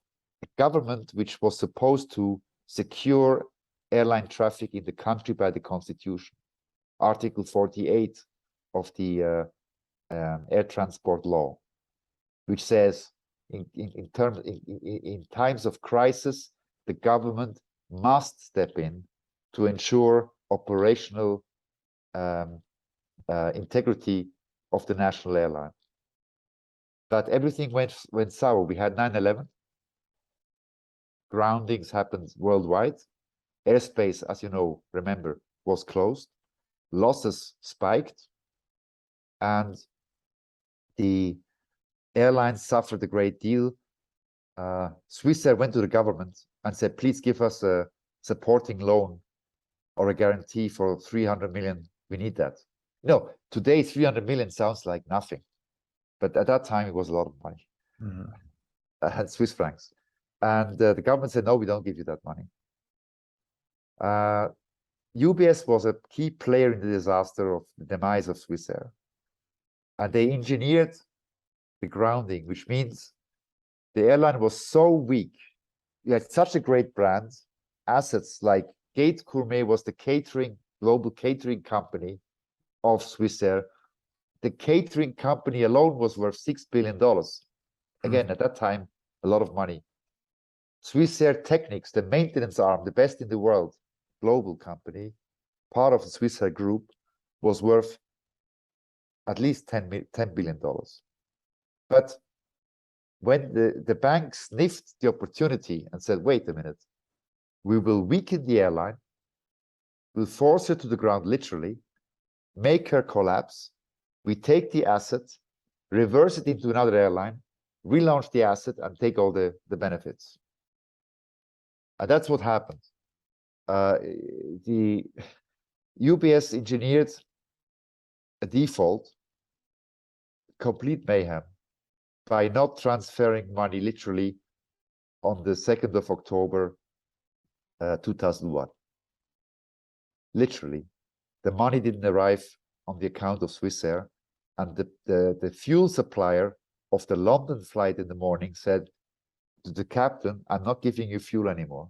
a government which was supposed to secure airline traffic in the country by the constitution. Article 48 of the air transport law, which says in times of crisis, the government must step in to ensure operational integrity of the national airline. But everything went sour. We had 9/11. Groundings happened worldwide. Airspace, as you know, remember, was closed. Losses spiked. And The airlines suffered a great deal. Swissair went to the government and said, please give us a supporting loan or a guarantee for 300 million. We need that. No, today 300 million sounds like nothing. But at that time, it was a lot of money, Swiss francs. And the government said, no, we don't give you that money. UBS was a key player in the disaster of the demise of Swissair. And they engineered the grounding, which means the airline was so weak. You had such a great brand, assets like Gate Gourmet was the global catering company of Swissair. The catering company alone was worth $6 billion. Again, at that time, a lot of money. Swissair Technics, the maintenance arm, the best in the world, global company, part of the Swissair group, was worth at least $10 billion. But when the bank sniffed the opportunity and said, wait a minute, we will weaken the airline, we'll force her to the ground literally, make her collapse, we take the asset, reverse it into another airline, relaunch the asset, and take all the benefits. And that's what happened. The UBS engineered a default, complete mayhem, by not transferring money literally on the 2nd of October 2001. Literally. The money didn't arrive on the account of Swissair, and the fuel supplier of the London flight in the morning said to the captain, I'm not giving you fuel anymore.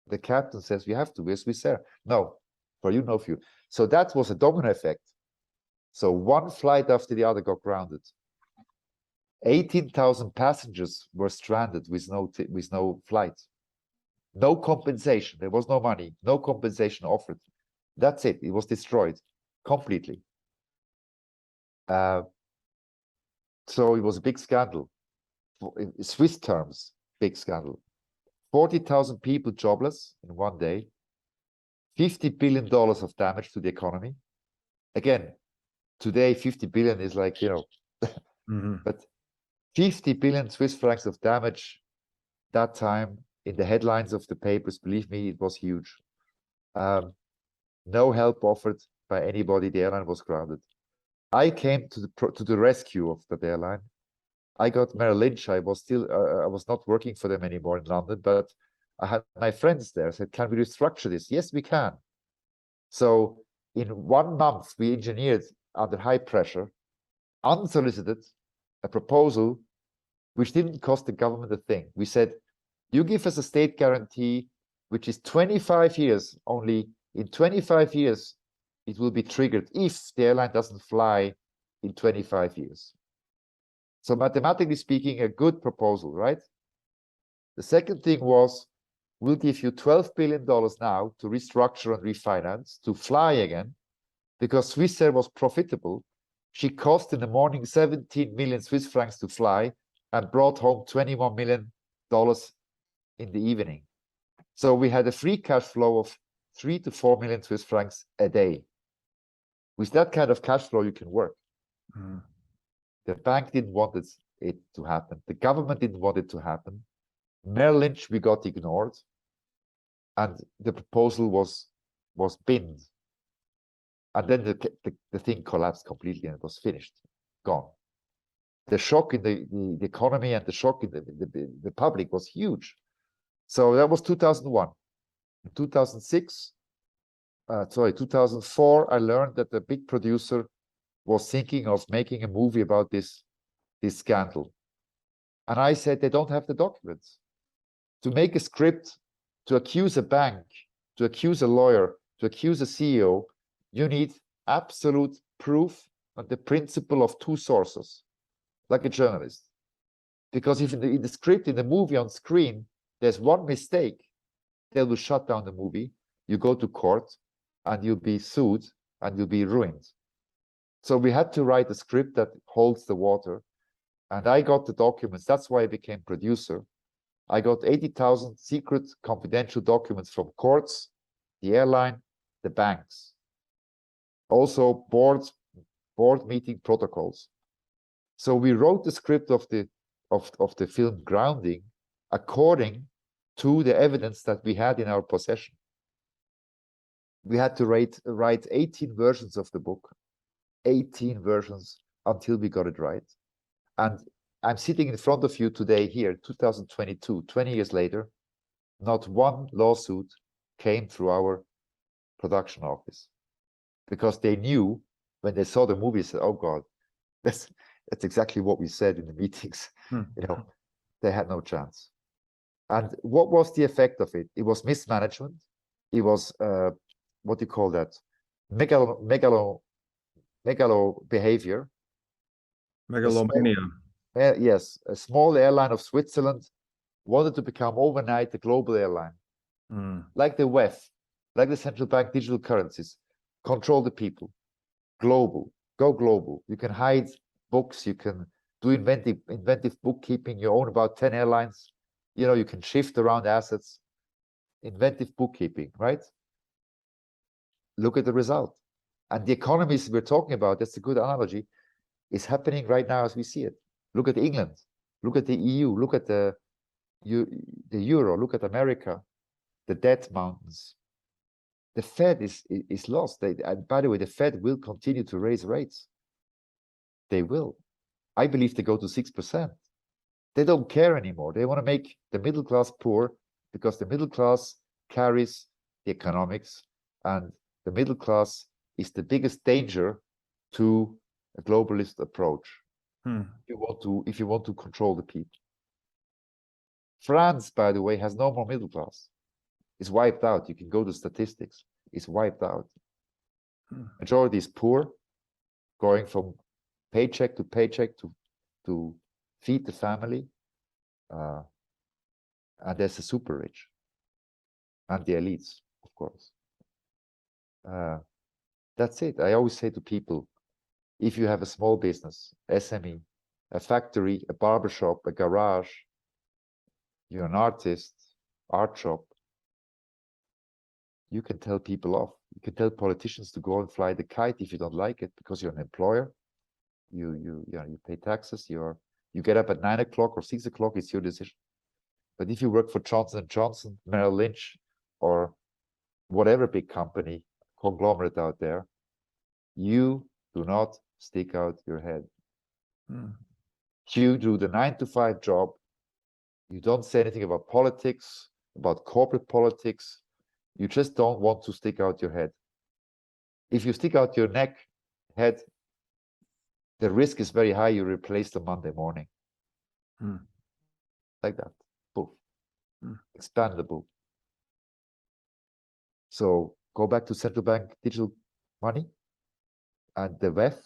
The captain says, you have to, we're Swissair. No, for you, no fuel. So that was a domino effect. So one flight after the other got grounded. 18,000 passengers were stranded with no flight. No compensation. There was no money. No compensation offered. That's it. It was destroyed completely. So it was a big scandal. In Swiss terms, big scandal. 40,000 people jobless in one day. $50 billion of damage to the economy. Again, today 50 billion is like, but 50 billion Swiss francs of damage that time in the headlines of the papers. Believe me, it was huge. No help offered by anybody. The airline was grounded. I came to the rescue of that airline. I got Merrill Lynch. I was not working for them anymore in London, but I had my friends there. I said, can we restructure this? Yes, we can. So in 1 month, we engineered under high pressure, unsolicited, a proposal which didn't cost the government a thing. We said, you give us a state guarantee, which is 25 years. Only in 25 years, it will be triggered if the airline doesn't fly in 25 years. So mathematically speaking, a good proposal, right? The second thing was, we'll give you $12 billion now to restructure and refinance, to fly again, because Swissair was profitable. She cost in the morning 17 million Swiss francs to fly and brought home $21 million in the evening. So we had a free cash flow of 3 to 4 million Swiss francs a day. With that kind of cash flow, you can work. The bank didn't want it to happen. The government didn't want it to happen. Merrill Lynch, we got ignored. And the proposal was binned. And then the thing collapsed completely and it was finished, gone. The shock in the economy and the shock in the public was huge. So that was 2001. In 2004, I learned that the big producer was thinking of making a movie about this scandal. And I said, they don't have the documents. To make a script, to accuse a bank, to accuse a lawyer, to accuse a CEO, you need absolute proof on the principle of 2 sources, like a journalist. Because if in the script, in the movie on screen, there's one mistake, they will shut down the movie. You go to court and you'll be sued and you'll be ruined. So we had to write a script that holds the water. And I got the documents. That's why I became producer. I got 80,000 secret confidential documents from courts, the airline, the banks. Also boards, board meeting protocols. So we wrote the script of the film Grounding according to the evidence that we had in our possession. We had to write 18 versions of the book, 18 versions until we got it right. And I'm sitting in front of you today here, 2022, 20 years later, not one lawsuit came through our production office because they knew when they saw the movie, said, oh God, that's exactly what we said in the meetings. You know, they had no chance. And what was the effect of it? It was mismanagement. It was, what do you call that? Megalo behavior. Megalomania. Yes, a small airline of Switzerland wanted to become overnight a global airline. Like the WEF, like the central bank digital currencies. Control the people. Global. Go global. You can hide books. You can do inventive bookkeeping. You own about 10 airlines. You know, you can shift around assets. Inventive bookkeeping, right? Look at the result. And the economies we're talking about, that's a good analogy, is happening right now as we see it. Look at England. Look at the EU. Look at the euro. Look at America. The debt mountains. The Fed is lost. And by the way, the Fed will continue to raise rates. They will. I believe they go to 6%. They don't care anymore. They want to make the middle class poor because the middle class carries the economics, and the middle class is the biggest danger to a globalist approach. If you want to control the people. France, by the way, has no more middle class. It's wiped out. You can go to statistics. It's wiped out. Majority is poor, going from paycheck to paycheck to feed the family. And there's the super rich and the elites, of course. That's it. I always say to people, if you have a small business, SME, a factory, a barbershop, a garage, you're an artist, art shop, you can tell people off. You can tell politicians to go and fly the kite if you don't like it because you're an employer. You pay taxes. You get up at 9 o'clock or 6 o'clock. It's your decision. But if you work for Johnson & Johnson, Merrill Lynch, or whatever big company, conglomerate out there, you do not stick out your head. You do the 9-to-5 job. You don't say anything about politics, about corporate politics. You just don't want to stick out your head. If you stick out your head, the risk is very high you replace the Monday morning. Like that. Poof. Expandable. So go back to central bank digital money and the WEF.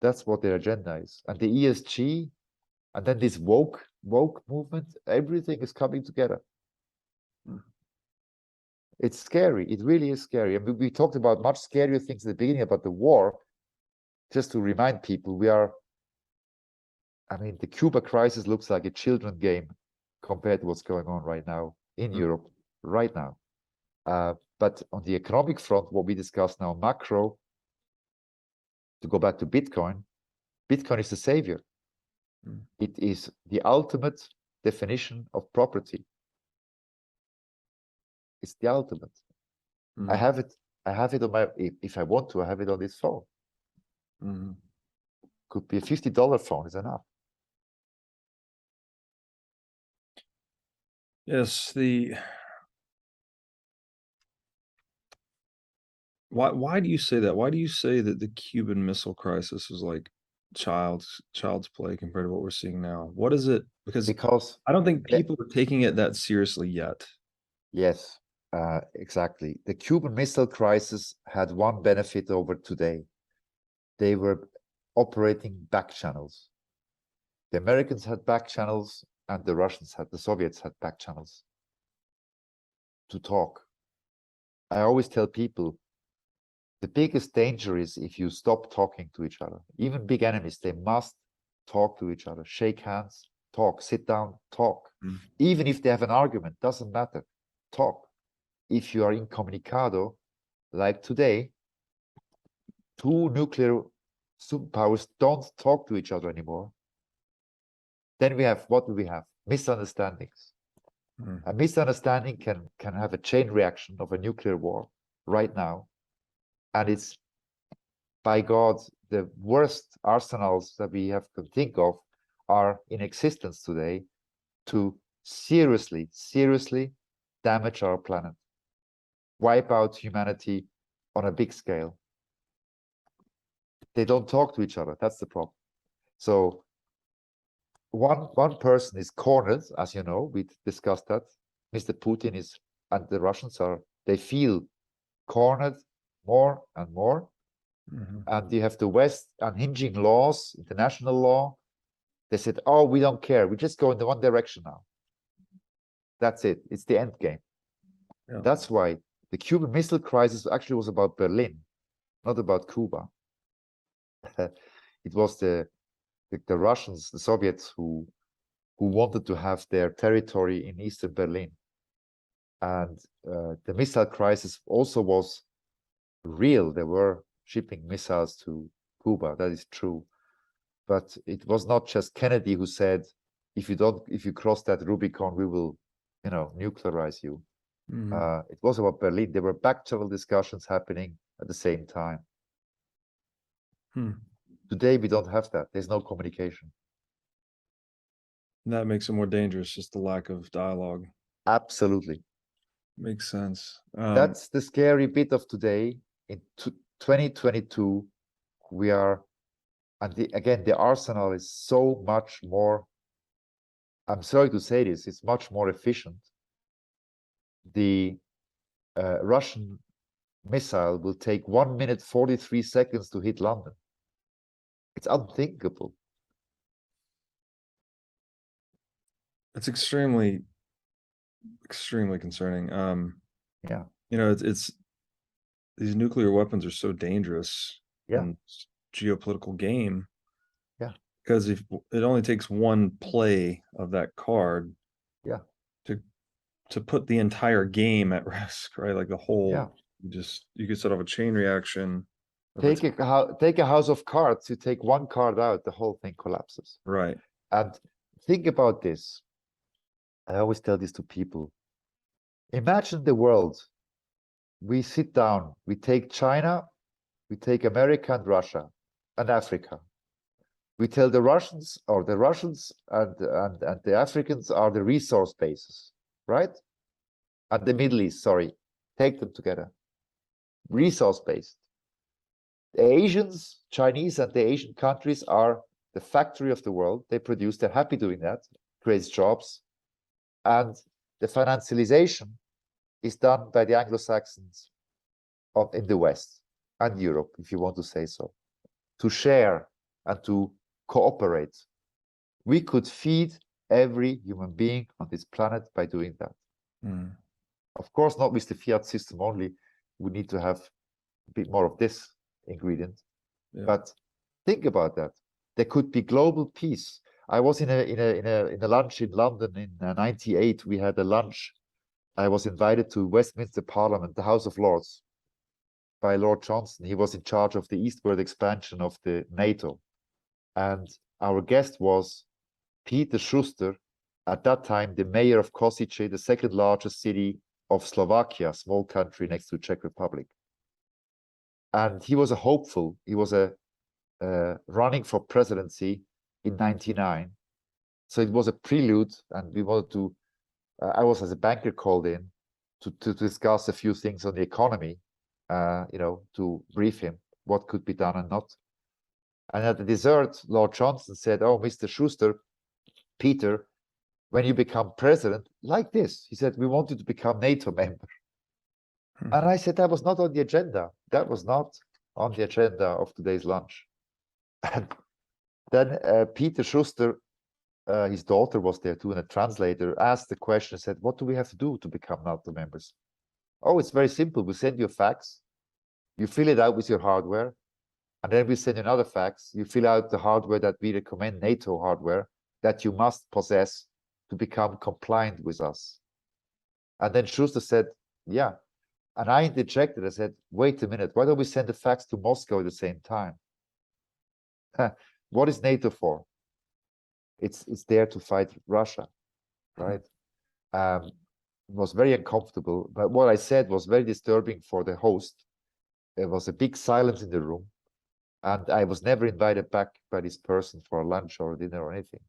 That's what their agenda is. And the ESG, and then this woke movement, everything is coming together. It's scary. It really is scary. And we talked about much scarier things at the beginning about the war. Just to remind people, the Cuba crisis looks like a children's game compared to what's going on right now in Europe, right now. But on the economic front, what we discuss now, macro, to go back to Bitcoin, Bitcoin is the savior. It is the ultimate definition of property. It's the ultimate. I have it on my, if I want to, I have it on this phone. Could be a $50 phone is enough. Yes, why do you say that? Why do you say that the Cuban Missile Crisis was like child's play compared to what we're seeing now? What is it? Because I don't think people are taking it that seriously yet. Yes, exactly. The Cuban Missile Crisis had one benefit over today. They were operating back channels. The Americans had back channels and the Soviets had back channels to talk. I always tell people, the biggest danger is if you stop talking to each other. Even big enemies, they must talk to each other, shake hands, talk, sit down, talk. Even if they have an argument, doesn't matter, talk. If you are incommunicado, like today, 2 nuclear superpowers don't talk to each other anymore, then we have, what do we have? Misunderstandings. A misunderstanding can have a chain reaction of a nuclear war right now. And it's, by God, the worst arsenals that we have to think of are in existence today to seriously damage our planet, wipe out humanity on a big scale. They don't talk to each other. That's the problem. So one person is cornered, as you know, we discussed that. Mr. Putin is, and the Russians are, they feel cornered more and more. And you have the West unhinging laws, international law. They said, oh, we don't care. We just go in the one direction now. That's it. It's the end game. Yeah. That's why the Cuban Missile Crisis actually was about Berlin, not about Cuba. It was the Russians, the Soviets, who wanted to have their territory in Eastern Berlin. And the missile crisis also was real. They were shipping missiles to Cuba. That is true. But it was not just Kennedy who said, if you cross that Rubicon, we will, nuclearize you. It was about Berlin. There were back channel discussions happening at the same time. Today, we don't have that. There's no communication. And that makes it more dangerous, just the lack of dialogue. Absolutely. Makes sense. That's the scary bit of today. In 2022, we are, and again, the arsenal is so much more, I'm sorry to say this, it's much more efficient. The Russian missile will take 1 minute 43 seconds to hit London. It's unthinkable. It's extremely concerning. Yeah. It's these nuclear weapons are so dangerous in geopolitical game. Yeah. Because if it only takes one play of that card, to put the entire game at risk, right? Like the whole, you could set off a chain reaction. Take a house of cards. You take one card out, the whole thing collapses. Right. And think about this. I always tell this to people. Imagine the world. We sit down, we take China, we take America and Russia and Africa. We tell the Russians, or the Russians and the Africans are the resource bases, right? And the Middle East, sorry, take them together. Resource based. The Asians, Chinese and the Asian countries are the factory of the world. They produce, they're happy doing that, creates jobs. And the financialization is done by the Anglo-Saxons in the West and Europe, if you want to say so, to share and to cooperate. We could feed every human being on this planet by doing that. Of course, not with the fiat system only. We need to have a bit more of this ingredient. But think about that. There could be global peace. I was in a lunch in London in '98. We had a lunch. I was invited to Westminster Parliament, the House of Lords, by Lord Johnson. He was in charge of the eastward expansion of the NATO. And our guest was Peter Schuster, at that time the mayor of Kosice, the second largest city of Slovakia, small country next to Czech Republic. And he was a hopeful. He was running for presidency in '99. So it was a prelude, and we wanted to, I was as a banker called in to discuss a few things on the economy, to brief him what could be done and not. And at the dessert, Lord Johnson said, oh, Mr. Schuster, Peter, when you become president, like this, he said, we want you to become NATO member. And I said, that was not on the agenda. That was not on the agenda of today's lunch. And then Peter Schuster, his daughter was there too, and a translator asked the question, said, what do we have to do to become NATO members? Oh, it's very simple. We send you a fax. You fill it out with your hardware. And then we send you another fax. You fill out the hardware that we recommend, NATO hardware, that you must possess to become compliant with us. And then Schuster said, yeah. And I interjected. I said, wait a minute. Why don't we send a fax to Moscow at the same time? What is NATO for? It's there to fight Russia, right? It was very uncomfortable, but what I said was very disturbing for the host. There was a big silence in the room, and I was never invited back by this person for a lunch or dinner or anything,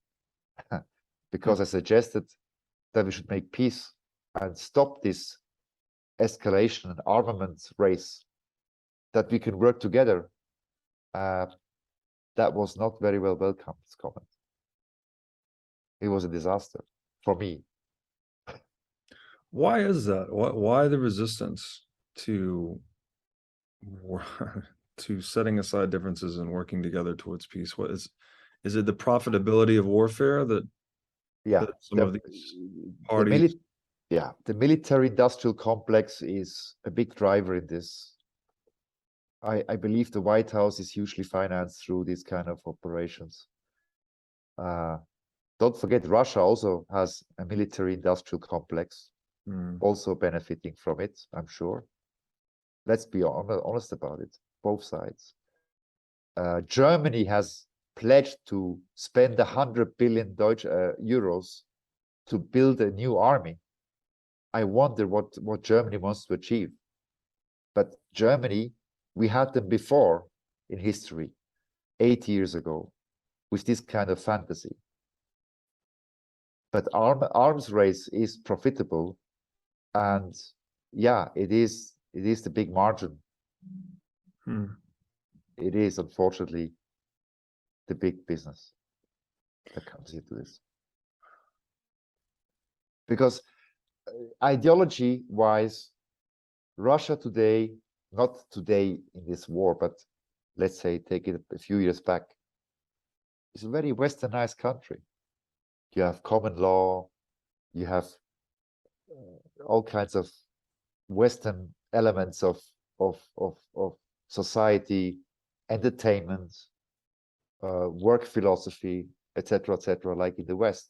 because I suggested that we should make peace and stop this escalation and armament race, that we can work together. That was not very well welcomed, this comment. It was a disaster for me. Why is that? Why the resistance to to setting aside differences and working together towards peace? What is it the profitability of warfare that some of these parties? The military industrial complex is a big driver in this. I believe the White House is hugely financed through these kind of operations. Don't forget, Russia also has a military industrial complex, also benefiting from it, I'm sure. Let's be honest about it, both sides. Germany has pledged to spend 100 billion euros to build a new army. I wonder what Germany wants to achieve. But Germany, we had them before in history, 8 years ago, with this kind of fantasy. But arms race is profitable, and yeah, it is the big margin. It is, unfortunately, the big business that comes into this. Because ideology-wise, Russia today, not today in this war, but let's say take it a few years back, is a very westernized country. You have common law, you have all kinds of Western elements of society, entertainment, work philosophy, etc., like in the West.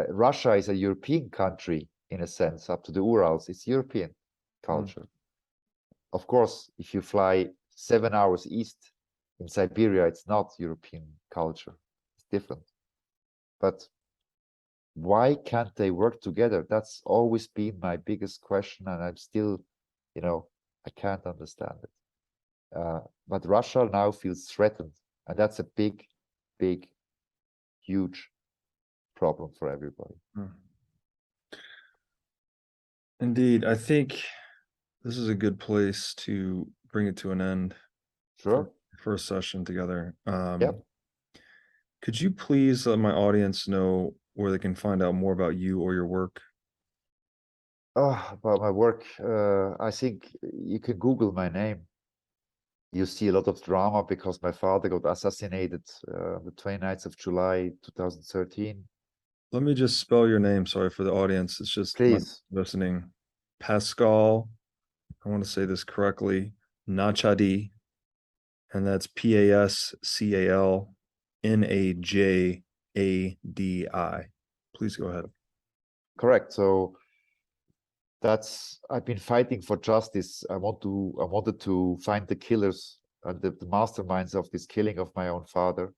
Russia is a European country in a sense, up to the Urals. It's European culture. Of course, if you fly 7 hours east in Siberia, it's not European culture. It's different. But why can't they work together? That's always been my biggest question, and I'm still, I can't understand it. But Russia now feels threatened, and that's a big, huge problem for everybody. Indeed, I think this is a good place to bring it to an end. Sure. For a session together. Yep. Could you please let my audience know where they can find out more about you or your work? About my work, I think you can Google my name. You see a lot of drama because my father got assassinated the 29th of July, 2013. Let me just spell your name. Sorry for the audience. It's just listening. Pascal, I want to say this correctly, Najadi, and that's PascalNajadi. Please go ahead. Correct. So I've been fighting for justice. I wanted to find the killers and the masterminds of this killing of my own father.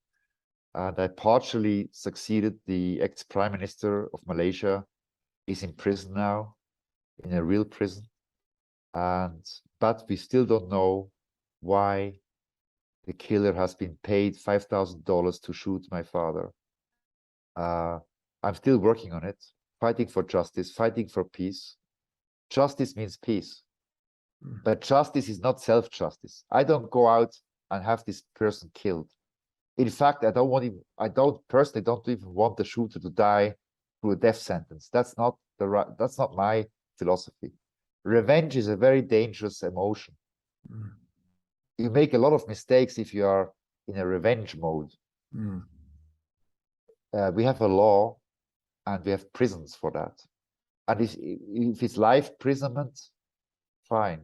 And I partially succeeded. The ex-prime minister of Malaysia is in prison now, in a real prison. But we still don't know why the killer has been paid $5,000 to shoot my father. I'm still working on it, fighting for justice, fighting for peace. Justice means peace. But justice is not self-justice. I don't go out and have this person killed. In fact, I personally don't even want the shooter to die through a death sentence. That's not my philosophy. Revenge is a very dangerous emotion. You make a lot of mistakes if you are in a revenge mode. We have a law and we have prisons for that. And if it's life imprisonment, fine.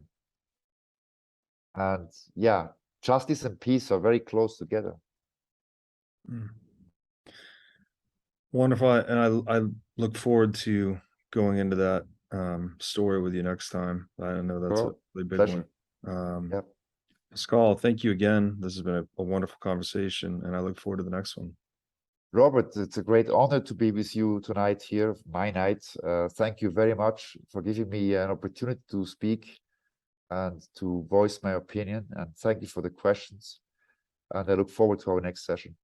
And yeah, justice and peace are very close together. Wonderful. And I look forward to going into that story with you next time. I know that's a really big one. Yep. Pascal, thank you again. This has been a wonderful conversation, and I look forward to the next one. Robert, it's a great honor to be with you tonight here, my night. Thank you very much for giving me an opportunity to speak and to voice my opinion. And thank you for the questions. And I look forward to our next session.